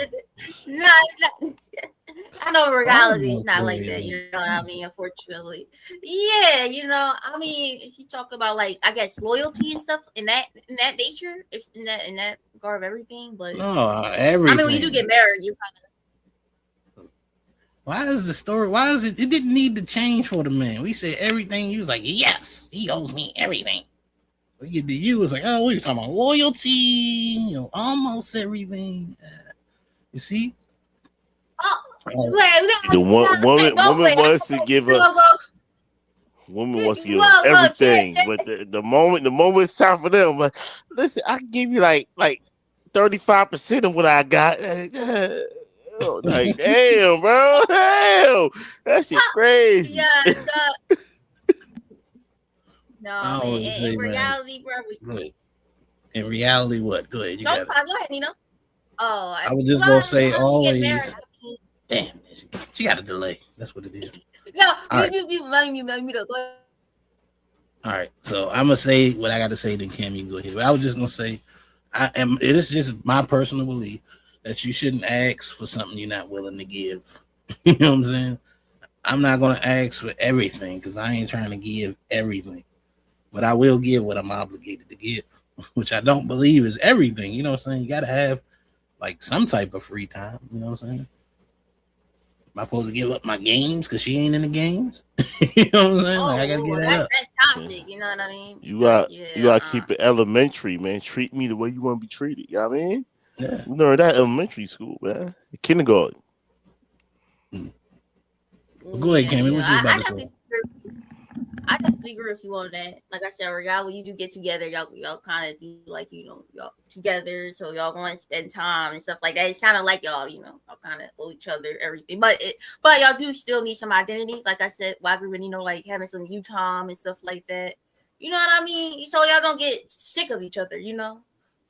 Speaker 3: I know reality is not like that, you know what I mean? Unfortunately, yeah, you know, I mean, if you talk about like, I guess loyalty and stuff in that nature, if in that regard of everything, but
Speaker 11: No,
Speaker 3: I mean, when you do
Speaker 11: everything.
Speaker 3: get married, you're kind
Speaker 11: Why is the story? Why is it? It didn't need to change for the man. We said everything. He was like, yes, he owes me everything. We get to you. It's like, oh, we were talking about loyalty. You know, almost everything. You see?
Speaker 6: The woman wants to give up. Woman wants to give up everything, but the moment it's time for them, like, listen, I can give you like 35% of what I got. Like, damn, bro, damn, that shit crazy.
Speaker 3: yeah, no,
Speaker 11: I
Speaker 3: man,
Speaker 11: always say,
Speaker 3: in
Speaker 11: man,
Speaker 3: reality, bro,
Speaker 11: good. In reality, what? Go ahead. You got it.
Speaker 3: go ahead, you know. Oh,
Speaker 11: I was just gonna say
Speaker 3: get
Speaker 11: always.
Speaker 3: married, I mean,
Speaker 11: Damn, she got a delay. That's what it is.
Speaker 3: no,
Speaker 11: All right.
Speaker 3: you let me to go.
Speaker 11: All right, so I'm gonna say what I got to say. Then Cam, you can go ahead. I was just gonna say, it is just my personal belief that you shouldn't ask for something you're not willing to give. You know what I'm saying? I'm not gonna ask for everything because I ain't trying to give everything, but I will give what I'm obligated to give, which I don't believe is everything. You know what I'm saying? You gotta have like some type of free time. You know what I'm saying? Am I supposed to give up my games because she ain't in the games? You know what I'm saying? Like, I gotta get that up.
Speaker 3: That's toxic. You know what I mean?
Speaker 6: You gotta keep it elementary, man. Treat me the way you want to be treated. You know what I mean?
Speaker 11: Yeah.
Speaker 6: You learn that elementary school, man. Kindergarten.
Speaker 11: Well, go ahead, Cammy. What you about to say?
Speaker 3: I definitely agree with you on that. Like I said, when you do get together, y'all kind of do like, you know, y'all together, so y'all going to spend time and stuff like that. It's kind of like y'all, you know, y'all kind of owe each other everything, but y'all do still need some identity. Like I said, well, I agree with, you know, like having some you time and stuff like that. You know what I mean? So y'all don't get sick of each other, you know.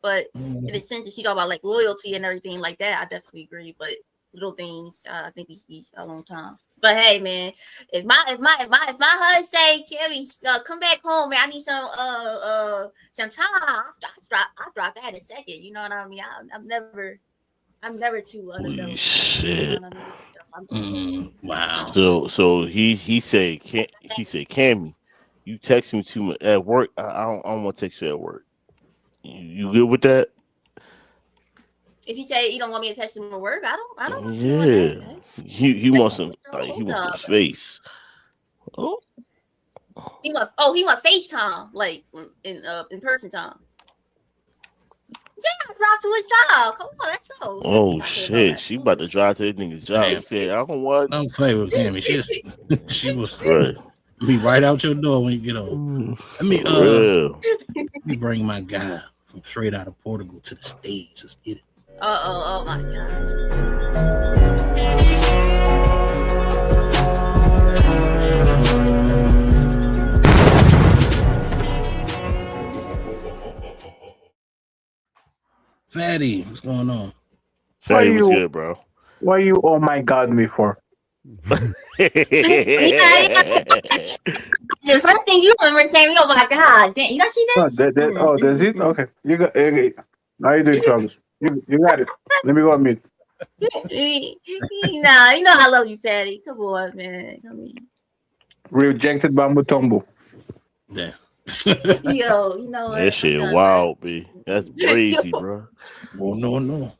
Speaker 3: But in a sense, if you talk about like loyalty and everything like that, I definitely agree. But little things, I think these a long time. But hey, man, if my husband say, Carrie, come back home, man, I need some time. I'll drop that in a second. You know what I mean? I'm never too unavailable.
Speaker 6: Shit.
Speaker 3: You know what I mean?
Speaker 11: Wow.
Speaker 6: So he said, Cammy, you text me too much at work. I don't want to text you at work. You good with that?
Speaker 3: If you say you don't want me to text him at work, I don't.
Speaker 6: Yeah. He wants some space. Oh.
Speaker 3: He want FaceTime, like in person time. Yeah, drive to his job. Come on, let's go.
Speaker 6: Oh shit, she about to drive to this nigga's job. He said, I don't want.
Speaker 11: Don't play with Cammy. She was
Speaker 6: right.
Speaker 11: Be right out your door when you get home. Let me let me bring my guy from straight out of Portugal to the stage. Let's get it.
Speaker 3: Oh my gosh.
Speaker 11: Fatty, what's going on?
Speaker 6: Fatty was good, bro.
Speaker 5: Why you oh my god me for?
Speaker 3: The first thing you remember saying, "Oh my god, damn, you guys see this?"
Speaker 5: Does it? Okay, you got. How you doing, Travis? You got it. Let me go on mute.
Speaker 3: Nah, you know I love you, Fatty. Come on, man. Come here.
Speaker 5: Rejected by Mutombo.
Speaker 11: Yeah.
Speaker 3: Yo, you know what?
Speaker 6: That shit wild, B. That's crazy, bro.
Speaker 11: Oh no.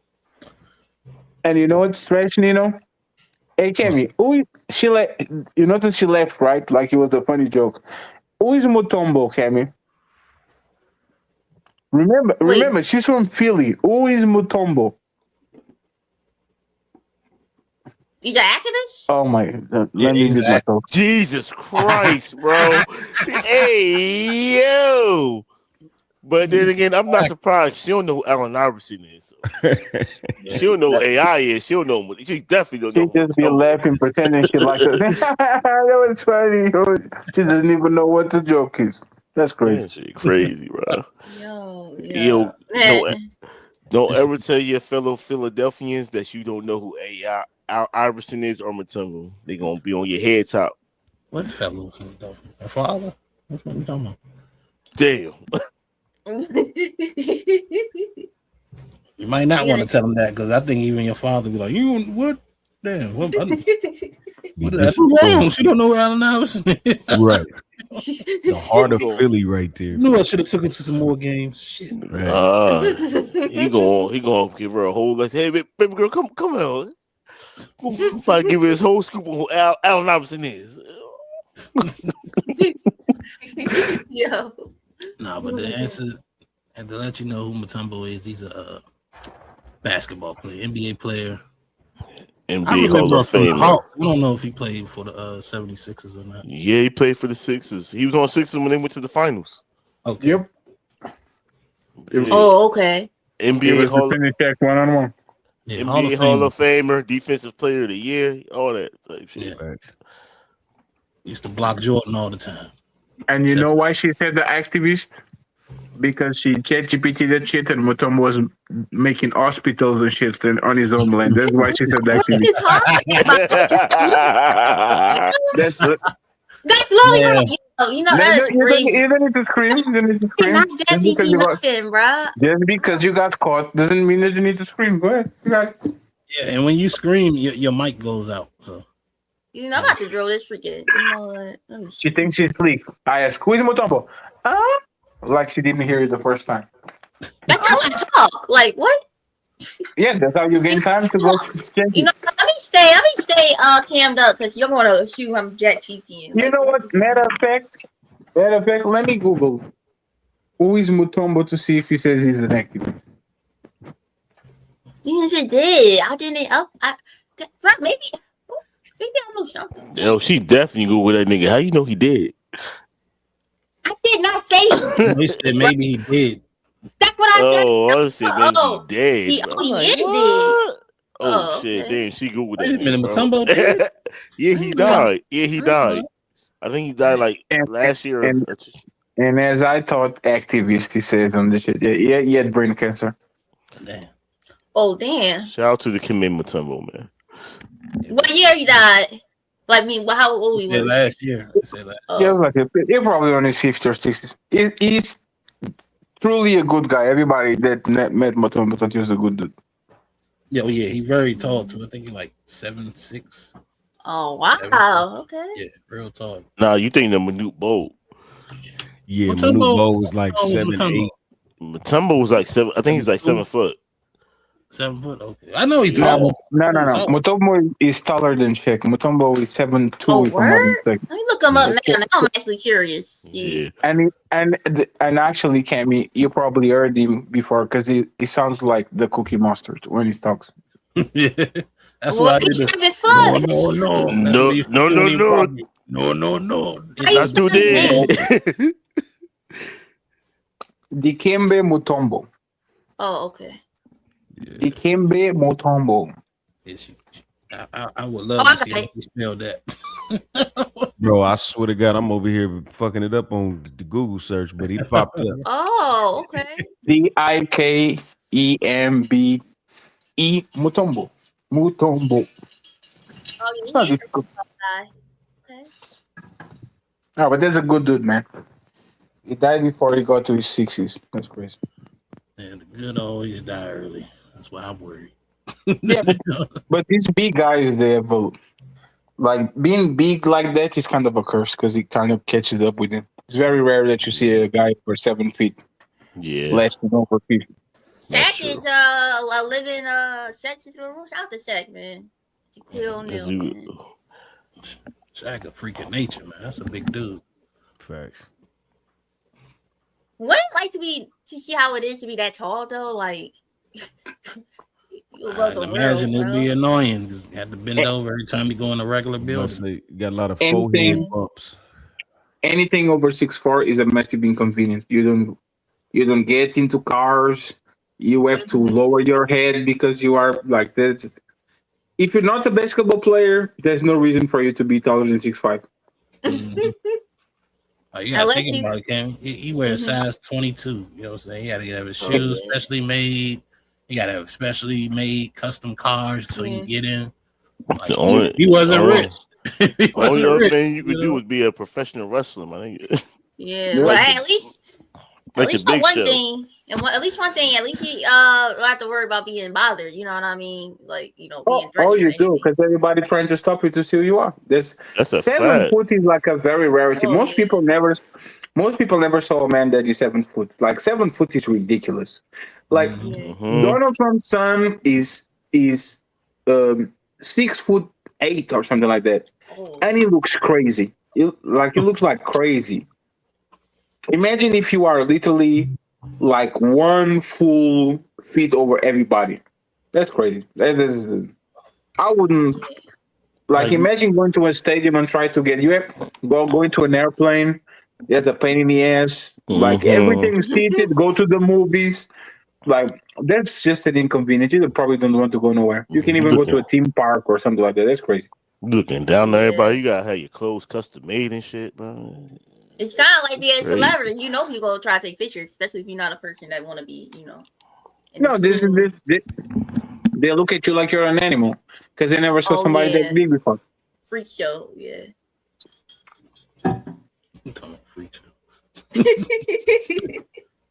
Speaker 5: And you know what's strange, Nino? Hey, Cammy, she left. You notice she left, right? Like it was a funny joke. Who is Mutombo, Cammy? Remember, she's from Philly. Who is Mutombo?
Speaker 3: He's an activist?
Speaker 5: Oh my! Let me mute myself.
Speaker 6: Jesus Christ, bro! Hey yo! But then again, I'm not surprised. She don't know who Allen Iverson is. So. She don't know who AI is. She don't know. She definitely don't know.
Speaker 5: She just be laughing, pretending she likes it. That was funny. She doesn't even know what the joke is. That's crazy.
Speaker 6: That shit crazy, bro.
Speaker 3: Yo.
Speaker 6: Don't ever tell your fellow Philadelphians that you don't know who AI Iverson is or Matumbo. They're gonna be on your head top.
Speaker 11: What fellow? Her father? What you talking about?
Speaker 6: Damn.
Speaker 11: You might not want to tell him that because I think even your father be like, you what? Damn. What that's wrong. She don't know where Allen Iverson is.
Speaker 12: Right. The heart of Philly right there.
Speaker 11: Knew I should have took her to some more games. Shit.
Speaker 6: He gonna give her a whole like, hey baby girl, come on. Probably give her his whole scoop on who Allen Iverson is.
Speaker 3: Yo.
Speaker 11: No, but the answer, and to let you know who Mutombo is, he's a basketball player, NBA player.
Speaker 6: NBA Hall of Fame.
Speaker 11: I don't know if he played for the 76ers or not.
Speaker 6: Yeah, he played for the Sixers. He was on Sixers when they went to the finals.
Speaker 11: Okay.
Speaker 23: Yep.
Speaker 3: Oh, okay.
Speaker 6: NBA Hall of
Speaker 23: check 1-on-1.
Speaker 11: Yeah,
Speaker 6: NBA Hall of Famer, Defensive Player of the Year, all that type shit.
Speaker 11: Yeah. Used to block Jordan all the time.
Speaker 23: And you know why she said the activist? Because she ChatGPT that shit and Mutombo was making hospitals and shit on his homeland. That's why she said the activist. That's
Speaker 3: literally right. You know that's crazy.
Speaker 23: You don't need to scream. You don't need to scream.
Speaker 3: Not ChatGPT nothing, bro.
Speaker 23: Just because you got caught doesn't mean that you need to scream. Go ahead.
Speaker 11: Yeah, and when you scream, your mic goes out. So
Speaker 3: You know, I'm about to drill this freaking. You know what?
Speaker 23: She thinks she's sleep. I ask, who is Mutombo? Like she didn't hear it the first time.
Speaker 3: That's how I talk. Like what?
Speaker 23: Yeah, that's how you gain time to go.
Speaker 3: You know, let me stay cammed up because you're gonna shoot him ChatGPT.
Speaker 23: You know what? Matter of fact, let me Google who is Mutombo to see if he says he's an activist.
Speaker 3: Yes, it did. I didn't. Maybe I know something.
Speaker 6: Yo, she definitely Googled that nigga. How you know he did?
Speaker 3: I did not say it.
Speaker 11: He said maybe he did.
Speaker 3: That's what I said.
Speaker 6: Oh, I said maybe he did.
Speaker 3: He did.
Speaker 6: Oh shit! Damn, she Googled that.
Speaker 11: Wait a minute,
Speaker 6: bro.
Speaker 11: Mutombo did?
Speaker 6: Yeah, he died. Yeah, he died. I think he died like last year.
Speaker 23: And as I thought, activist, he says on this shit. Yeah, he had brain cancer.
Speaker 11: Damn.
Speaker 3: Oh damn!
Speaker 6: Shout out to the Kim Mutombo, man.
Speaker 3: What year he died? Like, I mean, how old he was?
Speaker 11: Last year.
Speaker 23: Yeah, like he's probably on his 50s or 60s. He's truly a good guy. Everybody that met Mutombo thought he was a good dude.
Speaker 11: Yeah, well, yeah, he's very tall too. I think he's like 7'6".
Speaker 3: Oh wow! Okay.
Speaker 11: Yeah, real tall.
Speaker 6: Nah, you think the Manute Bowl?
Speaker 12: Yeah, Manute Bowl was like 7'8".
Speaker 6: Mutombo was like 7. I think he was like 7 foot.
Speaker 11: 7 foot. Okay, I know he's tall.
Speaker 23: No. Mutombo is taller than Shaq. Mutombo is 7'2".
Speaker 3: Oh,
Speaker 23: if I'm not
Speaker 3: word?
Speaker 23: mistaken.
Speaker 3: Let me look him up now. Now I'm actually curious.
Speaker 6: Yeah.
Speaker 23: And actually, Cammy, you probably heard him before because he sounds like the Cookie Monster when he talks.
Speaker 11: Yeah, that's
Speaker 3: Well,
Speaker 11: why I
Speaker 3: he's
Speaker 11: did
Speaker 3: 7 foot.
Speaker 6: No. Not do that.
Speaker 23: Dikembe Mutombo.
Speaker 3: Oh, okay.
Speaker 23: Dikembe Mutombo.
Speaker 11: I would love to see how you spell that.
Speaker 12: Bro, I swear to God, I'm over here fucking it up on the Google search, but he popped up.
Speaker 3: Oh, okay.
Speaker 23: Dikembe Mutombo. Mutombo. It's not difficult.
Speaker 3: Okay.
Speaker 23: No, but that's a good dude, man. He died before he got to his 60s. That's crazy.
Speaker 11: And the good always die early. That's why I'm worried.
Speaker 23: Yeah, but these big guys, they have like being big like that is kind of a curse because it kind of catches up with him. It's very rare that you see a guy for 7 feet.
Speaker 6: Yeah.
Speaker 23: Less than over 50.
Speaker 3: Shaq is a living Shaq is out the Shaq, man.
Speaker 11: Shaq a freak of nature, man. That's a big dude.
Speaker 12: Facts.
Speaker 3: What it like to see how it is to be that tall though? Like
Speaker 11: I imagine it'd be annoying because you have to bend over every time you go in a regular building.
Speaker 12: You got a lot of forehead bumps.
Speaker 23: Anything over 6'4" is a massive inconvenience. You don't get into cars. You have to lower your head because you are like that. If you're not a basketball player, there's no reason for you to be taller than 6'5".
Speaker 11: You gotta think about it, Cam. He wears size 22. You know what I'm saying? He gotta have his shoes specially made. You gotta have specially made custom cars so you can get in. Like, he wasn't rich.
Speaker 6: Only other thing you could do is be a professional wrestler, my nigga.
Speaker 3: Yeah, well, at least
Speaker 6: Like the Big
Speaker 3: one
Speaker 6: Show.
Speaker 3: thing, and at least he don't have to worry about being bothered. You know what I mean? Like, you know, being
Speaker 5: Oh,
Speaker 3: threatened.
Speaker 5: you do, because everybody trying to stop you to see who you are. That's
Speaker 6: a
Speaker 5: 7
Speaker 6: fact.
Speaker 5: foot is like a very rarity. Most people never saw a man that is 7 foot. Like 7 foot is ridiculous. Like Donald Trump's son is 6'8" or something like that, and he looks crazy. He looks like crazy. Imagine if you are literally like 1 full feet over everybody. That's crazy. I wouldn't imagine going to a stadium and try to get going to an airplane. There's a pain in the ass. Like everything's seated. Go to the movies. Like that's just an inconvenience. You probably don't want to go nowhere. You can even go to a theme park or something like that. That's crazy.
Speaker 6: Looking down on everybody, you gotta have your clothes custom made and shit, man.
Speaker 3: It's kind of like being a celebrity. You know, you're gonna try to take pictures, especially if you're not a person that want to be, you know.
Speaker 5: No, they look at you like you're an animal because they never saw somebody that big before.
Speaker 3: Freak show, yeah.
Speaker 11: Freak show.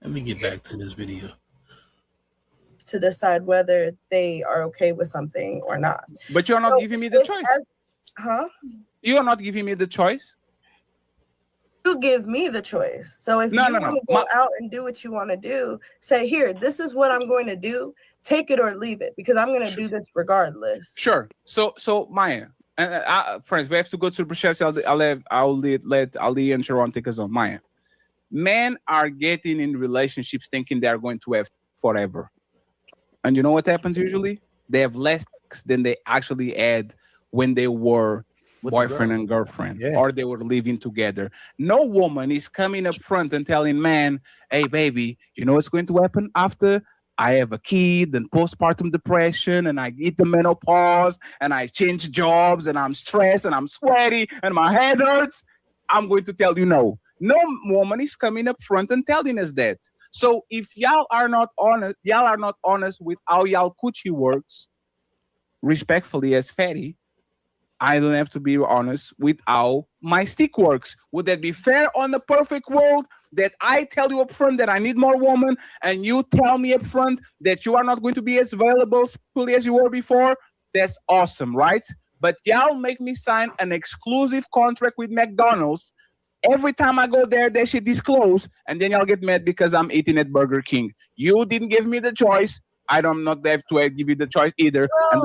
Speaker 11: Let me get back to this video.
Speaker 22: To decide whether they are okay with something or not.
Speaker 23: But you're not giving me the choice.
Speaker 22: Huh?
Speaker 23: You are not giving me the choice.
Speaker 22: You give me the choice. So if you want to go out and do what you want to do, say, here, this is what I'm going to do. Take it or leave it, because I'm going to do this regardless.
Speaker 23: Sure. So Maya, and friends, we have to go to the chefs. I'll let Ali and Sharon take us on. Maya, men are getting in relationships thinking they are going to have forever. And you know what happens usually? They have less sex than they actually had when they were boyfriend and girlfriend, or they were living together. No woman is coming up front and telling man, hey, baby, you know what's going to happen after I have a kid and postpartum depression and I get the menopause and I change jobs and I'm stressed and I'm sweaty and my head hurts. I'm going to tell you no. No woman is coming up front and telling us that. So if y'all are not honest with how y'all coochie works, respectfully as fatty, I don't have to be honest with how my stick works. Would that be fair on the perfect world that I tell you up front that I need more woman and you tell me up front that you are not going to be as available sexually as you were before? That's awesome, right? But y'all make me sign an exclusive contract with McDonald's. Every time I go there, that shit is closed, and then y'all get mad because I'm eating at Burger King. You didn't give me the choice. I don't not have to give you the choice either. And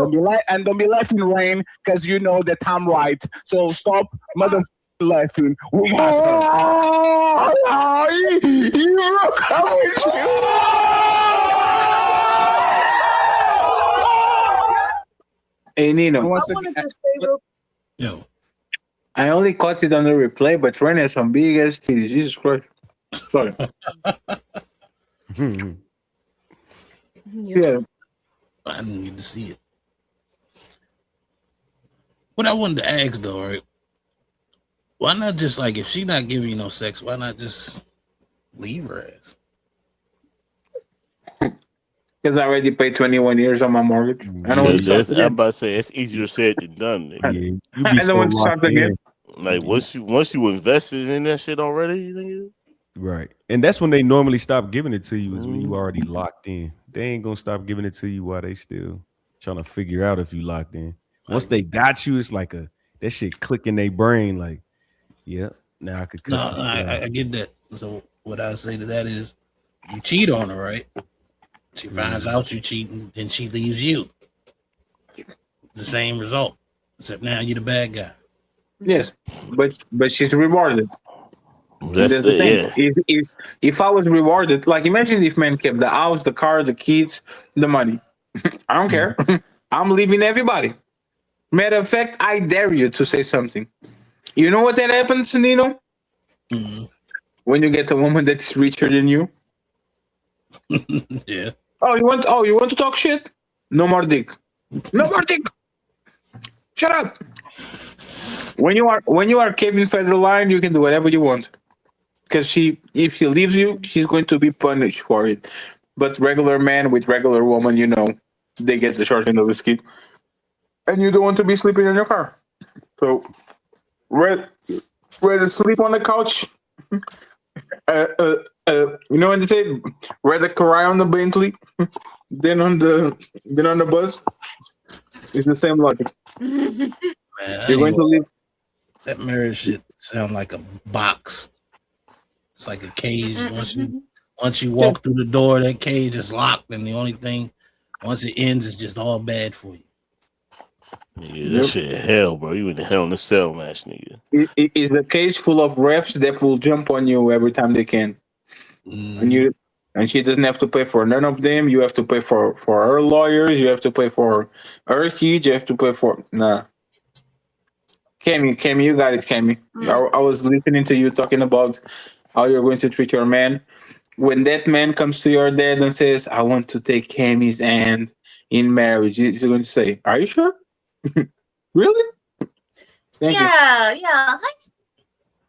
Speaker 23: don't be laughing, Rain, because you know that I'm right. So stop laughing. We got
Speaker 5: Hey, Nino. I only caught it on the replay, but Rain has some big ass titties. Jesus Christ. Sorry. Yeah.
Speaker 11: I didn't get to see it. What I wanted to ask though, right? Why not just if she's not giving you no sex, why not just leave her ass?
Speaker 5: Because I already paid 21 years on my mortgage. I don't want to start again.
Speaker 6: I'm about to say it's easier said than done.
Speaker 5: I don't want to start again.
Speaker 6: Like once you invested in that shit already, nigga.
Speaker 12: Right. And that's when they normally stop giving it to you, is when you already locked in. They ain't gonna stop giving it to you while they still trying to figure out if you locked in. Once they got you, it's like that shit click in their brain, like, yeah, now I could cook.
Speaker 11: No, I get that. So what I say to that is you cheat on her, right? She finds out you cheating, then she leaves you. The same result. Except now you're the bad guy.
Speaker 5: Yes, but she's rewarded.
Speaker 6: That's the thing.
Speaker 5: Yeah. If I was rewarded, like imagine if man kept the house, the car, the kids, the money. I don't care. I'm leaving everybody. Matter of fact, I dare you to say something. You know what that happens, Nino? When you get a woman that's richer than you.
Speaker 11: Yeah.
Speaker 5: Oh, you want to talk shit? No more dick. No more dick. Shut up. When you are Kevin Federline, you can do whatever you want. Because if she leaves you, she's going to be punished for it. But regular man with regular woman, they get the short end of the stick. And you don't want to be sleeping in your car. So, rather sleep on the couch. You know what they say? Rather cry on the Bentley than on the bus. It's the same logic.
Speaker 11: Man,
Speaker 5: You're going to live.
Speaker 11: that marriage shit sound like a box. It's like a cage. Once you walk through the door, that cage is locked, and the only thing once it ends is just all bad for you.
Speaker 6: Yeah, that shit hell, bro. You in the hell in the cell match, nigga.
Speaker 5: It is a cage full of refs that will jump on you every time they can, and she doesn't have to pay for none of them. You have to pay for her lawyers. You have to pay for her kids. You have to pay for Cammy, you got it, Cammy. I was listening to you talking about how you're going to treat your man. When that man comes to your dad and says, "I want to take Cammy's hand in marriage," he's going to say, "Are you sure? Really?"
Speaker 3: Yeah.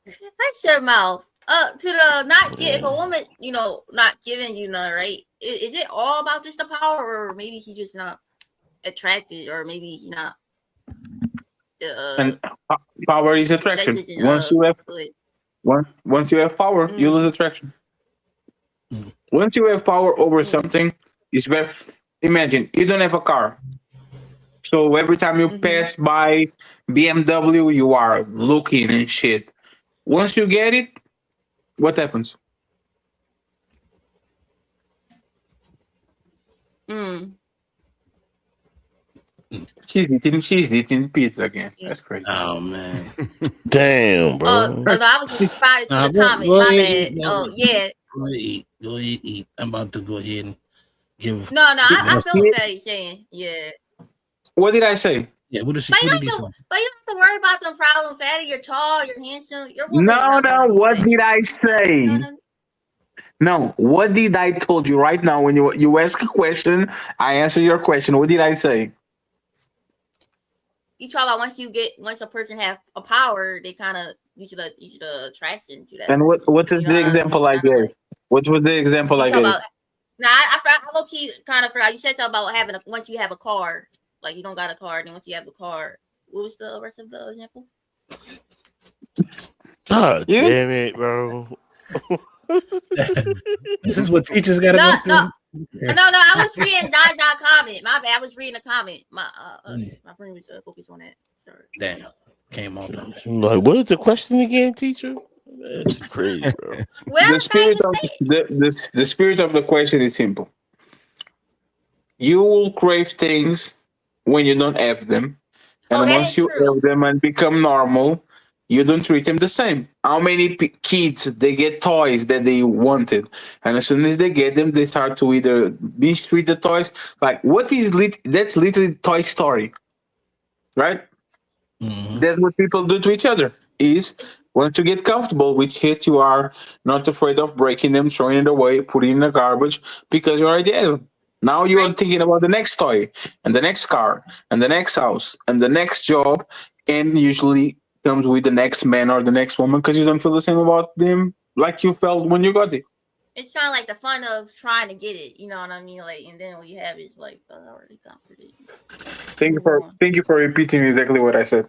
Speaker 3: That's your mouth. To the not get if a woman, not giving you none, right? Is it all about just the power, or maybe he's just not attracted, or maybe he's not?
Speaker 5: And power is attraction. Once you have power, you lose attraction. Once you have power over something, it's better. Imagine you don't have a car, so every time you pass by BMW, you are looking and shit. Once you get it, what happens? She's eating pizza again. That's crazy.
Speaker 11: Oh man,
Speaker 6: damn, bro.
Speaker 3: I was just responding to the comment. My bad. Oh yeah.
Speaker 11: Go ahead, eat. I'm about to go ahead and give.
Speaker 3: No, I feel what Patty's saying. Yeah.
Speaker 5: What did I say?
Speaker 11: Yeah, what did she?
Speaker 3: But you don't have to worry about them problems, Fatty. You're tall. You're handsome. You're
Speaker 5: No. What did I say? No. What did I told you right now? When you ask a question, I answer your question. What did I say?
Speaker 3: You talk about once a person have a power, they kind of you should attract into that.
Speaker 5: And what is the example I gave? What was the example I gave?
Speaker 3: I low key kind of forgot. You said something about having once you have a car, like you don't got a car, then once you have the car, what was the rest of the example?
Speaker 6: God damn it, bro.
Speaker 11: This is what teachers got to go through.
Speaker 3: No. I was reading John comment. My bad. I was reading a comment. My brain was focused on that. Sorry.
Speaker 11: Damn. Came on.
Speaker 6: Like, what is the question again, teacher? That's crazy, bro.
Speaker 5: The spirit of the question is simple. You will crave things when you don't have them, and once you have them and become normal, you don't treat them the same. How many kids they get toys that they wanted, and as soon as they get them, they start to either mistreat the toys. Like what is that's literally Toy Story, right? That's what people do to each other. Is once you get comfortable with shit, you are not afraid of breaking them, throwing it away, putting it in the garbage because you already have them. Now you are thinking about the next toy and the next car and the next house and the next job, and usually comes with the next man or the next woman because you don't feel the same about them like you felt when you got it.
Speaker 3: It's kind of like the fun of trying to get it, you know what I mean? Like, and then what you have is like already comforted.
Speaker 5: Thank you for repeating exactly what I said.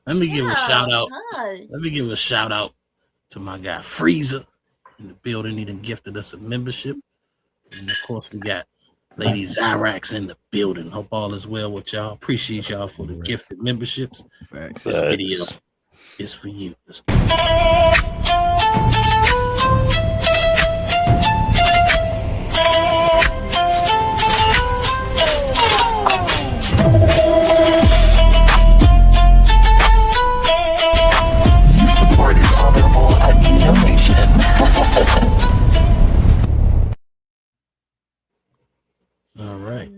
Speaker 11: Let me give a shout out. Let me give a shout out to my guy Freezer in the building. He done gifted us a membership, and of course we got Lady Zyrax in the building. Hope all is well with y'all. Appreciate y'all for the gifted memberships. This video is for you. Let's go.
Speaker 15: You support is honorable a donation.
Speaker 11: All right.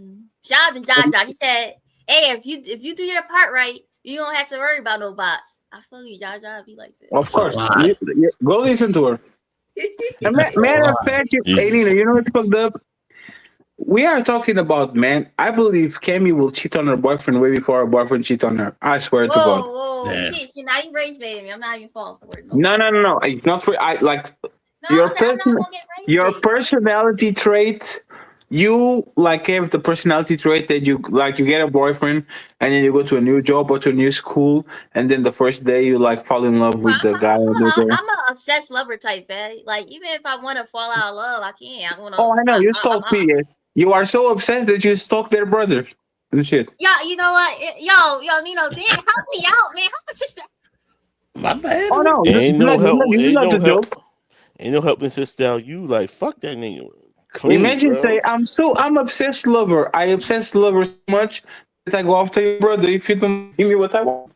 Speaker 3: Shout out to Jaja. He said, "Hey, if you do your part right, you don't have to worry about no bots." I feel you, Jaja. Be like that.
Speaker 5: Of course, go listen to her. Matter of fact, Nina, you know what's fucked up? We are talking about man. I believe Cammy will cheat on her boyfriend way before her boyfriend cheat on her. I swear to God.
Speaker 3: Whoa. She not even raised baby. I'm not even falling for it.
Speaker 5: No. It's not. Your personality trait you like have the personality trait that you like you get a boyfriend and then you go to a new job or to a new school and then the first day you like fall in love with the guy over there?
Speaker 3: I'm a obsessed lover type, fatty. Like even if I want to fall out of love, I can't. I want to.
Speaker 5: Oh, I know you stalk Pierre. You are so obsessed that you stalk their brother and shit.
Speaker 3: Yeah, you know what? Yo, Nino, damn, help me out, man. Help us sister.
Speaker 11: My bad.
Speaker 5: Oh no,
Speaker 6: Ain't no help.
Speaker 5: it's not a joke.
Speaker 6: Ain't no helping sister out. You like fuck that nigga. Clean,
Speaker 5: Imagine
Speaker 6: bro.
Speaker 5: say I'm obsessed lover. I obsessed lover so much that I go after your brother if you don't give me what I want.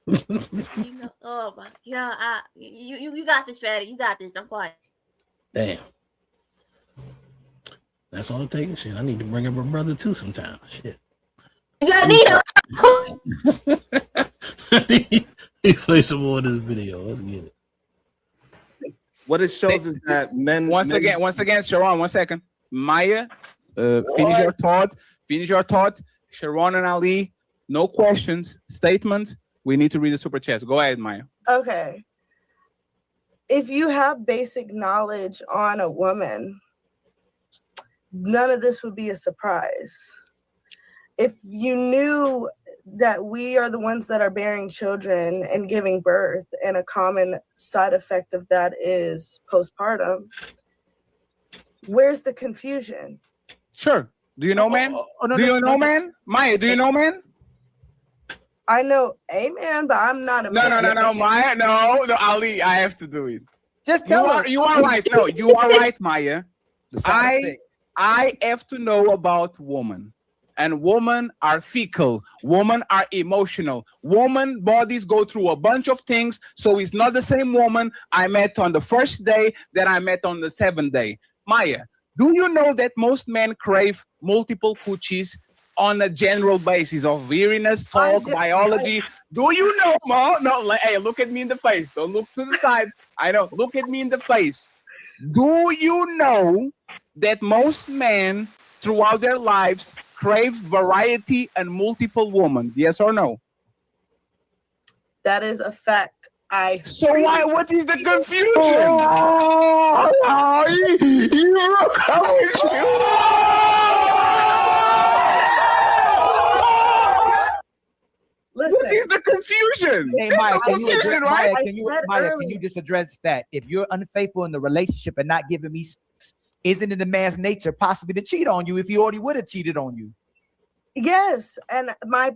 Speaker 3: You know, oh my, yeah, you got this, fatty. You got this. I'm quiet.
Speaker 11: Damn. That's all it takes. Shit, I need to bring up her brother too sometime. Shit.
Speaker 3: Yeah, Nino.
Speaker 11: We play some more of this video. Let's get it.
Speaker 24: What it shows is that men.
Speaker 23: Once again, Sharon. 1 second. Maya, finish your thought. Finish your thought. Sharon and Ali, no questions. Statements. We need to read the super chats. Go ahead, Maya.
Speaker 22: Okay. If you have basic knowledge on a woman, none of this would be a surprise. If you knew that we are the ones that are bearing children and giving birth, and a common side effect of that is postpartum, where's the confusion?
Speaker 23: Sure. Do you know, man? Do you know, man? Maya, do you know, man?
Speaker 22: I know a man, but I'm not a man.
Speaker 23: No, Maya. No, Ali, I have to do it.
Speaker 2: Just
Speaker 23: you are right. No, you are right, Maya. I have to know about women. And women are fickle. Women are emotional. Women bodies go through a bunch of things. So it's not the same woman I met on the first day that I met on the 7th day. Maya, do you know that most men crave multiple coochies on a general basis of weariness, talk, biology? Do you know, Ma? No, hey, look at me in the face. Don't look to the side. I know. Look at me in the face. Do you know that most men throughout their lives crave variety and multiple women? Yes or no?
Speaker 22: That is a fact.
Speaker 23: So why? What is the confusion?
Speaker 22: Listen.
Speaker 23: What is the confusion?
Speaker 2: Hey, Maya,
Speaker 23: Right?
Speaker 2: can you just address that? If you're unfaithful in the relationship and not giving me sex, isn't it a man's nature possibly to cheat on you if he already would have cheated on you?
Speaker 22: Yes, and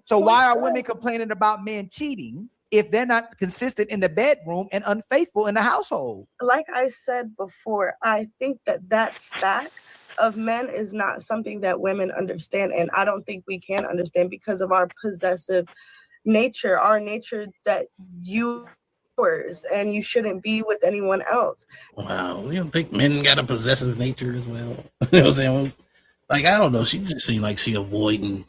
Speaker 2: so why are women complaining about men cheating if they're not consistent in the bedroom and unfaithful in the household?
Speaker 22: Like I said before, I think that fact of men is not something that women understand, and I don't think we can understand because of our possessive nature, our nature that and you shouldn't be with anyone else.
Speaker 11: Wow, we don't think men got a possessive nature as well. You know what I'm saying? Like, I don't know. She just seemed like she avoiding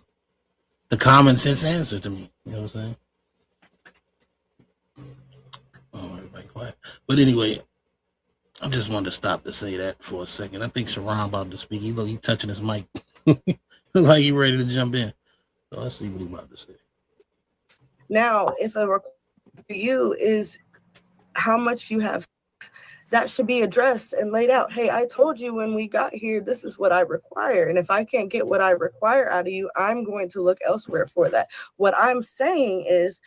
Speaker 11: the common sense answer to me. You know what I'm saying? Oh, everybody quiet. But anyway, I just wanted to stop to say that for a second. I think Sharon about to speak. He touching his mic. Like he ready to jump in. So let's see what he about to say.
Speaker 22: Now, if a requirement for you is how much you have, that should be addressed and laid out. Hey, I told you when we got here, this is what I require. And if I can't get what I require out of you, I'm going to look elsewhere for that. What I'm saying is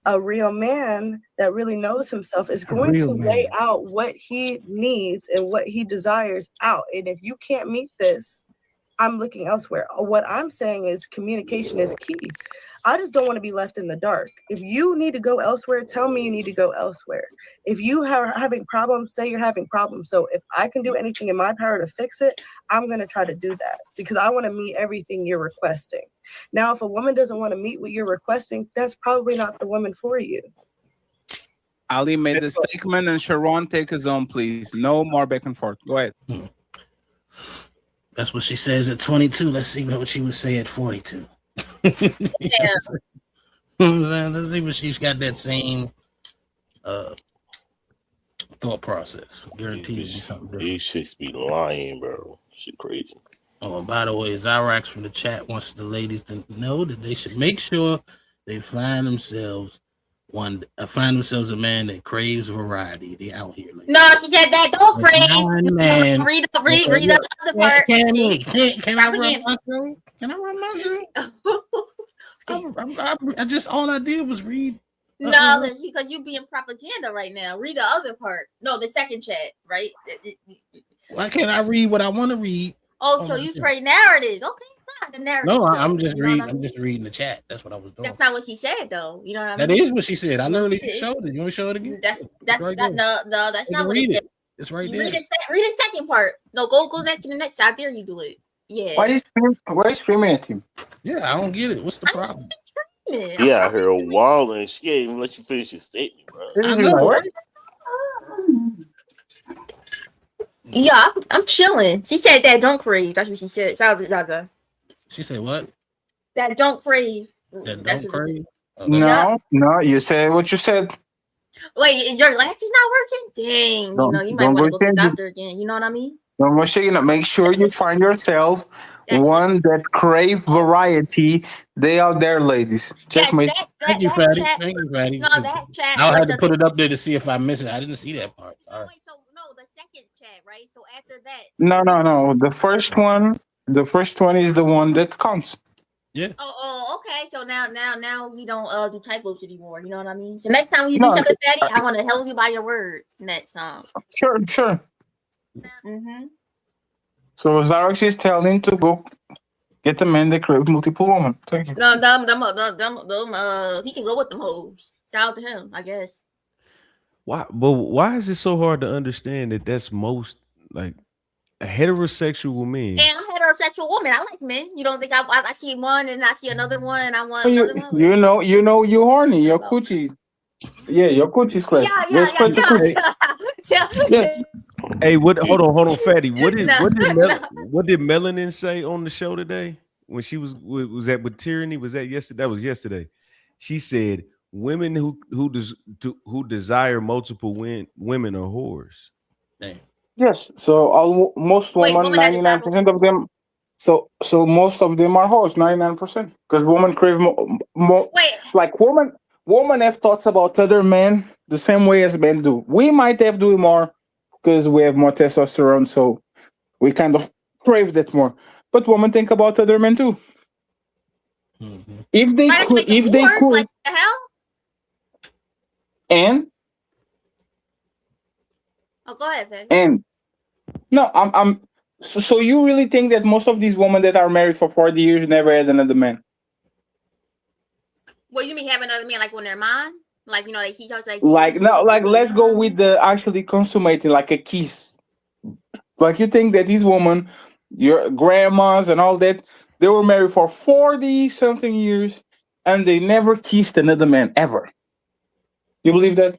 Speaker 22: a real man that really knows himself is going to lay out what he needs and what he desires out. And if you can't meet this, I'm looking elsewhere. What I'm saying is communication is key. I just don't want to be left in the dark. If you need to go elsewhere, tell me you need to go elsewhere. If you are having problems, say you're having problems. So if I can do anything in my power to fix it, I'm going to try to do that because I want to meet everything you're requesting. Now, if a woman doesn't want to meet what you're requesting, that's probably not the woman for you.
Speaker 23: Ali made the statement and Sharon, take his own, please. No more back and forth. Go ahead.
Speaker 11: That's what she says at 22. Let's see what she would say at 42.
Speaker 3: Yeah.
Speaker 11: Let's see if she's got that same thought process. Guaranteed to be something different.
Speaker 6: These chicks be lying, bro. Shit crazy.
Speaker 11: Oh, by the way, Zyrax from the chat wants the ladies to know that they should make sure they find themselves find themselves a man that craves variety. They out here. Like,
Speaker 3: no, she said that don't crave.
Speaker 11: Man,
Speaker 3: Read the other part.
Speaker 11: Can I run my through? Can I run my through? I just all I did was read.
Speaker 3: No, because you being propaganda right now. Read the other part. No, the second chat, right?
Speaker 11: Why can't I read what I want to read?
Speaker 3: Oh, so you pray narrative. Okay, fine. The narrative.
Speaker 11: No, I'm
Speaker 3: show,
Speaker 11: just reading. I'm just reading the chat. That's what I was doing.
Speaker 3: That's not what she said, though. You know what I mean?
Speaker 11: That is what she said. I literally showed it. You want me to show it again?
Speaker 3: That's
Speaker 11: right
Speaker 3: that. No, that's not what it said.
Speaker 11: It's right there.
Speaker 3: Read the second part. No, go next to the next. I dare you do it. Yeah.
Speaker 5: Why you screaming at him?
Speaker 11: Yeah, I don't get it. What's the problem?
Speaker 6: Yeah, I heard a wall and she ain't even let you finish your statement, bro.
Speaker 11: I know.
Speaker 3: Yeah, I'm chilling. She said that don't crave. That's what she said. Zaga.
Speaker 11: She said what?
Speaker 3: That don't crave.
Speaker 11: That
Speaker 3: That's
Speaker 11: don't
Speaker 3: what
Speaker 11: crave.
Speaker 5: No, you said what you said.
Speaker 3: Wait, your glasses not working? Dang, you might want to go to the doctor again. You know what I mean?
Speaker 5: Make sure you find yourself one that crave variety. They out there, ladies. Checkmate.
Speaker 11: Thank you, Fatty. Thank you, Fatty.
Speaker 3: No, that chat.
Speaker 11: I'll have to put it up there to see if I miss it. I didn't see that part. All right.
Speaker 3: The second chat, right? So after that.
Speaker 5: No. The first one is the one that counts.
Speaker 11: Yeah.
Speaker 3: Oh, okay. So now we don't do typos anymore. You know what I mean? So next time you do something fatty, I want to hold you by your word next time.
Speaker 5: Sure.
Speaker 3: Mm-hmm.
Speaker 5: So Xerox is telling to go get a man that craves multiple women. Thank you.
Speaker 3: No, he can go with them hoes. Shout out to him, I guess.
Speaker 12: Why? But why is it so hard to understand that that's most like heterosexual men?
Speaker 3: And I'm a heterosexual woman. I like men. You don't think I see one and I see another one and I want another one?
Speaker 5: You know, you horny. Your coochie. Yeah, your coochie's crazy.
Speaker 3: Yeah.
Speaker 12: Hey, hold on, Fatty. What did Melanin say on the show today when she was that with Tyranny? Was that yesterday? That was yesterday. She said women who desire multiple women are whores.
Speaker 11: Damn.
Speaker 5: Yes. So most women, 99% of them. So most of them are whores, 99%, because women crave more. Like women have thoughts about other men the same way as men do. We might have do more because we have more testosterone, so we kind of crave that more. But women think about other men too.
Speaker 11: Mm-hmm.
Speaker 5: If they could,
Speaker 3: like the hell?
Speaker 5: And
Speaker 3: go ahead, Vic.
Speaker 5: And no, I'm. So you really think that most of these women that are married for 40 years never had another man?
Speaker 3: What you mean have another man like when they're mine? Like like he talks like
Speaker 5: let's go with the actually consummating, like a kiss. Like you think that these women, your grandmas and all that, they were married for 40 something years and they never kissed another man ever. You believe that?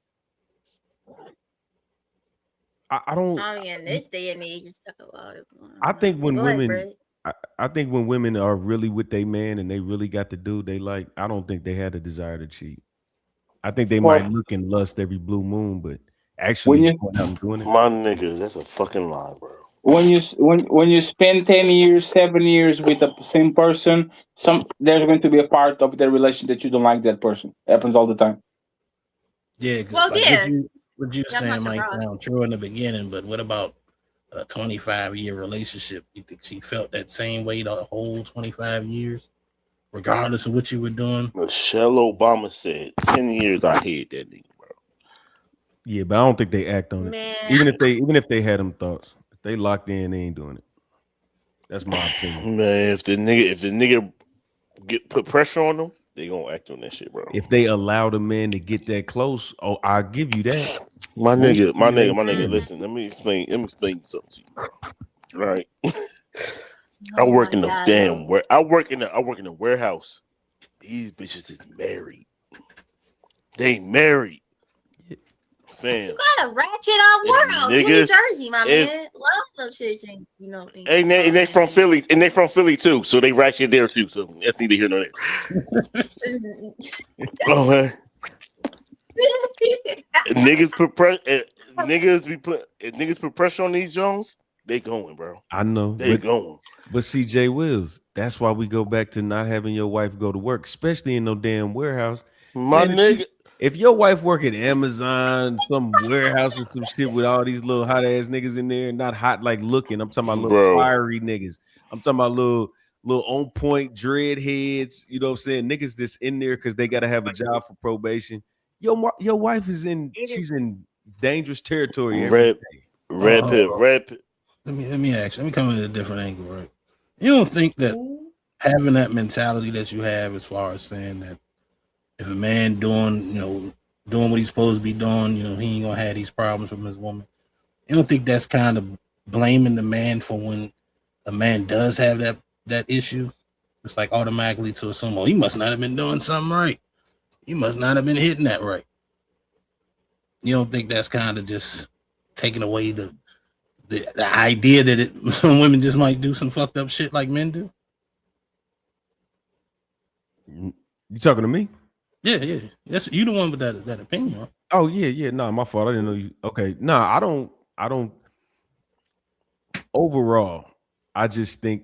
Speaker 12: I don't.
Speaker 3: I mean, in this day and age, just talk about it.
Speaker 12: I think when
Speaker 3: Go ahead,
Speaker 12: women,
Speaker 3: Brett.
Speaker 12: I think when women are really with their man and they really got the dude they like, I don't think they had a desire to cheat. I think they might look and lust every blue moon, but actually going out and doing it.
Speaker 6: My niggas, that's a fucking lie, bro.
Speaker 5: When you spend 10 years, 7 years with the same person, there's going to be a part of the relation that you don't like that person. It happens all the time.
Speaker 11: Yeah.
Speaker 3: Well, yeah.
Speaker 11: What you saying might sound true in the beginning, but what about a 25-year relationship? You think she felt that same way the whole 25 years, regardless of what you were doing?
Speaker 6: Michelle Obama said, 10 years I hate that nigga, bro.
Speaker 12: Yeah, but I don't think they act on
Speaker 3: Man.
Speaker 12: it. Even if they had them thoughts, if they locked in, they ain't doing it. That's my opinion.
Speaker 6: Man, if the nigga put pressure on them, they gonna act on that shit, bro.
Speaker 12: If they allow the man to get that close, I'll give you that.
Speaker 6: My nigga, listen, let me explain something to you, bro. Right? I work in the I work in the warehouse. These bitches is married. They married. Fam.
Speaker 3: You got a ratchet off warehouse. You New Jersey, my man. Love those shit.
Speaker 6: And they from Philly, too. So they ratchet there too. So that's neither here nor there. Oh man. Niggas put pressure on these Jones. They going, bro.
Speaker 12: I know.
Speaker 6: They going.
Speaker 12: But CJ Wills, that's why we go back to not having your wife go to work, especially in no damn warehouse.
Speaker 6: My nigga.
Speaker 12: if your wife work at Amazon, some warehouse or some shit with all these little hot ass niggas in there, not hot like looking. I'm talking about little
Speaker 6: Bro.
Speaker 12: fiery niggas. I'm talking about little on point dread heads. You know what I'm saying? Niggas that's in there because they gotta have a job for probation. Your wife is she's in dangerous territory every day.
Speaker 6: Red Pill.
Speaker 11: Let me ask. Let me come at a different angle, right? You don't think that having that mentality that you have, as far as saying that if a man doing what he's supposed to be doing, he ain't gonna have these problems from his woman. You don't think that's kind of blaming the man for when a man does have that issue? It's like automatically to assume, he must not have been doing something right. He must not have been hitting that right. You don't think that's kind of just taking away the idea that women just might do some fucked up shit like men do?
Speaker 12: You talking to me?
Speaker 11: Yeah. Yes, you the one with that opinion. Right?
Speaker 12: Oh yeah. No, my fault. I didn't know you. Okay, no, I don't. Overall, I just think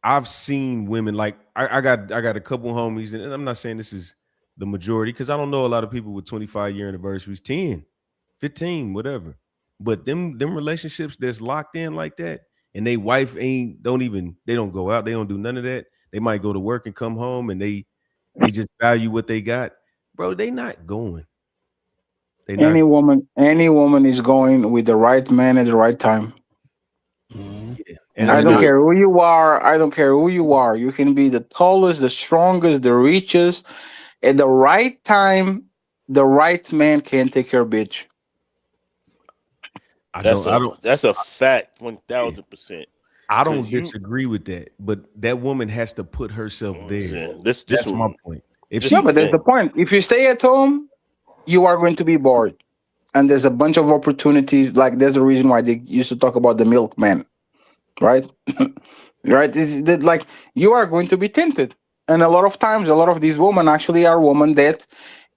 Speaker 12: I've seen women like I got a couple homies, and I'm not saying this is the majority because I don't know a lot of people with 25-year anniversaries, 10, 15, whatever. But them relationships that's locked in like that, and they wife they don't go out, they don't do none of that. They might go to work and come home, and they just value what they got, bro. They not going.
Speaker 23: Any woman is going with the right man at the right time.
Speaker 12: And
Speaker 23: I don't care who you are. I don't care who you are. You can be the tallest, the strongest, the richest. At the right time, the right man can take your bitch.
Speaker 6: That's a fact, 1000%.
Speaker 12: I don't disagree with that, but that woman has to put herself there. That's my point.
Speaker 23: But that's the point. If you stay at home, you are going to be bored. And there's a bunch of opportunities. Like there's a reason why they used to talk about the milkman, right? Right? Is that like you are going to be tempted. And a lot of times, a lot of these women actually are women that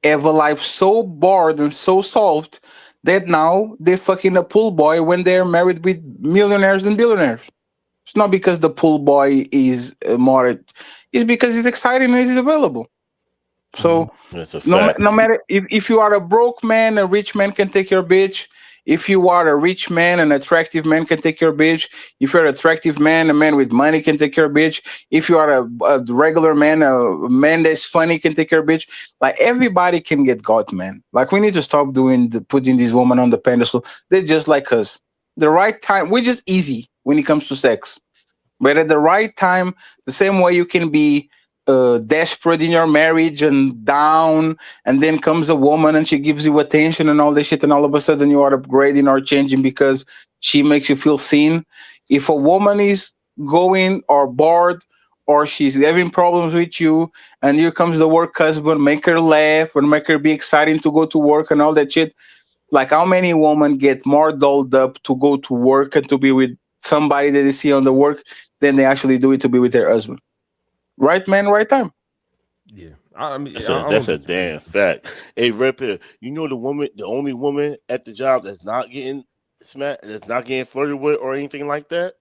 Speaker 23: have a life so bored and so solved that now they're fucking a pool boy when they're married with millionaires and billionaires. It's not because the pool boy is more, it's because he's exciting and he's available. So no matter if you are a broke man, a rich man can take your bitch. If you are a rich man, an attractive man can take your bitch. If you're an attractive man, a man with money can take your bitch. If you are a regular man, a man that's funny can take your bitch. Like everybody can get got, man. Like we need to stop putting these women on the pedestal. They're just like us. The right time, we're just easy when it comes to sex. But at the right time, the same way you can be desperate in your marriage and down, and then comes a woman and she gives you attention and all this shit, and all of a sudden you are upgrading or changing because she makes you feel seen. If a woman is going or bored or she's having problems with you, and here comes the work husband, make her laugh and make her be exciting to go to work and all that shit. Like how many women get more dolled up to go to work and to be with somebody that they see on the work than they actually do it to be with their husband? Right man, right time.
Speaker 12: Yeah, I mean
Speaker 6: that's a damn fact. Hey, Red Pill, the only woman at the job that's not getting smacked, that's not getting flirted with or anything like that.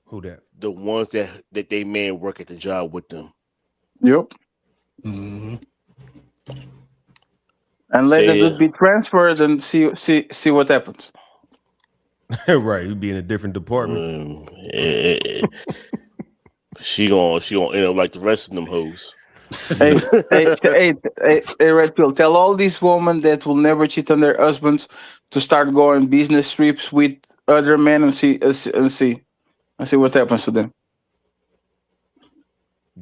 Speaker 12: Who that?
Speaker 6: The ones that they man work at the job with them.
Speaker 23: Yep.
Speaker 11: Mm-hmm.
Speaker 23: And let the dude be transferred and see what happens.
Speaker 12: Right, you'd be in a different department.
Speaker 6: She gonna end up like the rest of them hoes.
Speaker 23: hey, Red Pill, tell all these women that will never cheat on their husbands to start going business trips with other men and see what happens to them.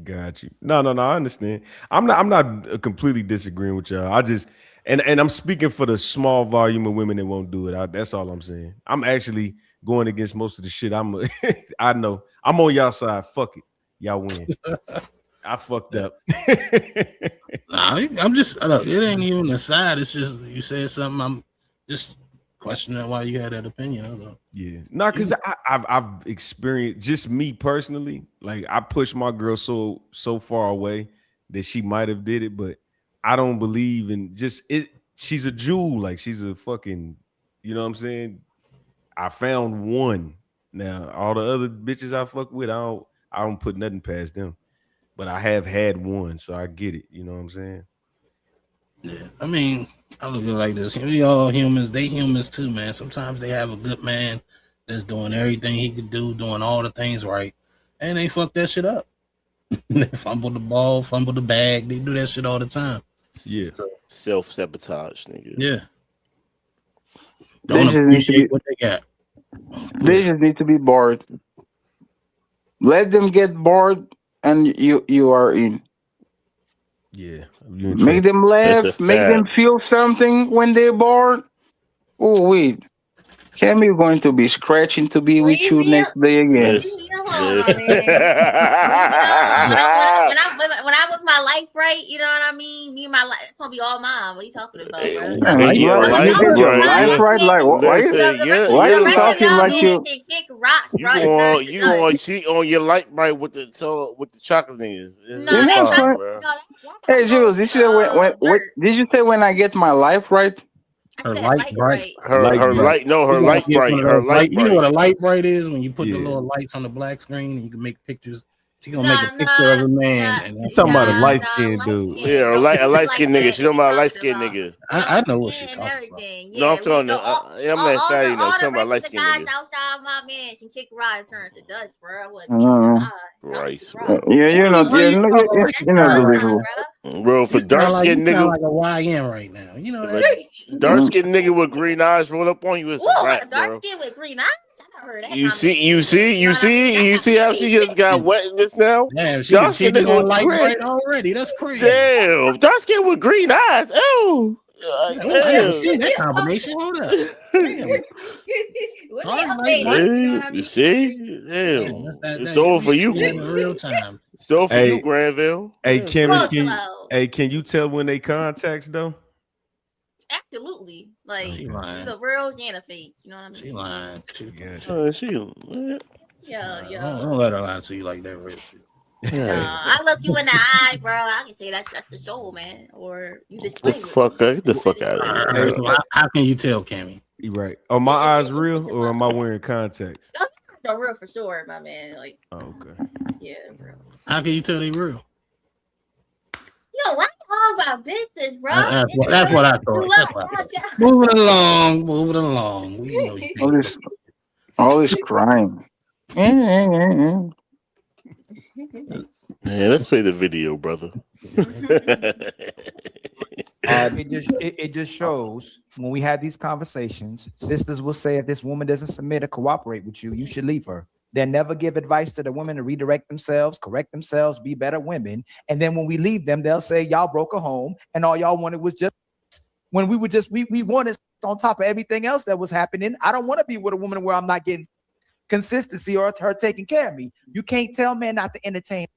Speaker 12: Got you. No, I understand. I'm not completely disagreeing with y'all. I just and I'm speaking for the small volume of women that won't do it. That's all I'm saying. I'm actually going against most of the shit. I know. I'm on y'all side. Fuck it. Y'all win. I fucked up.
Speaker 11: I'm just look, it ain't even a side. It's just you said something. I'm just questioning why you had that opinion.
Speaker 12: Yeah, no, because I've experienced, just me personally. Like I pushed my girl so far away that she might have did it, but I don't believe in just it. She's a jewel. Like she's a fucking. You know what I'm saying? I found one. Now all the other bitches I fuck with, I don't put nothing past them. But I have had one, so I get it. You know what I'm saying?
Speaker 11: Yeah, I mean, I look at it like this. We all humans. They humans too, man. Sometimes they have a good man that's doing everything he could do, doing all the things right, and they fuck that shit up. They fumble the ball, fumble the bag. They do that shit all the time.
Speaker 12: Yeah.
Speaker 6: Self-sabotage, nigga.
Speaker 11: Yeah.
Speaker 7: They
Speaker 11: Don't
Speaker 7: just need to be.
Speaker 11: appreciate what they got.
Speaker 7: They just need to be bored. Let them get bored, and you are in.
Speaker 12: Yeah.
Speaker 7: Make them
Speaker 6: That's
Speaker 7: laugh.
Speaker 6: a
Speaker 7: Make them
Speaker 6: fact.
Speaker 7: feel something when they're bored. Oh wait, Cammy going to be scratching to be with
Speaker 3: Leave
Speaker 7: you
Speaker 3: me
Speaker 7: next day again.
Speaker 3: leave me alone, man. Leave me alone. When I was my life right, you know what I mean? Me and my life, it's gonna be all mine. What are you talking about, bro?
Speaker 6: Get your
Speaker 7: You
Speaker 6: life
Speaker 7: get your life
Speaker 6: right.
Speaker 7: right. Like
Speaker 6: Listen,
Speaker 7: why are you talking like you?
Speaker 3: Kick rocks,
Speaker 6: You
Speaker 3: bro. and turn
Speaker 6: want
Speaker 3: to
Speaker 6: you
Speaker 3: dust.
Speaker 6: want to cheat on your life right with the chocolate niggas. It's
Speaker 3: No,
Speaker 7: That's
Speaker 3: that's
Speaker 6: fine,
Speaker 3: not.
Speaker 6: bro.
Speaker 3: No,
Speaker 7: Hey Jules, did you say when what did you say when I get my life right?
Speaker 11: Her light bright.
Speaker 6: Her light
Speaker 11: You gotta get one
Speaker 6: bright.
Speaker 11: of
Speaker 6: Her
Speaker 11: those
Speaker 6: light
Speaker 11: You know what a
Speaker 6: bright.
Speaker 11: light bright is? When you put the
Speaker 12: Yeah.
Speaker 11: little lights on the black screen and you can make pictures. She gonna
Speaker 3: Nah,
Speaker 11: make a picture of a man, and
Speaker 12: You
Speaker 11: that's
Speaker 12: talking about a
Speaker 11: gonna
Speaker 12: light
Speaker 11: be-
Speaker 12: skinned dude.
Speaker 6: Yeah, a light skinned nigga. She don't about a light skinned nigga.
Speaker 11: I know what she's
Speaker 3: and
Speaker 11: talking
Speaker 3: everything.
Speaker 6: No, I'm
Speaker 3: Yeah,
Speaker 6: talking. I'm not saying you know.
Speaker 3: all
Speaker 6: Talking
Speaker 3: the
Speaker 6: about
Speaker 3: rest
Speaker 6: light
Speaker 3: of the
Speaker 6: skinned
Speaker 3: guys
Speaker 6: nigga.
Speaker 3: outside my mansion kick rocks and turn to dust, bro. I wasn't
Speaker 6: Rice,
Speaker 7: Yeah, you're not.
Speaker 11: Why
Speaker 7: Yeah,
Speaker 11: you
Speaker 7: no,
Speaker 11: talking like
Speaker 7: you're not
Speaker 11: that right
Speaker 7: believable.
Speaker 6: Bro, for
Speaker 11: You
Speaker 6: dark skinned
Speaker 11: sound
Speaker 6: nigga,
Speaker 11: like a YN right now. You know that?
Speaker 6: dark skinned nigga with green eyes roll up on you. It's a
Speaker 3: Whoa,
Speaker 6: wrap,
Speaker 3: dark
Speaker 6: bro.
Speaker 3: skin with green eyes? I never heard that
Speaker 6: You
Speaker 3: combination.
Speaker 6: see how she just got wet in this now?
Speaker 11: Damn, she
Speaker 6: Dark
Speaker 11: can
Speaker 6: skinned
Speaker 11: cheat
Speaker 6: nigga
Speaker 11: on
Speaker 6: with
Speaker 11: light
Speaker 6: green.
Speaker 11: bright already. That's crazy.
Speaker 6: Damn, dark skin with green eyes. Oh,
Speaker 11: Oh, I never seen that combination. Hold up. Damn. Sorry, light bright.
Speaker 6: You see? Damn. It's over for you.
Speaker 11: In real time.
Speaker 6: It's over for
Speaker 12: Hey,
Speaker 6: you, Granville.
Speaker 12: Hey,
Speaker 6: Yeah.
Speaker 12: Kimmy, can you tell when they contacts though?
Speaker 3: Absolutely. Like
Speaker 11: She lying.
Speaker 3: the reals and the fakes. You know what I mean?
Speaker 11: She lying.
Speaker 3: Yeah.
Speaker 11: Don't let her lie to you like that, Rick.
Speaker 3: I look you in the eye, bro. I can say that's the soul, man. Or you just
Speaker 6: The
Speaker 3: playing with
Speaker 6: fuck, get the fuck out of
Speaker 11: Hey,
Speaker 6: here.
Speaker 11: so how can you tell, Cammy?
Speaker 12: You right. Are my eyes real or am I wearing contacts?
Speaker 3: the real for sure, my man. Like,
Speaker 12: okay.
Speaker 3: Yeah, bro.
Speaker 11: How can you tell they real?
Speaker 3: Yo, why you all about business, bro?
Speaker 11: That's what I thought. That's what I thought. Moving along. We know you
Speaker 7: All this crime.
Speaker 6: Man, let's play the video, brother.
Speaker 2: It just shows when we have these conversations, sisters will say if this woman doesn't submit or cooperate with you, you should leave her. They'll never give advice to the women to redirect themselves, correct themselves, be better women. And then when we leave them, they'll say y'all broke a home and all y'all wanted was just when we were just we wanted on top of everything else that was happening. I don't want to be with a woman where I'm not getting consistency or her taking care of me. You can't tell men not to entertain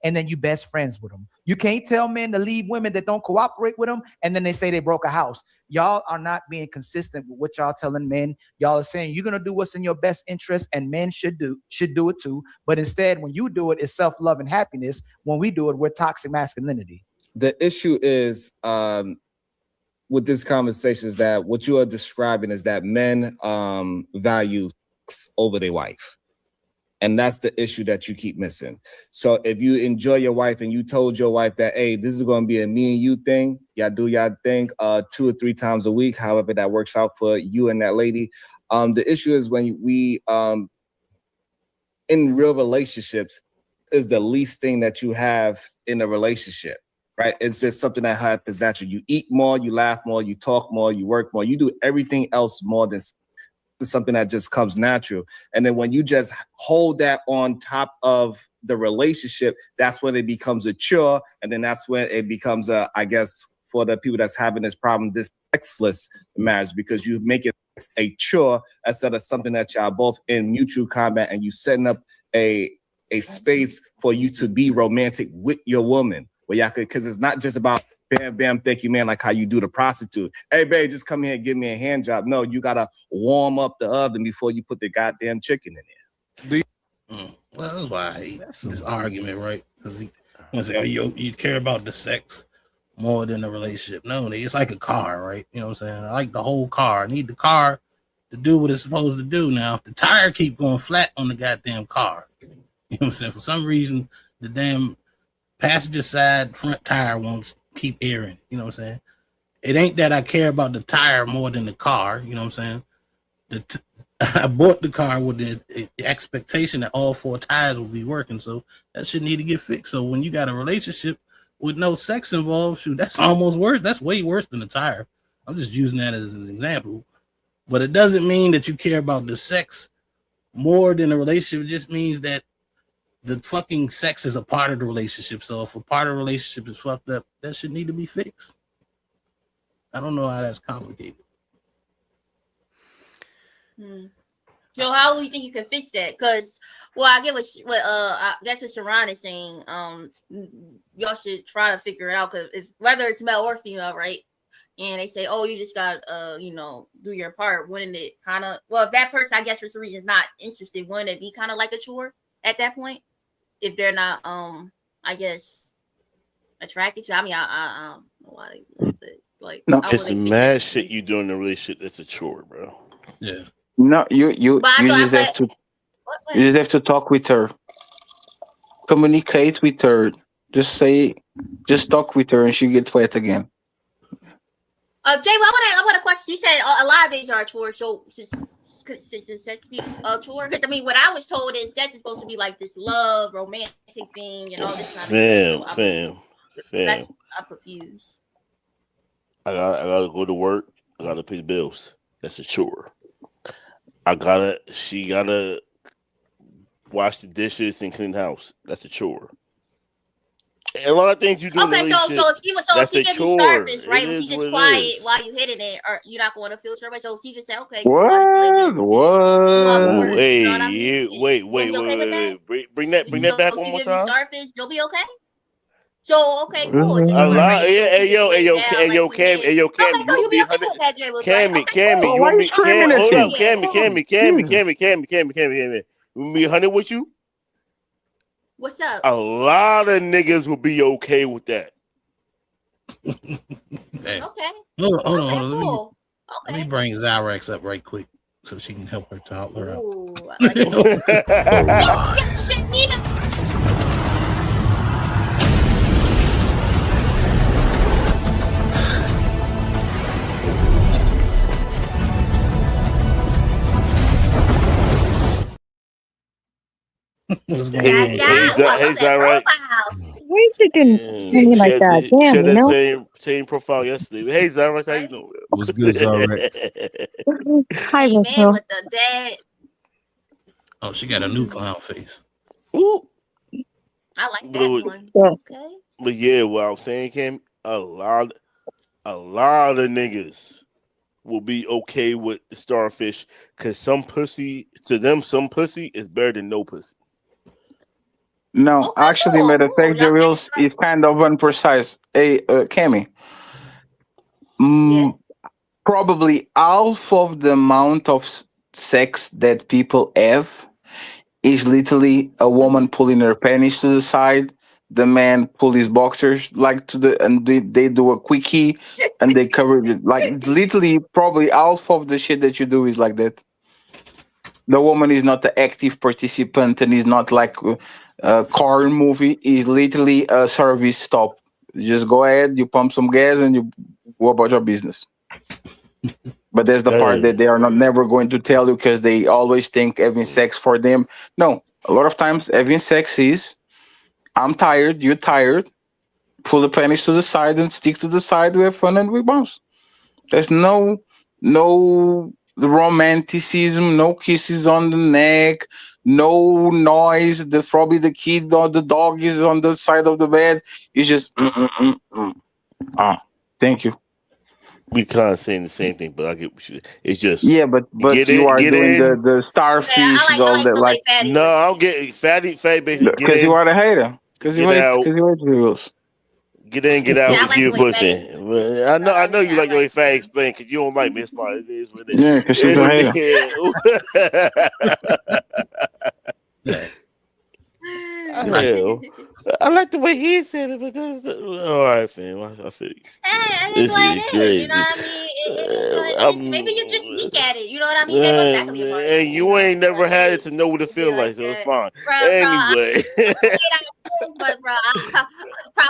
Speaker 2: and then you best friends with them. You can't tell men to leave women that don't cooperate with them and then they say they broke a house. Y'all are not being consistent with what y'all telling men. Y'all are saying you're gonna do what's in your best interest and men should do it too. But instead, when you do it, it's self-love and happiness. When we do it, we're toxic masculinity.
Speaker 24: The issue is with this conversation is that what you are describing is that men value sex over their wife. And that's the issue that you keep missing. So if you enjoy your wife and you told your wife that, hey, this is going to be a me and you thing, y'all do y'all thing 2 or 3 times a week, however that works out for you and that lady. The issue is when we, in real relationships, is the least thing that you have in a relationship, right? It's just something that happens naturally. You eat more, you laugh more, you talk more, you work more, you do everything else more than something that just comes natural. And then when you just hold that on top of the relationship, that's when it becomes a chore. And then that's when it becomes I guess for the people that's having this problem, this sexless marriage, because you make it a chore instead of something that y'all both in mutual combat and you setting up a space for you to be romantic with your woman. Where y'all could, because it's not just about bam, bam, thank you, man, like how you do the prostitute. Hey, babe, just come here and give me a hand job. No, you got to warm up the oven before you put the goddamn chicken in there.
Speaker 11: Well, that's why I hate this argument, right? Because he wants to say, oh, you care about the sex more than the relationship. No, it's like a car, right? You know what I'm saying? I like the whole car. I need the car to do what it's supposed to do. Now, if the tire keep going flat on the goddamn car, you know what I'm saying? For some reason, the damn passenger side front tire won't keep airing. You know what I'm saying? it ain't that I care about the tire more than the car. You know what I'm saying? I bought the car with the expectation that all 4 tires will be working, so that shit need to get fixed. So when you got a relationship with no sex involved, shoot, that's almost worse. That's way worse than the tire. I'm just using that as an example. But it doesn't mean that you care about the sex more than the relationship. It just means that the fucking sex is a part of the relationship. So if a part of the relationship is fucked up, that should need to be fixed. I don't know how that's complicated.
Speaker 3: So how do you think you can fix that? Because, well, I get what that's what Sharon is saying. Y'all should try to figure it out, because if whether it's male or female, right? And they say, oh, you just got do your part. Wouldn't it kind of, well, if that person, I guess for some reason is not interested, wouldn't it be kind of like a chore at that point? If they're not, I guess, attracted to. I mean, I don't know why they like that. Like,
Speaker 6: no, it's mad shit you do in a relationship that's a chore, bro.
Speaker 11: Yeah.
Speaker 7: No, you just have to you just have to talk with her, communicate with her. Just talk with her, and she gets wet again.
Speaker 3: Jay, I want a question. You said a lot of things are a chore, so could sex be a chore? Because I mean, what I was told is sex is supposed to be like this love, romantic thing, and all this kind of stuff.
Speaker 6: Fam.
Speaker 3: I'm confused.
Speaker 6: I gotta go to work. I gotta pay the bills. That's a chore. She gotta wash the dishes and clean the house. That's a chore. And a lot of things you do.
Speaker 3: Okay, so if he gives you starfish, right? If he just quiet while you hitting it, or you're not going to feel sure. So if he just say, okay,
Speaker 7: What?
Speaker 6: Hey, wait. Bring that back one more time.
Speaker 3: Starfish, you'll be okay. So okay, cool.
Speaker 6: A lot, hey yo, Cam, you want me 100? Cammy, you want me? Hold up, Cammy. You want me 100 with you?
Speaker 3: What's up?
Speaker 6: A lot of niggas will be okay with that.
Speaker 3: Okay.
Speaker 11: Hold on. Let me bring Zyrex up right quick so she can help her talk her out.
Speaker 6: Hey, Zyrex.
Speaker 8: Why you didn't tell me like that? Damn,
Speaker 6: Share
Speaker 8: you know?
Speaker 6: that same profile yesterday. Hey, Zyrex, how you doing?
Speaker 12: What's good, Zyrex?
Speaker 8: Hi,
Speaker 3: man with the dad.
Speaker 11: Oh, she got a new clown face.
Speaker 6: Ooh.
Speaker 3: I like that one. Okay.
Speaker 6: But yeah, what I'm saying, Cam, a lot of niggas will be okay with the starfish, because some pussy is better than no pussy.
Speaker 7: No, actually, matter of fact, the rules is kind of imprecise. Hey, Cammy, probably half of the amount of sex that people have is literally a woman pulling her panties to the side, the man pull his boxers and they do a quickie and they cover it. Like literally, probably half of the shit that you do is like that. The woman is not the active participant and is not like a car movie. Is literally a service stop. You just go ahead, you pump some gas, and you go about your business. But that's the part that they are not never going to tell you, because they always think having sex for them. No, a lot of times having sex is, I'm tired, you're tired, pull the panties to the side and stick to the side, we have fun and we bounce. There's no romanticism, no kisses on the neck, no noise. Probably the kid or the dog is on the side of the bed. It's just thank you.
Speaker 6: We kind of saying the same thing, but I get what you. It's just
Speaker 7: but you are doing the starfish,
Speaker 6: No, I'm getting fatty, baby.
Speaker 7: Because you are the hater. Because you hate the rules.
Speaker 6: Get in, get out. What you pushing? I know you like the way Fat explain, because you don't like me. It's fine. It is what it is.
Speaker 7: Yeah, because she's a
Speaker 6: hater. I like the way he said it, but that's all right, fam. I feel you.
Speaker 3: This is great. You know what I mean? Maybe you just sneak at it. You know what I mean?
Speaker 6: And you ain't never had it to know what it feel like, so it's fine. Anyway.
Speaker 3: But bro, I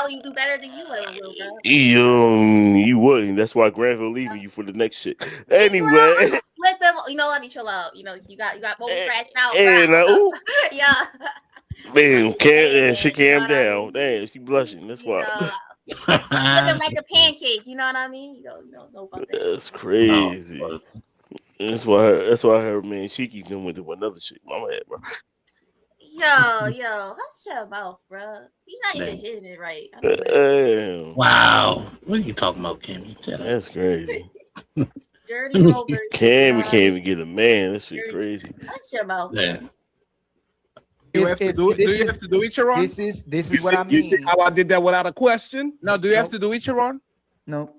Speaker 3: probably do better than you ever will, bro.
Speaker 6: You wouldn't. That's why Granville leaving you for the next shit. Anyway,
Speaker 3: Flip him. You know, let me chill out. You know, you got both scratched out,
Speaker 6: and
Speaker 3: bro. Yeah.
Speaker 6: man, she calmed down. Damn, she blushing. That's why.
Speaker 3: Flip him like a pancake. You know what I mean? You know about that.
Speaker 6: That's crazy. That's why her man Cheeky done went to another chick. Mama had, bro.
Speaker 3: Yo, hush your mouth, bro. He's not even hitting it right. I know that.
Speaker 11: Wow. What are you talking about, Kimmy?
Speaker 6: That's crazy.
Speaker 3: Dirty Rover.
Speaker 6: Cam can't even get a man. That shit crazy.
Speaker 3: Hush your mouth.
Speaker 11: Yeah.
Speaker 23: Do you have to do it, Sharon?
Speaker 2: This is what I mean.
Speaker 24: You see how I did that without a question?
Speaker 23: No, do you have to do it, Sharon?
Speaker 2: No.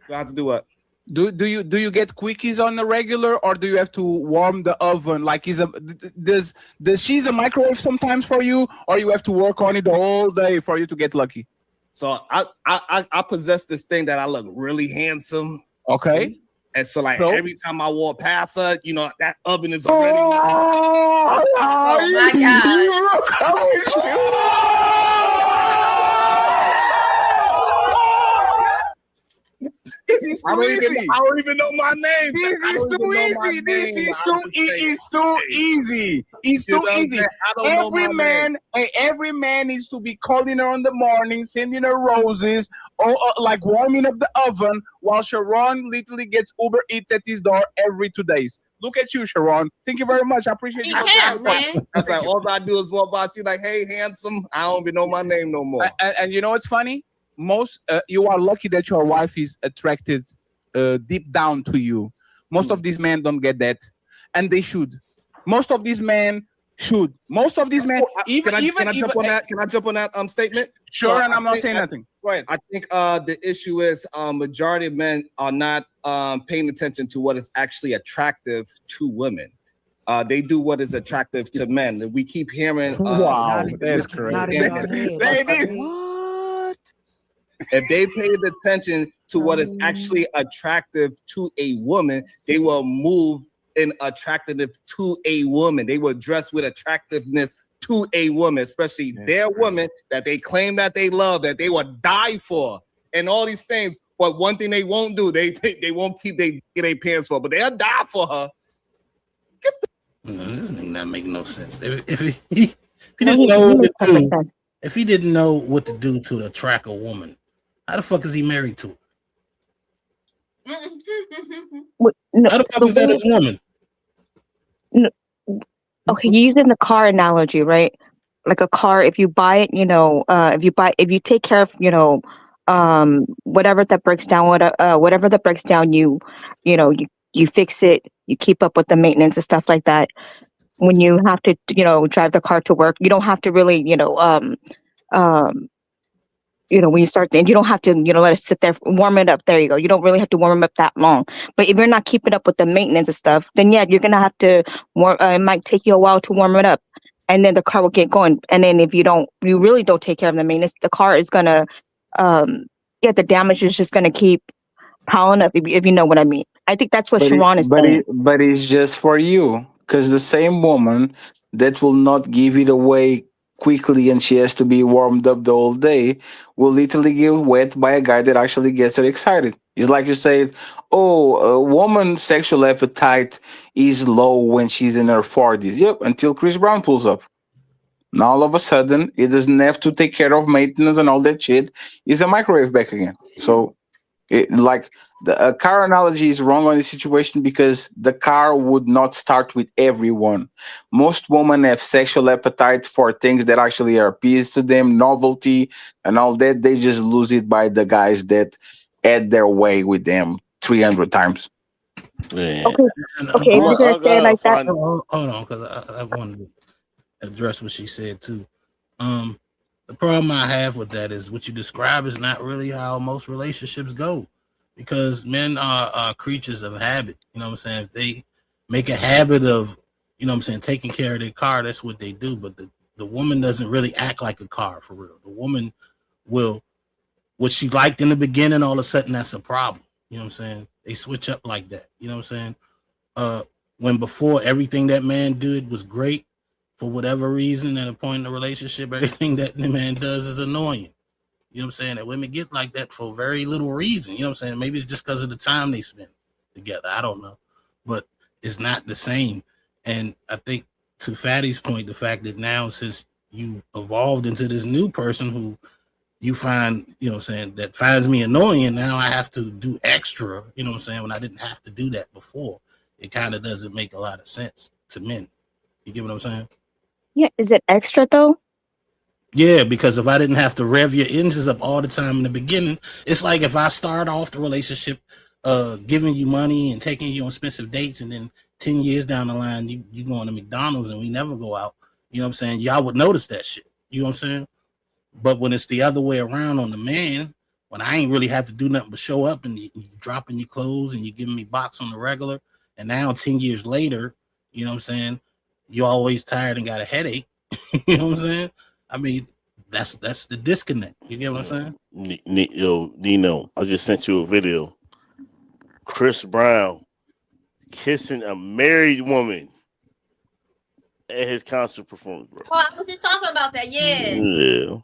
Speaker 24: Do I have to do what?
Speaker 23: Do you get quickies on the regular, or do you have to warm the oven? Like, does she's a microwave sometimes for you, or you have to work on it the whole day for you to get lucky?
Speaker 24: So I possess this thing that I look really handsome.
Speaker 23: Okay.
Speaker 24: And so every time I walk past her, you know, that oven is already.
Speaker 3: Oh my
Speaker 24: I don't even know my name.
Speaker 23: This is too easy. It's too easy. It's too easy. Every man needs to be calling her in the morning, sending her roses, or like warming up the oven, while Sharon literally gets Uber Eats at his door every 2 days. Look at you, Sharon. Thank you very much. I appreciate you.
Speaker 3: Man.
Speaker 24: That's like all I do is walk by, see like, hey, handsome. I don't even know my name no more.
Speaker 23: And you know what's funny? You are lucky that your wife is attracted deep down to you. Most of these men don't get that, and they should. Most of these men should. Most of these men,
Speaker 24: Can I jump on that statement?
Speaker 23: Sure,
Speaker 24: So
Speaker 23: and I'm not saying nothing. Go ahead.
Speaker 24: I think the issue is majority of men are not paying attention to what is actually attractive to women. They do what is attractive to men. We keep hearing.
Speaker 23: Wow, that's crazy.
Speaker 24: If they paid attention to what is actually attractive to a woman, they will move in attractiveness to a woman. They will dress with attractiveness to a woman, especially their woman that they claim that they love, that they will die for, and all these things. But one thing they won't do, they won't keep their pants for, but they'll die for her.
Speaker 11: This nigga not making no sense. If he didn't know what to do, if he didn't know what to do to attract a woman, how the fuck is he married to her? How the fuck is that his woman?
Speaker 8: No, okay, using the car analogy, right? Like a car, if you buy it, if you take care of, whatever that breaks down, whatever that breaks down, you fix it, you keep up with the maintenance and stuff like that. When you have to, drive the car to work, you don't have to really, when you start, you don't have to, let it sit there, warm it up. There you go. You don't really have to warm them up that long. But if you're not keeping up with the maintenance and stuff, then yeah, you're gonna have to warm. It might take you a while to warm it up, and then the car will get going. And then if you really don't take care of the maintenance, the car is gonna, the damage is just gonna keep piling up. If you know what I mean. I think that's what Sharon is saying.
Speaker 7: But it's just for you, because the same woman that will not give it away quickly and she has to be warmed up the whole day will literally get wet by a guy that actually gets her excited. It's like you said, a woman's sexual appetite is low when she's in her 40s. Yep, until Chris Brown pulls up. Now all of a sudden, it doesn't have to take care of maintenance and all that shit. It's a microwave back again. So the car analogy is wrong on this situation because the car would not start with everyone. Most women have sexual appetite for things that actually are appeals to them, novelty and all that. They just lose it by the guys that add their way with them 300 times.
Speaker 11: Yeah.
Speaker 8: Okay, you're gonna say it like that.
Speaker 11: Hold on, because I wanted to address what she said too. The problem I have with that is what you describe is not really how most relationships go, because men are creatures of habit. You know what I'm saying? If they make a habit of, taking care of their car, that's what they do. But the woman doesn't really act like a car for real. The woman will, what she liked in the beginning, all of a sudden that's a problem. You know what I'm saying? They switch up like that. You know what I'm saying? When before everything that man did was great, for whatever reason, at a point in the relationship, everything that the man does is annoying. You know what I'm saying? And women get like that for very little reason. You know what I'm saying? Maybe it's just because of the time they spend together. I don't know. But it's not the same. And I think to Fatty's point, the fact that now since you evolved into this new person who you find, you know what I'm saying, that finds me annoying, and now I have to do extra, you know what I'm saying, when I didn't have to do that before. It kind of doesn't make a lot of sense to men. You get what I'm saying?
Speaker 8: Yeah, is it extra though?
Speaker 11: Yeah, because if I didn't have to rev your engines up all the time in the beginning, it's like if I start off the relationship giving you money and taking you on expensive dates, and then 10 years down the line, you going to McDonald's and we never go out, you know what I'm saying? Y'all would notice that shit. You know what I'm saying? But when it's the other way around on the man, when I ain't really have to do nothing but show up and you dropping your clothes and you giving me box on the regular, and now 10 years later, you know what I'm saying, you're always tired and got a headache. You know what I'm saying? I mean, that's the disconnect. You get what I'm saying?
Speaker 6: Yo, Nino, I just sent you a video. Chris Brown kissing a married woman at his concert performance, bro.
Speaker 3: Oh, I was just talking about that. Yeah.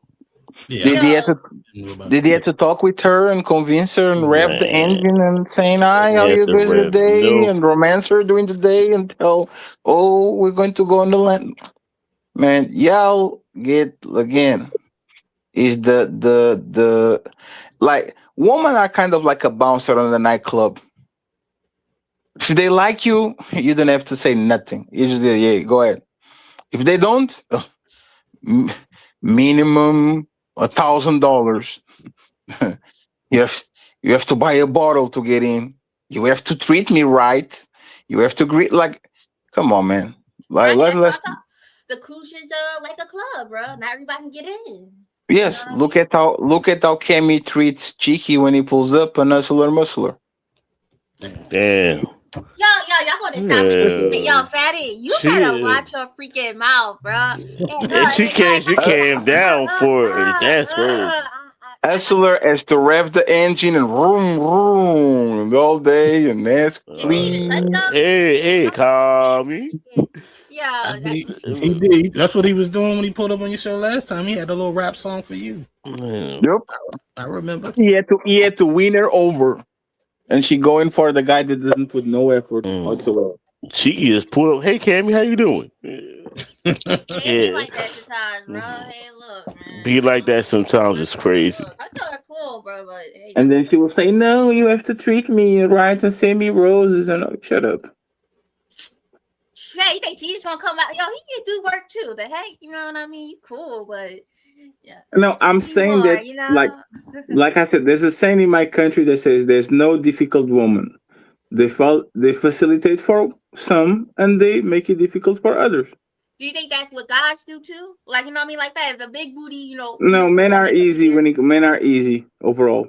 Speaker 7: Did he have to talk with her and convince her and rev the engine and saying, "Hi, how you guys today?" and romance her during the day until, "Oh, we're going to go on the land." Man, y'all get again. Is the like women are kind of like a bouncer on the nightclub. If they like you, you don't have to say nothing. You just yeah, go ahead. If they don't, minimum $1,000. You have to buy a bottle to get in. You have to treat me right. You have to greet like, come on, man. Like let's
Speaker 3: the cruise is like a club, bro. Not everybody can get in.
Speaker 7: yes. Look at how Kemi treats Cheeky when he pulls up and Hustler Muscler.
Speaker 6: Damn.
Speaker 3: Y'all gonna stop it. Yo, Fatty, you gotta watch your freaking mouth, bro.
Speaker 6: And she came down for it. That's crazy.
Speaker 7: Hustler has to rev the engine and vroom vroom all day and that's clean.
Speaker 6: Hey, call me.
Speaker 3: Yeah,
Speaker 11: he did. That's what he was doing when he pulled up on your show last time. He had a little rap song for you.
Speaker 7: Yep,
Speaker 11: I remember.
Speaker 23: He had to win her over, and she going for the guy that doesn't put no effort whatsoever.
Speaker 6: She just pulled up. Hey, Cammy, how you doing?
Speaker 3: Be like that sometimes, bro. Hey, look, man.
Speaker 6: Be like that sometimes. It's crazy.
Speaker 3: I thought it cool, bro, but hey.
Speaker 23: And then she will say, "No, you have to treat me right and send me roses." And shut up.
Speaker 3: Yeah, you think she's gonna come out? Yo, he can do work too. The heck, you know what I mean? Cool, but yeah.
Speaker 23: No, I'm saying
Speaker 3: more,
Speaker 23: that,
Speaker 3: you know?
Speaker 23: like I said, there's a saying in my country that says there's no difficult woman. They facilitate for some and they make it difficult for others.
Speaker 3: Do you think that's what guys do too? Like, you know what I mean? Like that, the big booty, you know.
Speaker 23: No, men are easy men are easy overall.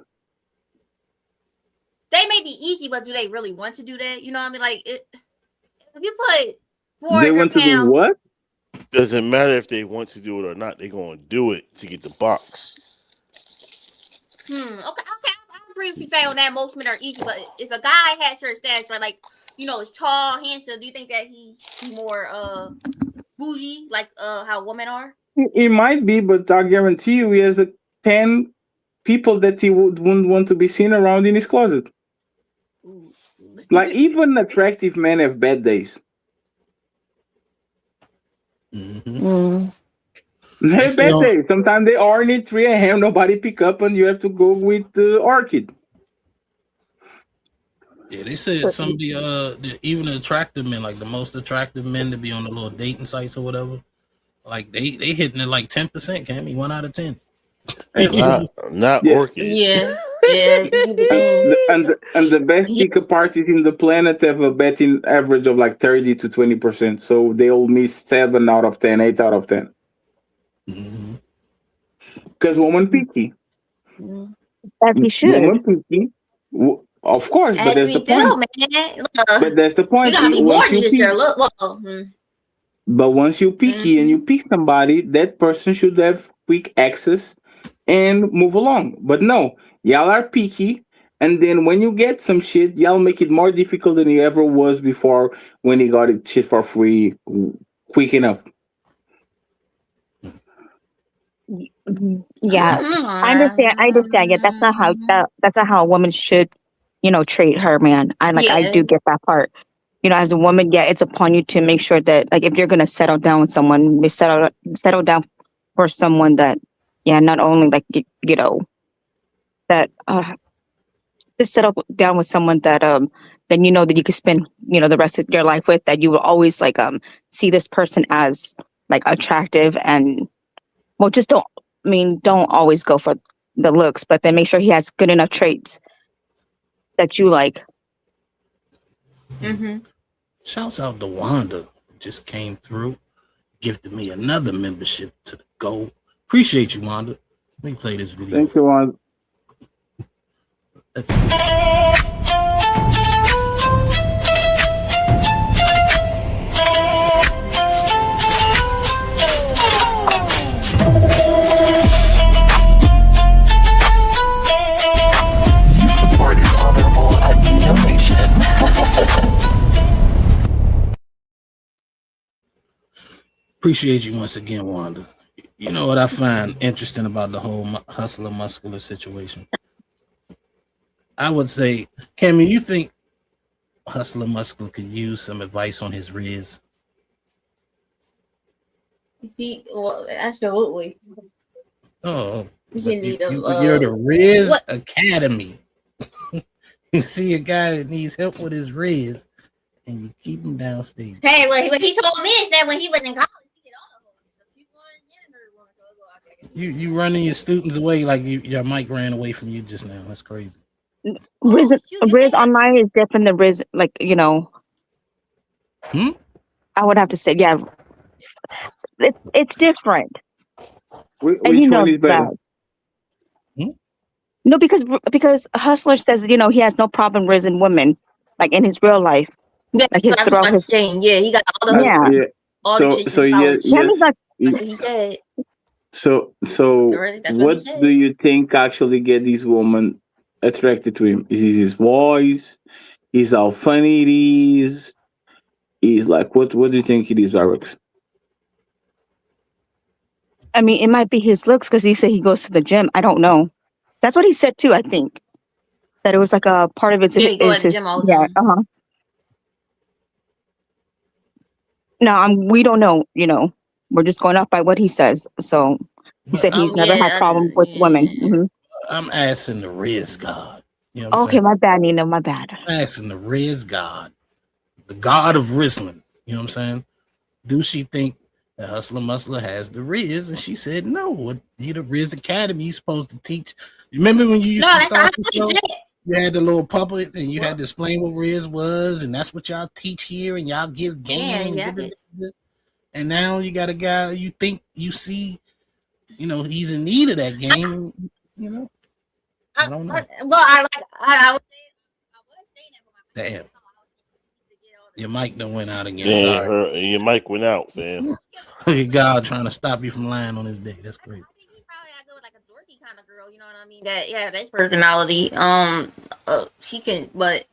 Speaker 3: They may be easy, but do they really want to do that? You know what I mean? Like, if you put 400
Speaker 23: They want to do
Speaker 3: pounds,
Speaker 23: what?
Speaker 6: Doesn't matter if they want to do it or not. They're going to do it to get the box.
Speaker 3: Okay. I agree with you, Faye, on that. Most men are easy, but if a guy has certain stats, right, like, you know, is tall, handsome, do you think that he's more bougie, like how women are?
Speaker 23: It might be, but I guarantee you he has 10 people that he wouldn't want to be seen around in his closet. Like, even attractive men have bad days.
Speaker 11: Mm-hmm.
Speaker 23: They have bad days. Sometimes they are in 3 a.m. Nobody pick up, and you have to go with the orchid.
Speaker 11: Yeah, they said some of the even the attractive men, like the most attractive men to be on the little dating sites or whatever, like they hitting it like 10%. Cammy, 1 out of 10.
Speaker 6: Not
Speaker 23: Yes.
Speaker 6: orchid.
Speaker 3: Yeah.
Speaker 23: And the best pickup parties in the planet have a betting average of like 30 to 20%. So they all miss 7 out of 10, 8 out of 10. Because woman picky.
Speaker 8: As we should.
Speaker 23: Woman picky. Of course, but that's the point. But that's the point.
Speaker 3: You gotta be more than just your look.
Speaker 23: But once you picky and you pick somebody, that person should have quick access and move along. But no, y'all are picky, and then when you get some shit, y'all make it more difficult than it ever was before when he got it shit for free quick enough.
Speaker 8: Yeah, I understand. I understand. Yeah, that's not how a woman should, treat her man. I
Speaker 3: Yeah.
Speaker 8: do get that part. As a woman, yeah, it's upon you to make sure that like if you're gonna settle down with someone, you settle down for someone that, yeah, not only like that just settle down with someone that then that you could spend the rest of your life with, that you will always like see this person as like attractive, and well, just don't always go for the looks, but then make sure he has good enough traits that you like.
Speaker 3: Mm-hmm.
Speaker 11: Shouts out to Wanda, just came through, gifted me another membership to the Go. Appreciate you, Wanda. Let me play this video.
Speaker 23: Thank you, Juan.
Speaker 15: Support is honorable donation.
Speaker 11: Appreciate you once again, Wanda. You know what I find interesting about the whole hustler muscular situation? I would say, Cammy, you think hustler muscular could use some advice on his riz?
Speaker 3: Well, absolutely.
Speaker 11: Oh,
Speaker 3: You
Speaker 11: you're the Riz
Speaker 3: what?
Speaker 11: Academy. You see a guy that needs help with his Riz, and you keep him downstage.
Speaker 3: Hey, what he told me is that when he was in college,
Speaker 11: You running your students away like your mic ran away from you just now. That's crazy.
Speaker 8: Riz online is different than Riz, like I would have to say, yeah, it's different.
Speaker 23: Which
Speaker 8: And
Speaker 23: one is better?
Speaker 8: No, because Hustler says he has no problem raising women, like in his real life.
Speaker 3: Yeah,
Speaker 8: like his throughout his
Speaker 3: yeah, he got all the
Speaker 8: yeah.
Speaker 3: all the chicks in college. That's what he said.
Speaker 23: So
Speaker 3: That's what he
Speaker 23: what
Speaker 3: said.
Speaker 23: do you think actually get this woman attracted to him? Is it his voice? Is how funny it is? Is like what do you think it is, Alex?
Speaker 8: I mean, it might be his looks because he said he goes to the gym. I don't know. That's what he said too. I think that it was like a part of it
Speaker 3: Yeah, he go
Speaker 8: is
Speaker 3: to the
Speaker 8: his
Speaker 3: gym all the time.
Speaker 8: No, we don't know. We're just going off by what he says. So he said he's never had problem with women. Mhm.
Speaker 11: I'm asking the Riz God. You know what I'm
Speaker 8: Okay,
Speaker 11: saying?
Speaker 8: my bad, Nina. My bad.
Speaker 11: I'm asking the Riz God, the God of Rizzling. You know what I'm saying? Do she think that Hustler Muscler has the Riz? And she said no. The Riz Academy is supposed to teach. Remember when you used to start the show? You had the little puppet and you had to explain what Riz was, and that's what y'all teach here, and y'all give game. And now you got a guy you think you see, he's in need of that game. I don't know.
Speaker 3: I would
Speaker 11: Damn. Your mic done went out again.
Speaker 6: Damn,
Speaker 11: Sorry.
Speaker 6: your mic went out, fam.
Speaker 11: Look at God trying to stop you from lying on his day. That's great.
Speaker 3: kind of girl, you know what I mean? That's personality. She can, but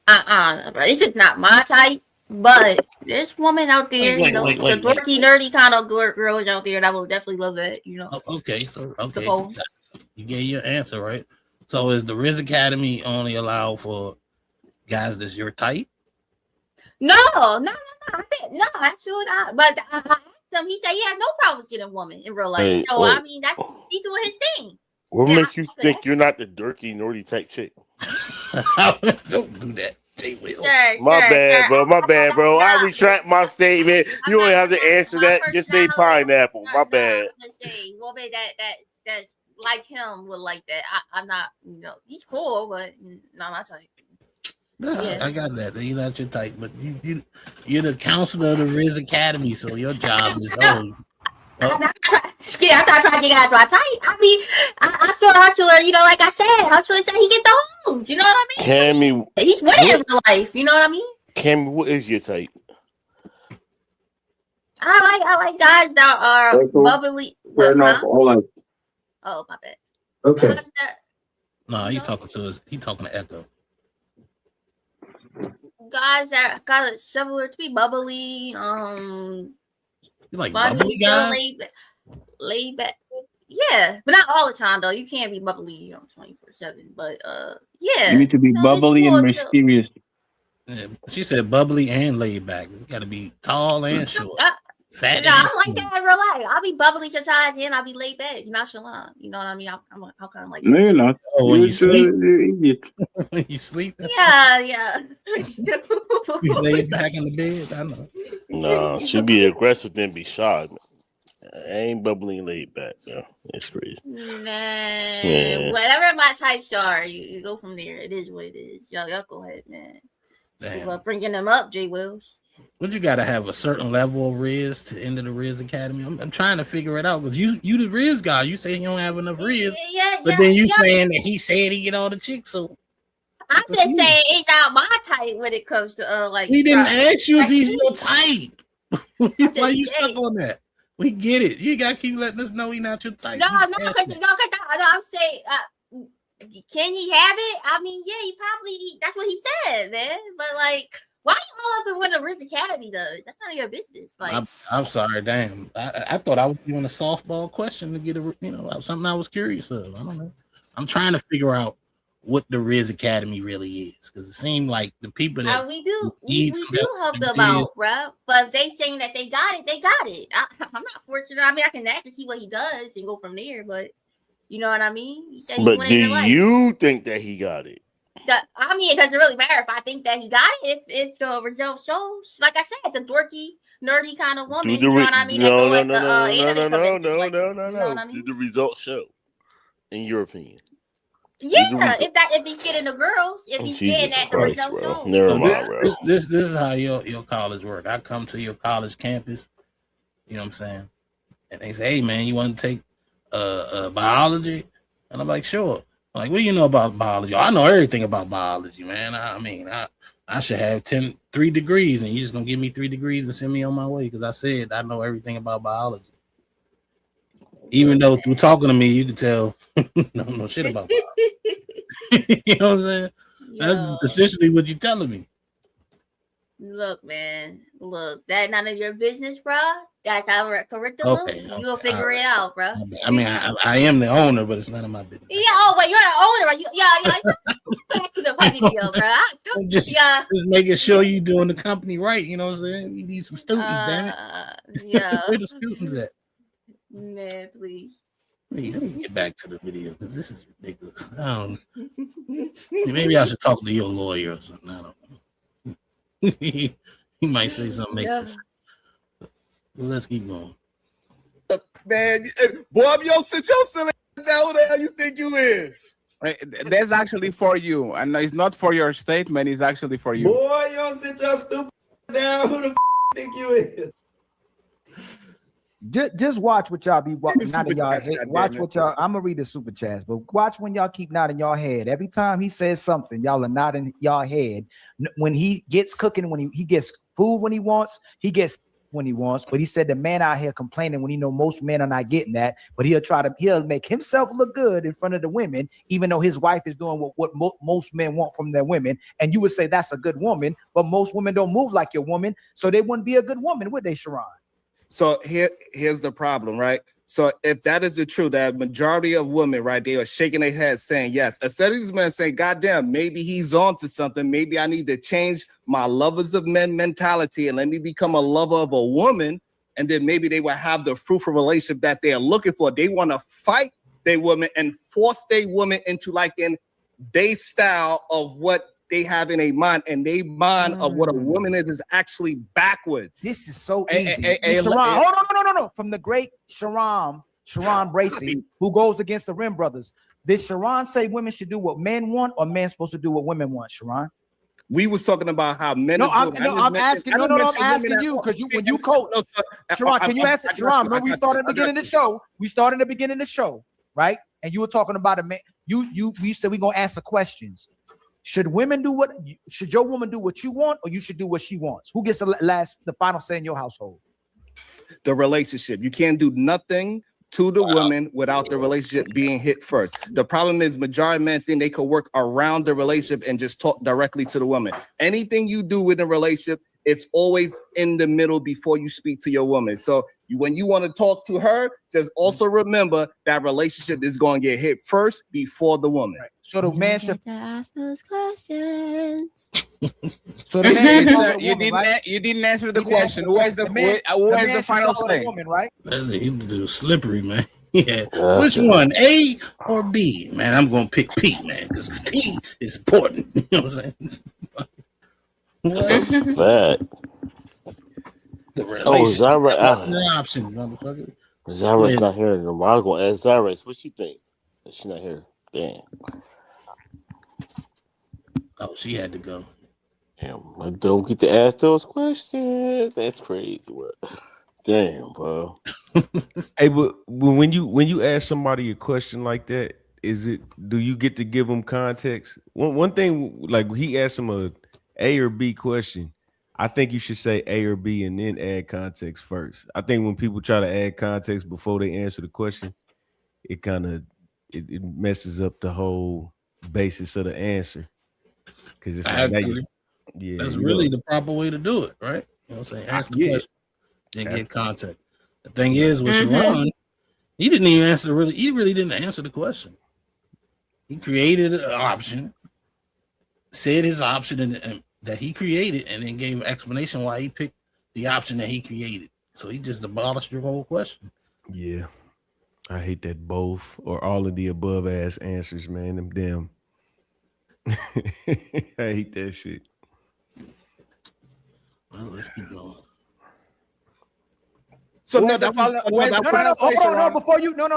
Speaker 3: it's just not my type. But there's women out there,
Speaker 11: Wait,
Speaker 3: the dorky, nerdy kind of girls out there that will definitely love that,
Speaker 11: Okay, you gave your answer right. So is the Riz Academy only allow for guys that's your type?
Speaker 3: No, actually not. But I asked him, he said he has no problems getting a woman in real life.
Speaker 6: Hey,
Speaker 3: so I mean, he's doing his thing.
Speaker 6: What makes you think you're not the dorky, nerdy type chick?
Speaker 11: Don't do that.
Speaker 6: My bad, bro. I retract my statement. You only have to answer that. Just say pineapple. My bad.
Speaker 3: Say woman that's like him would like that. I'm not, he's cool, but not my type.
Speaker 11: No, yeah. I got that. You're not your type, but you're the counselor of the Riz Academy, so your job is
Speaker 3: I'm not trying to get guys my type. I mean, I feel Hustler, like I said, Hustler said he get the homes. You know what I mean?
Speaker 6: Cammy,
Speaker 3: he's winning in real life. You know what I mean?
Speaker 6: Cammy, what is your type?
Speaker 3: I like guys that are bubbly.
Speaker 23: Hold on.
Speaker 3: Oh, my bad.
Speaker 23: Okay.
Speaker 11: No, he's talking to us. He's talking to Echo.
Speaker 3: Guys that got a similar to be bubbly.
Speaker 11: You like bubbly guys?
Speaker 3: Laid back. Yeah, but not all the time though. You can't be bubbly, 24/7. But yeah,
Speaker 5: You need to be
Speaker 3: this
Speaker 5: bubbly and
Speaker 3: little chill.
Speaker 5: mysterious.
Speaker 11: Yeah, she said bubbly and laid back. You got to be tall and short, fat
Speaker 3: No,
Speaker 11: and
Speaker 3: I'm like
Speaker 11: skinny.
Speaker 3: that in real life. I'll be bubbly sometimes and I'll be laid back. You're not Shalon. You know what I mean? I'm kind of like
Speaker 5: No,
Speaker 3: that
Speaker 5: you're
Speaker 3: too.
Speaker 5: not.
Speaker 11: Oh, when
Speaker 5: You're
Speaker 11: you sleep,
Speaker 5: you're an idiot.
Speaker 11: when you sleep,
Speaker 3: Yeah.
Speaker 11: you lay back in the bed. I know.
Speaker 6: Nah, she be aggressive then be shy. I ain't bubbly and laid back, yo. It's crazy.
Speaker 3: Man, whatever my types are, you go from there. It is what it is. Y'all go ahead, man.
Speaker 11: Damn.
Speaker 3: Bringing them up, J. Wills.
Speaker 11: But you got to have a certain level of Riz to enter the Riz Academy. I'm trying to figure it out because you the Riz guy. You say you don't have enough Riz, but then you saying that he said he get all the chicks. So
Speaker 3: I'm just saying it's not my type when it comes to like.
Speaker 11: we didn't ask you if he's your type. Why you stuck on that? We get it. You gotta keep letting us know he's not your type.
Speaker 3: No, I'm saying, can he have it? I mean, yeah, he probably. That's what he said, man. But like, why you all up in what the Riz Academy does? That's none of your business. Like,
Speaker 11: I'm sorry, damn. I thought I was doing a softball question to get something I was curious of. I don't know. I'm trying to figure out what the Riz Academy really is because it seemed like the people that
Speaker 3: we do help them out, bro. But if they saying that they got it, they got it. I'm not forcing it. I mean, I can ask to see what he does and go from there. But you know what I mean? He said
Speaker 6: But do you think that he got it?
Speaker 3: I mean, it doesn't really matter if I think that he got it. If the result shows, like I said, the dorky, nerdy kind of woman. You know what I mean?
Speaker 6: No.
Speaker 3: Do
Speaker 6: the results show, in your opinion?
Speaker 3: Yeah, if he's getting the girls, if he's getting at the result shows.
Speaker 6: Never mind, bro.
Speaker 11: This is how your college work. I come to your college campus, you know what I'm saying, and they say, "Hey, man, you want to take biology?" And I'm like, "Sure." I'm like, what do you know about biology? I know everything about biology, man. I mean, I should have 3 degrees, and you're just gonna give me 3 degrees and send me on my way because I said I know everything about biology. Even though through talking to me, you can tell don't know shit about biology. You know what I'm saying? That's essentially what you're telling me.
Speaker 3: Look, man. Look, that none of your business, bro. That's our curriculum. You'll figure it out, bro.
Speaker 11: I mean, I am the owner, but it's none of my business.
Speaker 3: Yeah. Oh, wait, you're the owner, right? Yeah. Back to the video, bro.
Speaker 11: Just making sure you doing the company right. You know what I'm saying? We need some students, damn it.
Speaker 3: Yeah.
Speaker 11: Where the students at?
Speaker 3: Man, please.
Speaker 11: Let me get back to the video because this is ridiculous. I don't know. Maybe I should talk to your lawyer or something. I don't know. He might say something makes sense. Let's keep going.
Speaker 24: Man, Bob, sit your silly down. Who the hell you think you is?
Speaker 23: That's actually for you, and it's not for your statement. It's actually for you.
Speaker 25: Boy, y'all sit your stupid down. Who the think you is?
Speaker 2: Just watch what y'all be nodding y'all head. Watch what y'all. I'm gonna read the super chats, but watch when y'all keep nodding y'all head. Every time he says something, y'all are nodding y'all head. When he gets cooking, when he gets food when he wants, he gets when he wants. But he said the man out here complaining when he know most men are not getting that. But he'll make himself look good in front of the women, even though his wife is doing what most men want from their women. And you would say that's a good woman, but most women don't move like your woman, so they wouldn't be a good woman, would they, Sharon?
Speaker 24: So here's the problem, right? So if that is the truth, that majority of women, right, they are shaking their heads saying yes. Instead of these men saying, God damn, maybe he's on to something. Maybe I need to change my lovers of men mentality and let me become a lover of a woman. And then maybe they will have the fruitful relationship that they're looking for. They want to fight their woman and force their woman into like in their style of what they have in a mind, and they mind of what a woman is actually backwards.
Speaker 2: This is so easy. Sharon, hold on, no. From the great Sharon Bracey, who goes against the Rim Brothers. Did Sharon say women should do what men want, or men supposed to do what women want, Sharon?
Speaker 24: We was talking about how men.
Speaker 2: I'm asking you because when you coach, Sharon, can you answer? Sharon, remember we started at the beginning of the show. We started at the beginning of the show, right? And you were talking about a man. We said we're gonna answer questions. Should your woman do what you want, or you should do what she wants? Who gets the final say in your household?
Speaker 24: The relationship. You can't do nothing to the woman without the relationship being hit first. The problem is majority of men think they could work around the relationship and just talk directly to the woman. Anything you do within a relationship, it's always in the middle before you speak to your woman. So When you want to talk to her, just also remember that relationship is going to get hit first before the woman.
Speaker 2: Right. So the man should
Speaker 9: ask those questions.
Speaker 2: So the man should
Speaker 23: Sir,
Speaker 2: call the woman, right?
Speaker 23: you didn't answer the question. Who is the final say?
Speaker 2: Woman, right?
Speaker 11: He was slippery, man. Yeah. Which one, A or B? Man, I'm gonna pick P, man, because P is important. You know what I'm saying?
Speaker 6: That's sad.
Speaker 11: The
Speaker 6: Zara,
Speaker 11: option, motherfucker.
Speaker 6: Zara's not here anymore. I was gonna ask Zara, what she think? She's not here. Damn.
Speaker 11: Oh, she had to go.
Speaker 6: Damn, I don't get to ask those questions. That's crazy, bro. Damn, bro.
Speaker 12: Hey, but when you ask somebody a question like that, do you get to give them context? One thing, like he asked him a or B question, I think you should say A or B and then add context first. I think when people try to add context before they answer the question, it kind of it messes up the whole basis of the answer. Because it's like
Speaker 11: that's really the proper way to do it, right? You know what I'm saying? Ask the question, then get context. The thing is with Sharon, he really didn't answer the question. He created an option, said his option and that he created, and then gave an explanation why he picked the option that he created. So he just abolished your whole question.
Speaker 12: Yeah. I hate that both or all of the above ass answers, man. Them damn. I hate that shit.
Speaker 11: Well, let's keep going.
Speaker 24: So
Speaker 2: no, before you, no.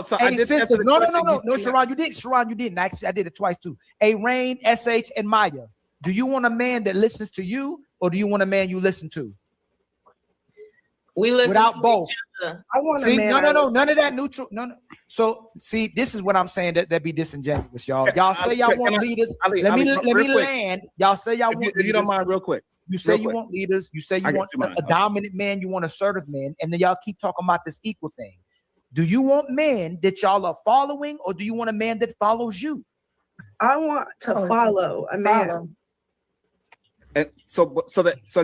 Speaker 24: So I did
Speaker 2: sisters, no, Sharon, you didn't. Sharon, you didn't. Actually, I did it twice too. Rain, SH, and Maya. Do you want a man that listens to you, or do you want a man you listen to?
Speaker 4: We listen
Speaker 2: without
Speaker 4: to
Speaker 2: both.
Speaker 4: each other.
Speaker 18: I want
Speaker 2: See,
Speaker 18: a man.
Speaker 2: no, none of that neutral. No. So see, this is what I'm saying. That be disingenuous, y'all. Y'all say y'all want leaders. Let me land. Y'all say y'all want.
Speaker 24: If you don't mind, real quick.
Speaker 2: You say you want leaders. You say you want a dominant man. You want assertive men, and then y'all keep talking about this equal thing. Do you want men that y'all are following, or do you want a man that follows you?
Speaker 18: I want to follow a man.
Speaker 24: And so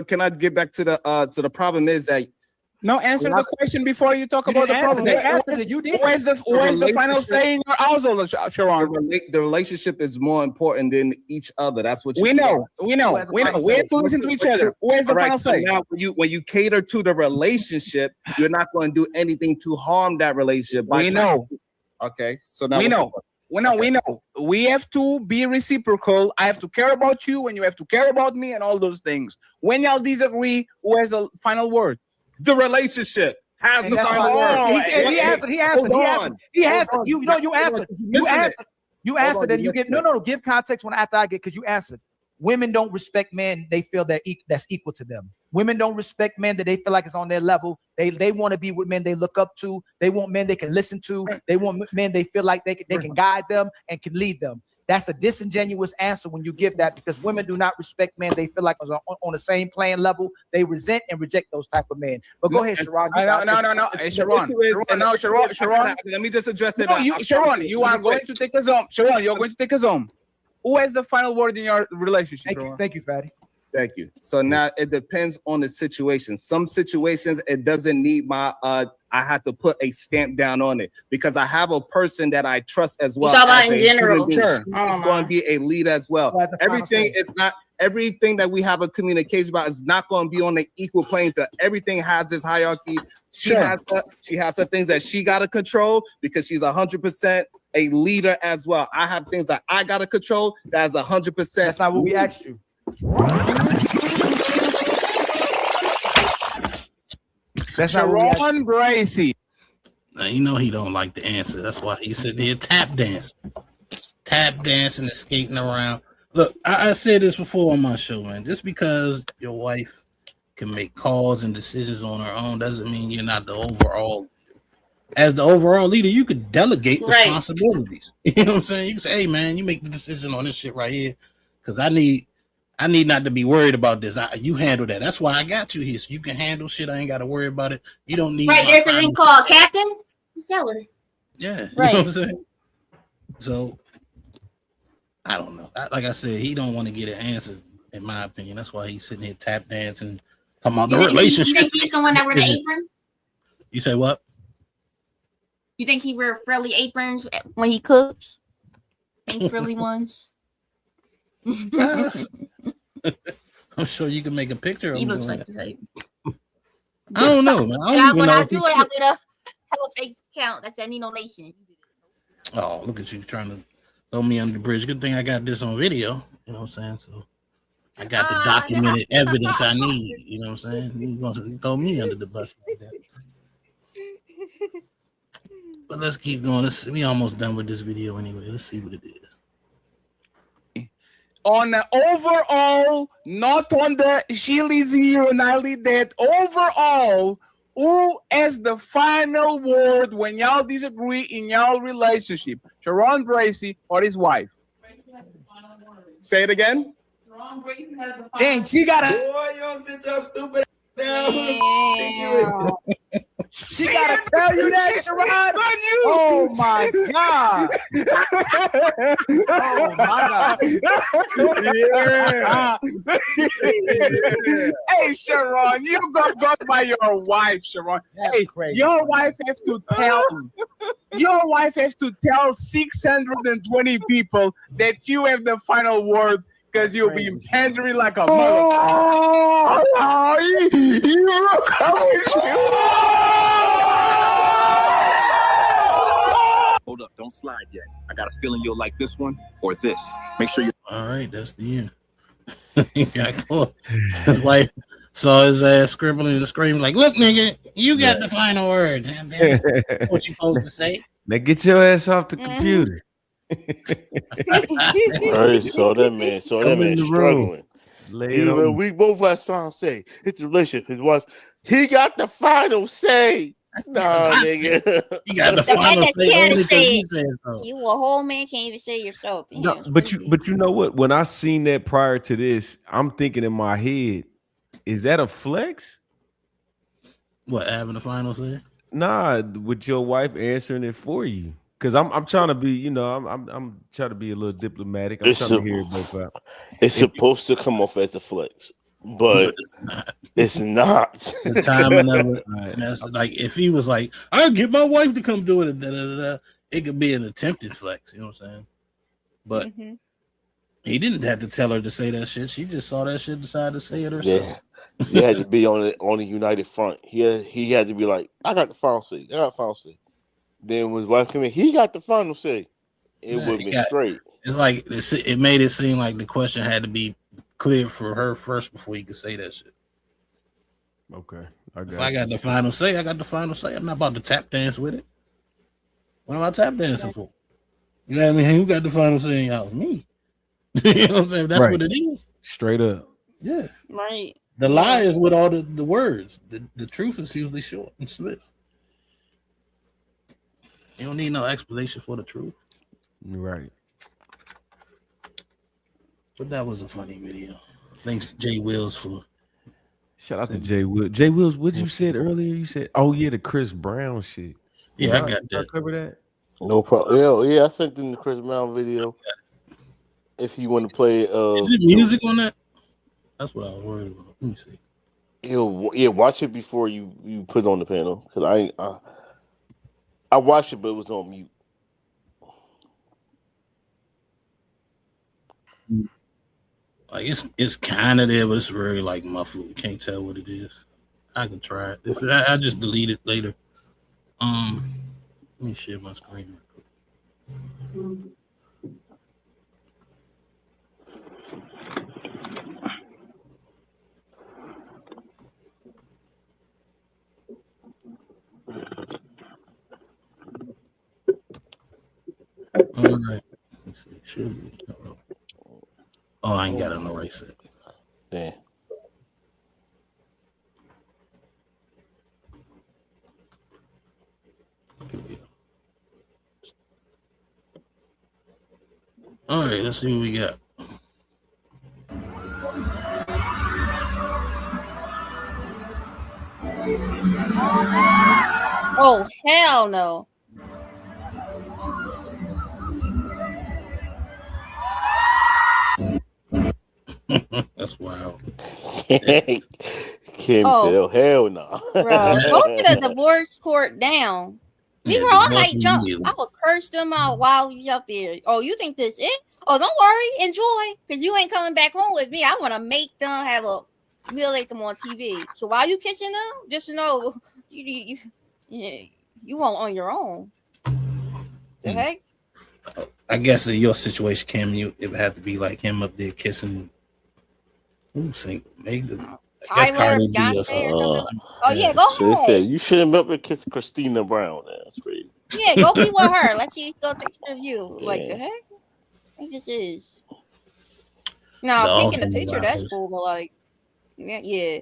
Speaker 24: can I get back to the problem is that
Speaker 23: answer the question before you talk about the problem. Where's the final say in your household, Sharon?
Speaker 24: The relationship is more important than each other. That's what
Speaker 23: we know. We have to listen to each other. Where's the final say?
Speaker 24: Now, when you cater to the relationship, you're not going to do anything to harm that relationship.
Speaker 23: We know.
Speaker 24: Okay, so now
Speaker 23: we know. We know. We have to be reciprocal. I have to care about you, and you have to care about me, and all those things. When y'all disagree, who has the final word?
Speaker 24: The relationship has the final word.
Speaker 2: He answered. You answered. You answered, and you give give context when after I get, because you answered. Women don't respect men they feel that's equal to them. Women don't respect men that they feel like is on their level. They want to be with men they look up to. They want men they can listen to. They want men they feel like they can guide them and can lead them. That's a disingenuous answer when you give that, because women do not respect men they feel like is on the same playing level. They resent and reject those type of men. But go ahead, Sharon.
Speaker 23: No. Hey, Sharon. Sharon.
Speaker 24: Let me just address that.
Speaker 23: Sharon, you are going to take us home. Sharon, you're going to take us home. Who has the final word in your relationship?
Speaker 2: Thank you, Fatty.
Speaker 24: Thank you. So now it depends on the situation. Some situations it doesn't need my I have to put a stamp down on it because I have a person that I trust as well.
Speaker 3: You talk about in general.
Speaker 24: Sure. It's going to be a leader as well. Everything that we have a communication about is not going to be on an equal playing field. Everything has its hierarchy. She has some things that she got to control because she's 100% a leader as well. I have things that I got to control. That's 100%.
Speaker 2: That's not what we asked you.
Speaker 23: That's Sharon Gracie.
Speaker 11: Now you know he don't like the answer. That's why he's sitting here tap dancing and skating around. Look, I said this before on my show, man. Just because your wife can make calls and decisions on her own doesn't mean you're not the overall. As the overall leader, you could delegate responsibilities. You know what I'm saying? You can say, "Hey, man, you make the decision on this shit right here, because I need not to be worried about this. You handle that. That's why I got you here, so you can handle shit. I ain't got to worry about it. You don't need
Speaker 3: there's a thing called captain, seller.
Speaker 11: Yeah,
Speaker 3: right.
Speaker 11: You know what I'm saying? So I don't know. Like I said, he don't want to get an answer, in my opinion. That's why he's sitting here tap dancing, talking about the relationship.
Speaker 3: You think he's the one that wear the apron?
Speaker 11: You say what?
Speaker 3: You think he wear frilly aprons when he cooks? Ain't frilly ones?
Speaker 11: I'm sure you can make a picture of
Speaker 3: He
Speaker 11: him.
Speaker 3: looks
Speaker 11: doing
Speaker 3: like
Speaker 11: that.
Speaker 3: the type.
Speaker 11: I don't know, man. I don't even
Speaker 3: When
Speaker 11: know
Speaker 3: I
Speaker 11: if he
Speaker 3: do it, I'm
Speaker 11: could.
Speaker 3: gonna have a fake account. That's that Nino Nation.
Speaker 11: Oh, look at you trying to throw me under the bridge. Good thing I got this on video. You know what I'm saying? So I got the documented evidence I need. You know what I'm saying? You gonna throw me under the bus like that. But let's keep going. We almost done with this video anyway. Let's see what it is.
Speaker 23: On the overall, not on the Chili Zero Nally that overall, who has the final word when y'all disagree in y'all relationship? Sharon Bracy or his wife? Say it again.
Speaker 2: Dang, she got a.
Speaker 10: Boy, you don't sit your stupid down.
Speaker 2: She gotta tell you that, Sharon. Oh my god. Oh my god.
Speaker 23: Yeah. Hey, Sharon, you got by your wife, Sharon. Hey,
Speaker 2: crazy.
Speaker 23: your wife has to tell. Your wife has to tell 620 people that you have the final word. Because you'll be pandering like a motherfucker.
Speaker 10: Hold up, don't slide yet. I got a feeling you'll like this one or this. Make sure you.
Speaker 11: All right, that's the end. He got caught. His wife saw his ass scribbling and screaming like, "Look, nigga, you got the final word." Damn, what you supposed to say?
Speaker 12: Now get your ass off the computer.
Speaker 6: Right, so that man struggling. We both last time say it's a relationship. His wife, he got the final say. Nah, nigga.
Speaker 11: He got the final say only because he said so.
Speaker 3: You a whole man can't even say yourself.
Speaker 12: No, but you know what? When I seen that prior to this, I'm thinking in my head, is that a flex?
Speaker 11: What, having the final say?
Speaker 12: Nah, with your wife answering it for you. Because I'm trying to be, you know, I'm trying to be a little diplomatic. I'm trying to hear it both out.
Speaker 6: It's supposed to come off as a flex, but it's not.
Speaker 11: The timing of it. That's like if he was like, I'll get my wife to come do it, it could be an attempted flex, you know what I'm saying? But he didn't have to tell her to say that shit. She just saw that shit, decided to say it herself.
Speaker 6: Yeah. He had to be on the united front. He had to be like, I got the final say. I got the final say. Then when his wife came in, he got the final say. It would be straight.
Speaker 11: It's like it made it seem like the question had to be clear for her first before he could say that shit.
Speaker 12: Okay.
Speaker 11: If I got the final say, I got the final say. I'm not about to tap dance with it. What am I tap dancing for? You know what I mean? Who got the final say in your house? Me. You know what I'm saying? That's what it is.
Speaker 12: Straight up.
Speaker 11: Yeah.
Speaker 4: Right.
Speaker 11: The lie is with all the words. The truth is usually short and swift. You don't need no explanation for the truth.
Speaker 12: Right.
Speaker 11: But that was a funny video. Thanks, Jay Wills, for.
Speaker 12: Shout out to Jay Wills. Jay Wills, what you said earlier? You said, oh yeah, the Chris Brown shit.
Speaker 11: Yeah, I got that.
Speaker 12: Cover that.
Speaker 6: No problem. Yeah, I sent him the Chris Brown video. If you want to play,
Speaker 11: is it music on that? That's what I was worried about. Let me see.
Speaker 6: Yeah, watch it before you put it on the panel because I watched it, but it was on mute.
Speaker 11: Like it's kind of there, but it's very like muffled. You can't tell what it is. I can try it. If I just delete it later. Let me share my screen real quick. All right. Let's see. Should be. Oh, I ain't got it on the right set.
Speaker 6: Yeah. All right, let's see what we got.
Speaker 3: Oh, hell no.
Speaker 11: That's wild.
Speaker 6: Kim said, hell no.
Speaker 3: Bro, go to the divorce court down.
Speaker 11: Yeah,
Speaker 3: Negro, I might jump. I will curse them out while you up there. Oh, you think this it? Oh, don't worry, enjoy, because you ain't coming back home with me. I want to make them have a mutilate them on TV. So while you kissing them, just know you won't on your own. The heck?
Speaker 11: I guess in your situation, Cam, it would have to be like him up there kissing. Who's single? Maybe
Speaker 3: Tyler, Beyonce, or something. Oh yeah, go
Speaker 6: So
Speaker 3: ahead.
Speaker 6: they said you shouldn't up and kiss Christina Brown. That's crazy.
Speaker 3: Yeah, go be with her. Let's see, go take a review. Like the heck? I think this is. No, pink in the picture, that's cool, but like, yeah.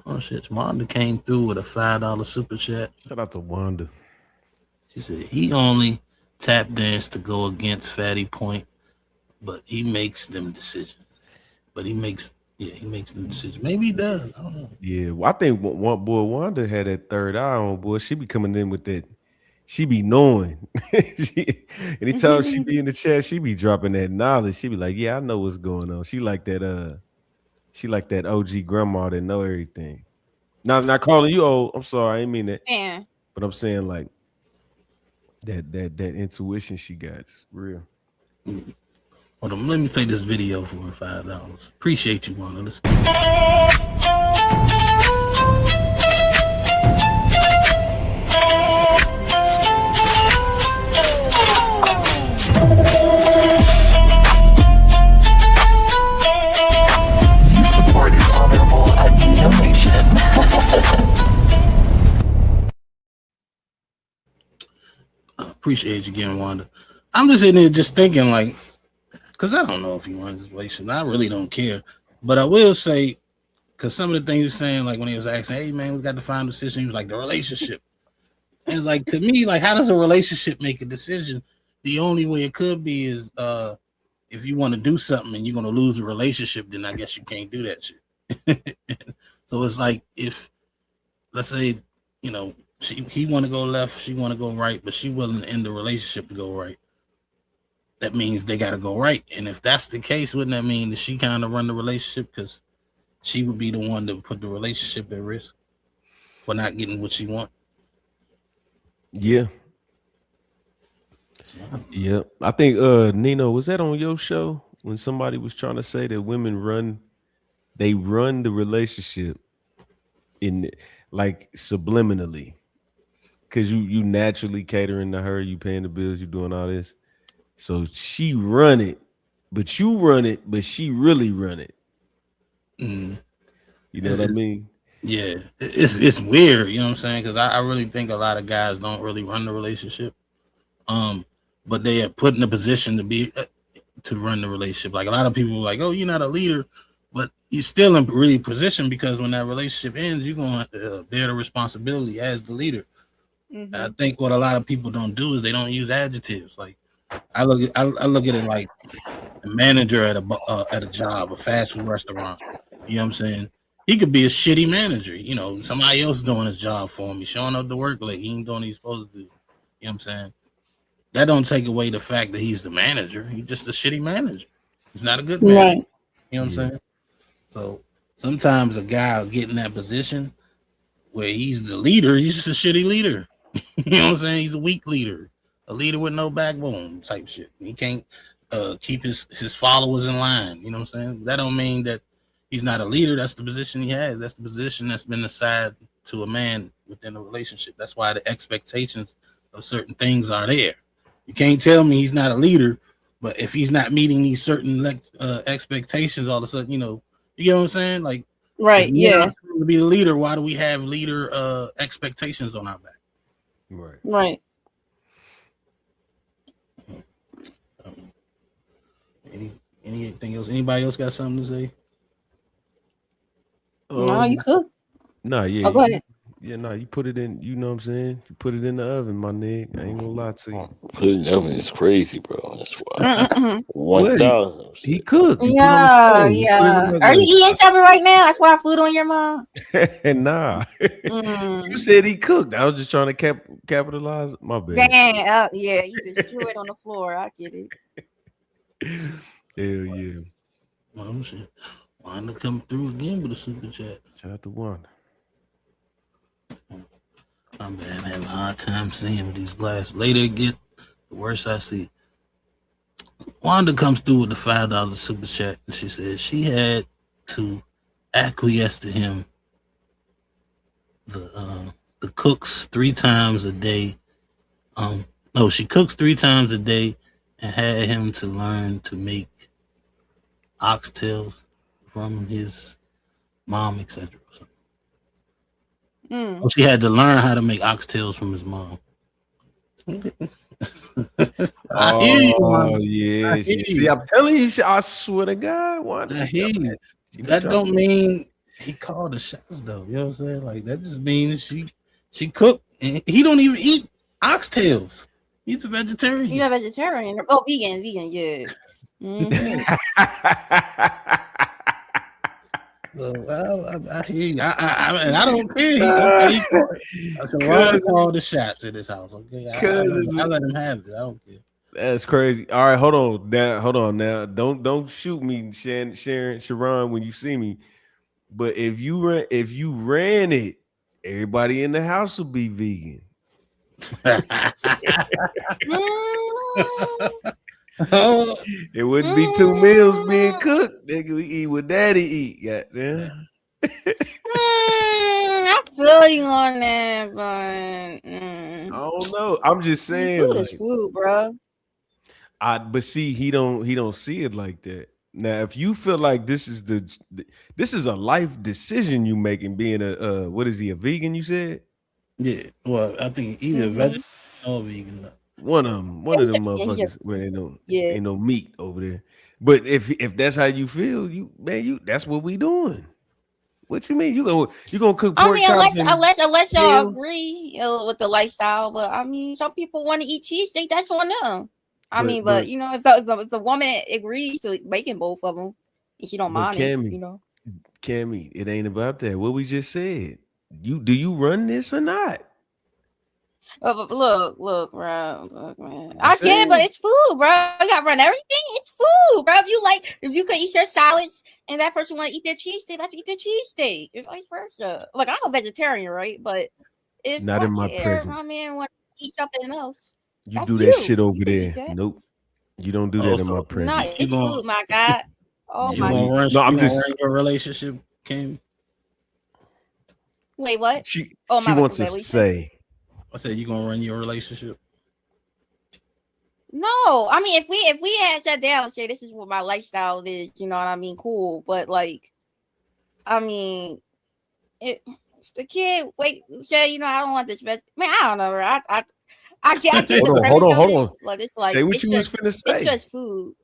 Speaker 11: Oh shit! Wanda came through with a $5 super chat.
Speaker 12: Shout out to Wanda.
Speaker 11: She said he only tap dance to go against Fatty Point, but he makes them decisions. He makes them decisions. Maybe he does. I don't know.
Speaker 12: Yeah, well, I think one boy Wanda had that third eye on. Boy, she be coming in with that. She be knowing. Anytime she be in the chat, she be dropping that knowledge. She be like, "Yeah, I know what's going on." She like that. She like that OG grandma that know everything. Not calling you old. I'm sorry, I ain't mean that.
Speaker 3: Yeah.
Speaker 12: But I'm saying like that intuition she got is real.
Speaker 11: Hold on, let me play this video for $5. Appreciate you, Wanda. Let's go.
Speaker 15: Support is honorable at donation.
Speaker 11: Appreciate you again, Wanda. I'm just sitting there just thinking like, because I don't know if he wants this relationship. I really don't care. But I will say, because some of the things he's saying, like when he was asking, hey, man, we got to find a decision. He was like, the relationship. And it's like, to me, like, how does a relationship make a decision? The only way it could be is if you want to do something and you're going to lose a relationship, then I guess you can't do that shit. So it's like if, let's say, you know, he want to go left, she want to go right, but she willing to end the relationship to go right. That means they got to go right. And if that's the case, wouldn't that mean that she kind of run the relationship because she would be the one to put the relationship at risk for not getting what she want?
Speaker 12: Yeah. Yep. I think Nino, was that on your show when somebody was trying to say that women run the relationship in like subliminally? Because you naturally catering to her, you paying the bills, you doing all this. So she run it, but you run it, but she really run it. You know what I mean?
Speaker 11: Yeah, it's weird, you know what I'm saying? Because I really think a lot of guys don't really run the relationship, but they are put in a position to be to run the relationship. Like a lot of people are like, "Oh, you're not a leader," but you're still in really position because when that relationship ends, you're going to bear the responsibility as the leader.
Speaker 3: Mm-hmm.
Speaker 11: I think what a lot of people don't do is they don't use adjectives. Like I look at it like a manager at a job, a fast food restaurant. You know what I'm saying? He could be a shitty manager. You know, somebody else doing his job for him. He's showing up to work late. He ain't doing what he's supposed to do. You know what I'm saying? That don't take away the fact that he's the manager. He's just a shitty manager. He's not a good manager.
Speaker 8: Right.
Speaker 11: You know what I'm saying? So sometimes a guy will get in that position where he's the leader. He's just a shitty leader. You know what I'm saying? He's a weak leader, a leader with no backbone type shit. He can't keep his followers in line. You know what I'm saying? That don't mean that he's not a leader. That's the position he has. That's the position that's been assigned to a man within a relationship. That's why the expectations of certain things are there. You can't tell me he's not a leader, but if he's not meeting these certain expectations, all of a sudden, you know what I'm saying? Like,
Speaker 8: Right, yeah.
Speaker 11: To be the leader, why do we have leader expectations on our back?
Speaker 12: Right.
Speaker 8: Right.
Speaker 11: Anything else? Anybody else got something to say?
Speaker 8: No, you could.
Speaker 12: Nah, yeah.
Speaker 8: Oh, go ahead.
Speaker 12: Yeah, no, you put it in, you know what I'm saying? You put it in the oven, my nigga. I ain't gonna lie to you.
Speaker 6: Put it in the oven is crazy, bro. That's why.
Speaker 8: Mm-mm.
Speaker 6: 1,000.
Speaker 12: He cooked. He
Speaker 3: Yeah, yeah. Are you eating something right now? That's why food on your mouth.
Speaker 12: Nah. You said he cooked. I was just trying to capitalize. My bad.
Speaker 3: Dang, yeah, you just threw it on the floor. I get it.
Speaker 12: Hell yeah.
Speaker 11: Well, shit. Wanda come through again with a super chat.
Speaker 12: Shout out to Wanda.
Speaker 11: I'm bad. I'm having a hard time seeing with these glasses. Later it get, the worse I see. Wanda comes through with the $5 super chat, and she says she had to acquiesce to him. The cooks 3 times a day. No, she cooks 3 times a day, and had him to learn to make oxtails from his mom, etc. So she had to learn how to make oxtails from his mom.
Speaker 12: Oh yeah. See, I'm telling you, I swear to God, Wanda.
Speaker 11: I hear you. That don't mean he called the shots though. You know what I'm saying? Like that just means she cooked, and he don't even eat oxtails. He's a vegetarian.
Speaker 3: He's a vegetarian. Oh, vegan, yeah.
Speaker 11: So, I hear you. I don't care. He called the shots in this house. Okay, I let him have it. I don't care.
Speaker 12: That's crazy. All right, hold on now. Don't shoot me, Sharon, when you see me. But if you ran it, everybody in the house will be vegan. It wouldn't be 2 meals being cooked. Nigga, we eat what daddy eat. Goddamn.
Speaker 3: I feel you on that, but
Speaker 12: I don't know. I'm just saying,
Speaker 3: food is food, bro.
Speaker 12: But see, he don't see it like that. Now, if you feel like this is a life decision you making, being a what is he, a vegan? You said?
Speaker 11: Yeah. Well, I think either vegetarian or vegan.
Speaker 12: One of them motherfuckers where ain't no meat over there. But if that's how you feel, that's what we doing. What you mean? You gonna cook pork chops?
Speaker 3: Unless y'all agree with the lifestyle, but I mean, some people want to eat cheesesteak. That's on them. But you know, if the woman agrees to making both of them, and she don't mind it, you know.
Speaker 12: Cammy, it ain't about that. What we just said. Do you run this or not?
Speaker 3: Look, bro. Look, man. I can, but it's food, bro. You gotta run everything. It's food, bro. If you can eat your salads and that person want to eat their cheesesteak, let's eat their cheesesteak. It's vice versa. Like, I'm a vegetarian, right? But if
Speaker 12: not in my presence,
Speaker 3: my man want to eat something else,
Speaker 12: you do that shit over there. Nope, you don't do that in my presence.
Speaker 3: No, it's food, my God. Oh my God.
Speaker 11: No, I'm just your relationship came.
Speaker 3: Wait, what?
Speaker 12: She wants to say.
Speaker 11: I said you gonna run your relationship.
Speaker 3: No, I mean if we had sat down and say this is what my lifestyle is, you know what I mean? Cool, but like, I mean, the kid say, you know, I don't want this man. I don't know, bro. I get
Speaker 12: hold on.
Speaker 3: But it's like,
Speaker 12: say what you was finna say.
Speaker 3: It's just food.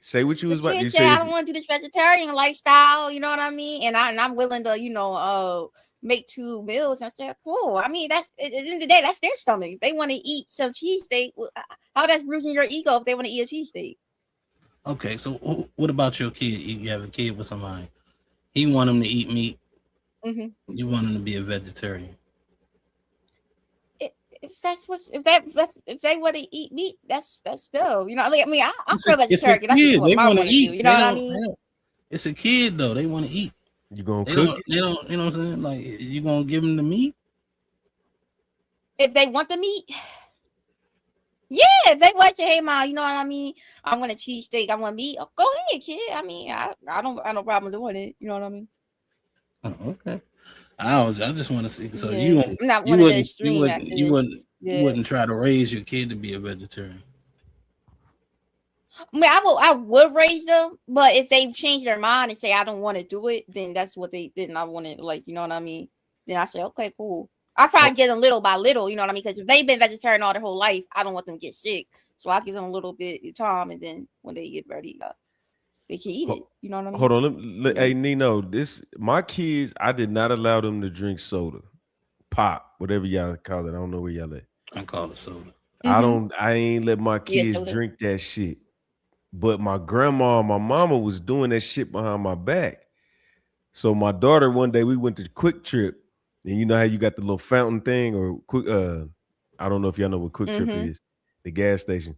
Speaker 12: Say what you was about to
Speaker 3: say. I don't want to do this vegetarian lifestyle. You know what I mean? And I'm willing to, you know, make 2 meals. I said, cool. I mean, that's at the end of the day, that's their stomach. If they want to eat some cheesesteak, how that's bruising your ego if they want to eat a cheesesteak?
Speaker 11: Okay, so what about your kid? You have a kid with somebody. He want him to eat meat.
Speaker 3: Mm-hmm.
Speaker 11: You want him to be a vegetarian.
Speaker 3: If they want to eat meat, that's still, you know. Like, I mean, I'm for vegetarian.
Speaker 11: That's
Speaker 3: what
Speaker 11: they
Speaker 3: want to
Speaker 11: eat.
Speaker 3: Do, you know what I mean?
Speaker 11: It's a kid though. They want to eat.
Speaker 12: You gonna cook?
Speaker 11: They don't. You know what I'm saying? Like, you gonna give them the meat?
Speaker 3: If they want the meat, yeah. If they want to, hey mom, you know what I mean? I want a cheesesteak. I want meat. Oh, go ahead, kid. I mean, I don't have no problem doing it. You know what I mean?
Speaker 11: Oh, okay. I just want to see. So
Speaker 3: Yeah.
Speaker 11: you
Speaker 3: Yeah.
Speaker 11: wouldn't try to raise your kid to be a vegetarian.
Speaker 3: I mean, I would raise them, but if they change their mind and say I don't want to do it, then that's what then I want to, like, you know what I mean? Then I say, okay, cool. I try to get them little by little, you know what I mean? Because if they've been vegetarian all their whole life, I don't want them to get sick. So I give them a little bit of time, and then when they get ready, they can eat it. You know what I mean?
Speaker 12: Hold on, hey Nino, my kids, I did not allow them to drink soda, pop, whatever y'all call it. I don't know where y'all at.
Speaker 11: I call it soda.
Speaker 12: I ain't let my kids drink that shit. But my grandma and my mama was doing that shit behind my back. So my daughter, one day we went to Quick Trip, and you know how you got the little fountain thing, or quick. I don't know if y'all know what Quick Trip is, the gas station.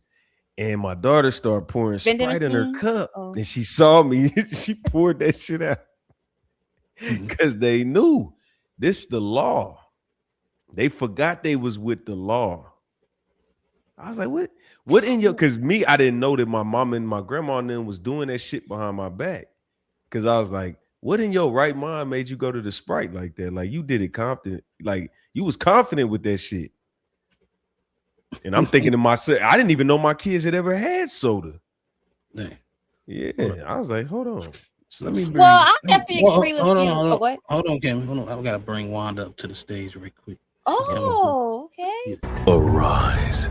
Speaker 12: And my daughter started pouring Sprite in her cup, and she saw me. She poured that shit out. because they knew this the law. They forgot they was with the law. I was like, what? What in your? Because me, I didn't know that my mom and my grandma and them was doing that shit behind my back. Because I was like, what in your right mind made you go to the Sprite like that? Like you did it confident. Like you was confident with that shit. And I'm thinking to myself, I didn't even know my kids had ever had soda. Yeah, I was like, hold on. So let me bring.
Speaker 3: Well, I definitely agree with you.
Speaker 11: Hold on, Kim. Hold on. I gotta bring Wanda up to the stage real quick.
Speaker 3: Oh, okay.
Speaker 10: Arise.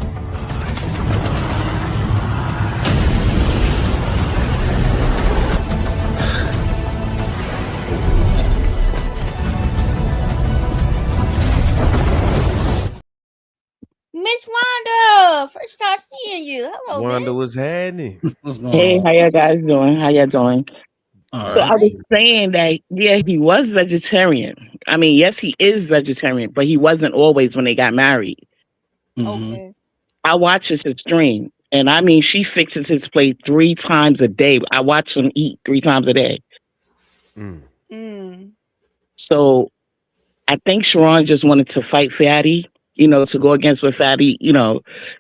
Speaker 3: Miss Wanda, first time seeing you. Hello,
Speaker 12: Wanda
Speaker 3: Miss.
Speaker 12: was happening.
Speaker 13: Hey, how y'all guys doing? How y'all doing? So
Speaker 11: right.
Speaker 13: I was saying that, yeah, he was vegetarian. I mean, yes, he is vegetarian, but he wasn't always when they got married.
Speaker 3: Okay.
Speaker 13: I watch his stream, and I mean, she fixes his plate 3 times a day. I watch him eat 3 times a day. So I think Sharon just wanted to fight Fatty, to go against what Fatty,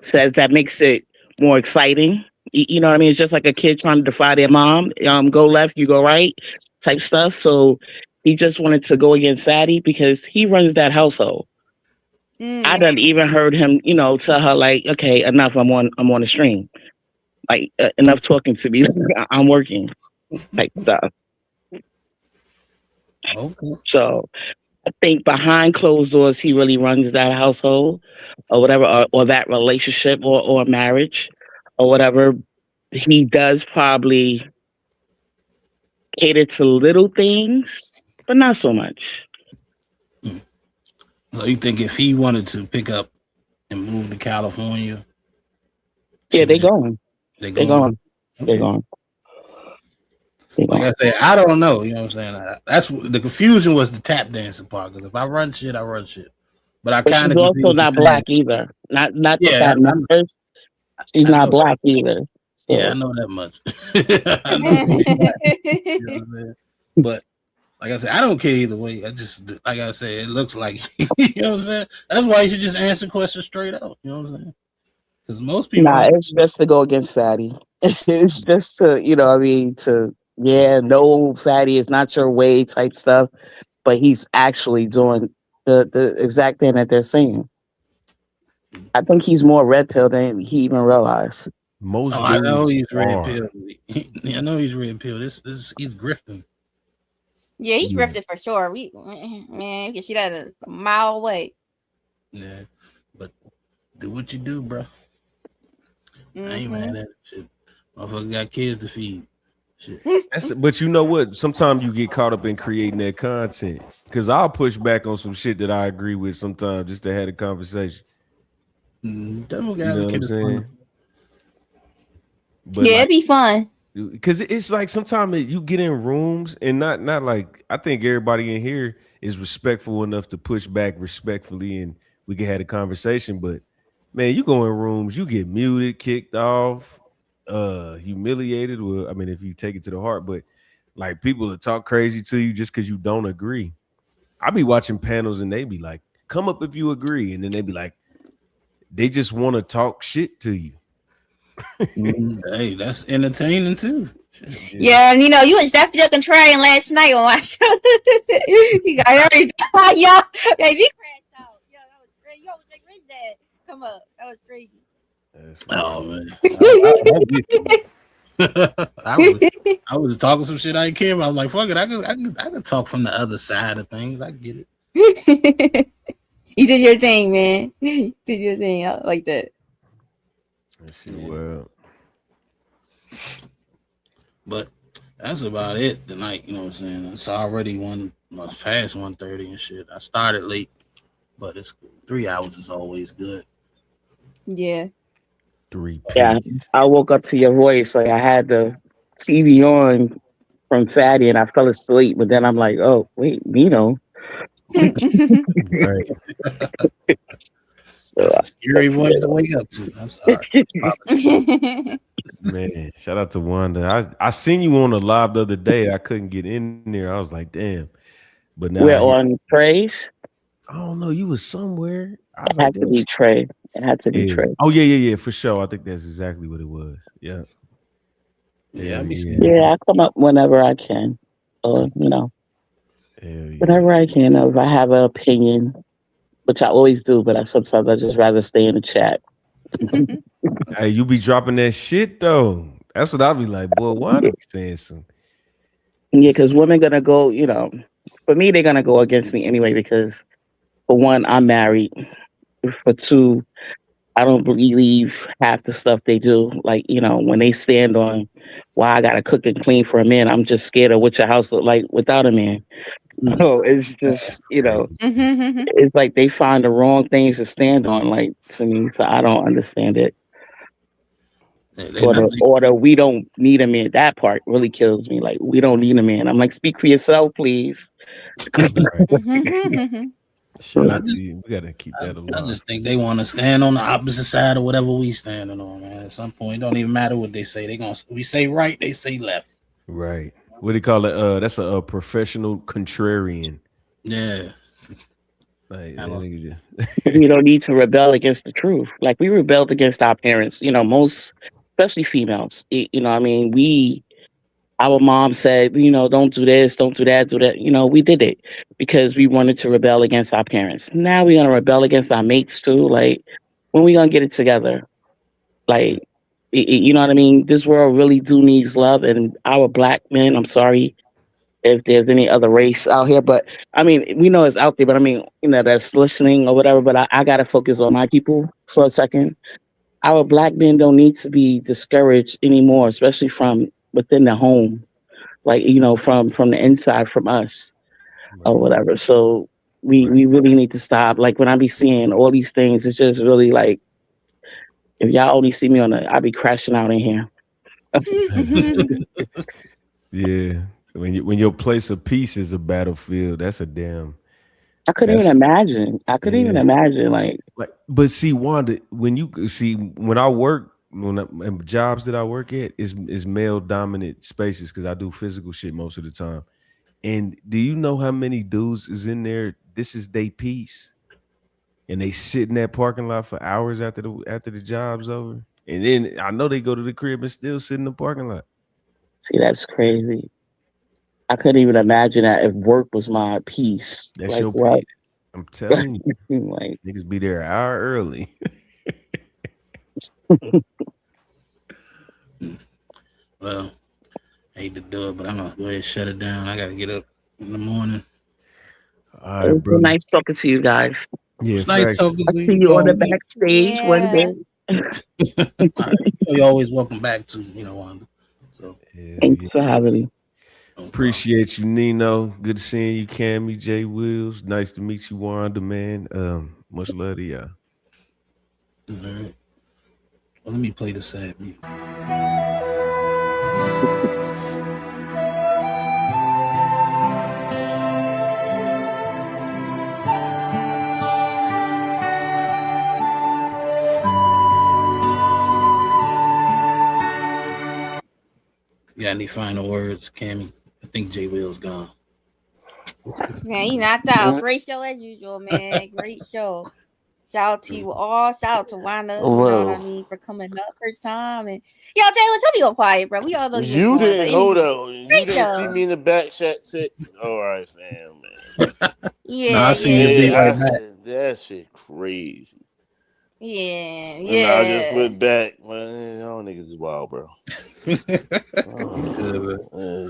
Speaker 13: says. That makes it more exciting. You know what I mean? It's just like a kid trying to defy their mom. Go left, you go right type stuff. So he just wanted to go against Fatty because he runs that household. I done even heard him, tell her like, okay, enough. I'm on the stream. Like enough talking to me. I'm working. Like stuff.
Speaker 11: Okay.
Speaker 13: So I think behind closed doors, he really runs that household or whatever, or that relationship or marriage or whatever. He does probably cater to little things, but not so much.
Speaker 11: So you think if he wanted to pick up and move to California?
Speaker 13: Yeah, they going.
Speaker 11: They
Speaker 13: They
Speaker 11: going.
Speaker 13: going. They going.
Speaker 11: Like I said, I don't know. You know what I'm saying? That's the confusion was the tap dancing part. Because if I run shit, I run shit. But I
Speaker 13: But
Speaker 11: kind
Speaker 13: she's
Speaker 11: of
Speaker 13: also not black either. Not
Speaker 11: Yeah,
Speaker 13: that matters. She's
Speaker 11: I
Speaker 13: not
Speaker 11: know.
Speaker 13: black either.
Speaker 11: Yeah, I know that much. I know that. You know what I'm saying? But like I said, I don't care either way. I just, like I said, it looks like, you know what I'm saying? That's why you should just answer questions straight out. You know what I'm saying? Because most people.
Speaker 13: Nah, it's just to go against Fatty. It's just to, no, Fatty is not your way type stuff, but he's actually doing the exact thing that they're saying. I think he's more red pill than he even realized.
Speaker 12: Most
Speaker 11: I know
Speaker 12: dudes
Speaker 11: he's red
Speaker 12: are.
Speaker 11: pill. I know he's red pill. He's grifting.
Speaker 3: Yeah, he's grifted for sure. Man, you can see that a mile away.
Speaker 11: Yeah, but do what you do, bro. I ain't mad at it. Shit, motherfucker got kids to feed. Shit.
Speaker 12: But you know what? Sometimes you get caught up in creating that content. Because I'll push back on some shit that I agree with sometimes just to have a conversation. You know what I'm saying? But
Speaker 3: yeah, it'd be fun.
Speaker 12: Because it's like sometimes you get in rooms and not like, I think everybody in here is respectful enough to push back respectfully and we can have a conversation. But man, you go in rooms, you get muted, kicked off, humiliated. Well, I mean, if you take it to the heart, but like people will talk crazy to you just because you don't agree. I be watching panels and they be like, come up if you agree. And then they be like, they just want to talk shit to you.
Speaker 11: Hey, that's entertaining too.
Speaker 3: Yeah, and you was definitely contrarian last night on my show. You got everything. Y'all, baby, crashed out. Yo, that was crazy. Yo, like, where's that? Come up. That was crazy.
Speaker 11: Oh man. I was talking some shit I ain't care about. I was like, fuck it, I could talk from the other side of things. I get it.
Speaker 3: You did your thing, man. You did your thing. I like that.
Speaker 12: That shit well.
Speaker 11: But that's about it tonight. You know what I'm saying? It's already past 1:30 and shit. I started late, but it's 3 hours is always good.
Speaker 3: Yeah.
Speaker 12: 3
Speaker 13: Yeah, I woke up to your voice. Like I had the TV on from Fatty and I fell asleep, but then I'm like, oh wait, Nino.
Speaker 12: Right.
Speaker 13: So,
Speaker 11: that's a scary voice to wake up to. I'm sorry.
Speaker 12: Man, shout out to Wanda. I seen you on a live the other day. I couldn't get in there. I was like, damn. But now
Speaker 13: We're on praise.
Speaker 12: I don't know. You was somewhere. I was
Speaker 13: It
Speaker 12: like,
Speaker 13: had to be Trey. It had to be
Speaker 12: yeah.
Speaker 13: Trey.
Speaker 12: Oh yeah, for sure. I think that's exactly what it was. Yeah.
Speaker 11: Yeah,
Speaker 13: Yeah, I come up whenever I can. Or, whenever I can. If I have an opinion, which I always do, but sometimes I just rather stay in the chat.
Speaker 12: Hey, you be dropping that shit though. That's what I'll be like, boy. Why are saying some?
Speaker 13: Yeah, because women gonna go, for me, they're gonna go against me anyway, because for one, I'm married. For two, I don't believe half the stuff they do. Like, when they stand on why I gotta cook and clean for a man, I'm just scared of what your house look like without a man. So it's just, it's like they find the wrong things to stand on, like, to me. So I don't understand it. Or the we don't need a man. That part really kills me. Like, we don't need a man. I'm like, speak for yourself, please.
Speaker 12: Shout out to you. We gotta keep that alive.
Speaker 11: I just think they want to stand on the opposite side of whatever we standing on, man. At some point, it don't even matter what they say. We say right, they say left.
Speaker 12: Right. What do you call it? That's a professional contrarian.
Speaker 11: Yeah.
Speaker 12: Like,
Speaker 13: we don't need to rebel against the truth. Like, we rebelled against our parents, most, especially females. Our mom said, don't do this, don't do that, do that. We did it because we wanted to rebel against our parents. Now we're going to rebel against our mates too. Like, when we going to get it together? Like, you know what I mean? This world really do needs love, and our black men, I'm sorry if there's any other race out here, but we know it's out there, but that's listening or whatever, but I got to focus on my people for a second. Our black men don't need to be discouraged anymore, especially from within the home, like, from the inside, from us or whatever. So we really need to stop. Like, when I be seeing all these things, it's just really like, if y'all only see me I be crashing out in here.
Speaker 12: Yeah. When your place of peace is a battlefield, that's a damn.
Speaker 13: I couldn't even imagine. Like,
Speaker 12: but see, Wanda, when I work, jobs that I work at is male dominant spaces because I do physical shit most of the time. And do you know how many dudes is in there? This is their piece, and they sit in that parking lot for hours after the job's over, and then I know they go to the crib and still sit in the parking lot.
Speaker 13: See, that's crazy. I couldn't even imagine that if work was my piece.
Speaker 12: That's
Speaker 13: like,
Speaker 12: your
Speaker 13: what?
Speaker 12: piece. I'm telling you,
Speaker 13: like,
Speaker 12: niggas be there an hour early.
Speaker 11: Well, I hate to do it, but I'm gonna go ahead and shut it down. I gotta get up in the morning.
Speaker 12: All right, bro.
Speaker 13: Nice talking to you guys.
Speaker 12: Yeah,
Speaker 11: it's nice talking to you.
Speaker 13: See you on the backstage one day.
Speaker 11: You're always welcome back to Wanda. So
Speaker 13: thanks for having me.
Speaker 12: Appreciate you, Nino. Good seeing you, Cammy, Jay Wills. Nice to meet you, Wanda, man. Much love to y'all.
Speaker 11: All right. Well, let me play the sad music. You got any final words, Cammy? I think Jay Will's gone.
Speaker 3: Yeah, he knocked out. Great show as usual, man. Great show. Shout out to you all. Shout out to Wanda. You know what I mean, for coming up first time. And yo, Jay, let's be on quiet, bro. We all know
Speaker 6: You
Speaker 3: snore,
Speaker 6: didn't hold on. You
Speaker 3: great
Speaker 6: didn't
Speaker 3: show.
Speaker 6: see me in the back chat. Said, "All right, fam, man."
Speaker 3: Yeah,
Speaker 11: I seen you be right back.
Speaker 6: That shit crazy.
Speaker 3: Yeah,
Speaker 6: And I just went back. Man, y'all niggas is wild, bro.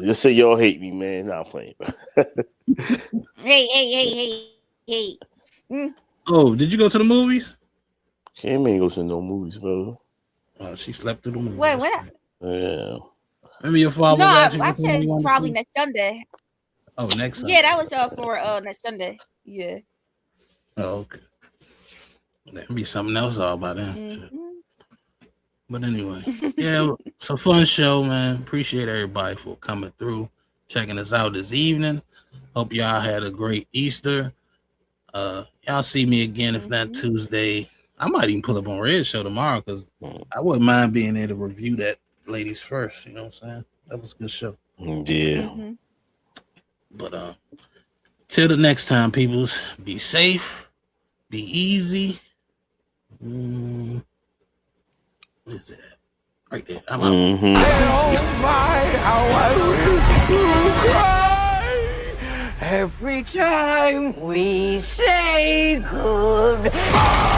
Speaker 6: Just say y'all hate me, man. Not playing, bro.
Speaker 3: Hey.
Speaker 11: Oh, did you go to the movies?
Speaker 6: Cam ain't go to no movies, bro.
Speaker 11: Oh, she slept through the movies.
Speaker 3: Wait, what?
Speaker 6: Yeah.
Speaker 11: Remember your father?
Speaker 3: No, I
Speaker 11: was
Speaker 3: said probably next Sunday.
Speaker 11: Oh, next Sunday.
Speaker 3: Yeah, that was for next Sunday. Yeah.
Speaker 11: Oh, okay. That'd be something else all by then.
Speaker 3: Mm-hmm.
Speaker 11: But anyway, yeah, it's a fun show, man. Appreciate everybody for coming through, checking us out this evening. Hope y'all had a great Easter. Y'all see me again, if not Tuesday. I might even pull up on Red Show tomorrow because I wouldn't mind being there to review that Ladies First. You know what I'm saying? That was a good show.
Speaker 6: Yeah.
Speaker 3: Mm-hmm.
Speaker 11: But Till the next time, peoples. Be safe. Be easy. What is that? Right there. I'm out.
Speaker 6: Mm-hmm.
Speaker 14: Oh my, how I wish to cry every time we say goodbye.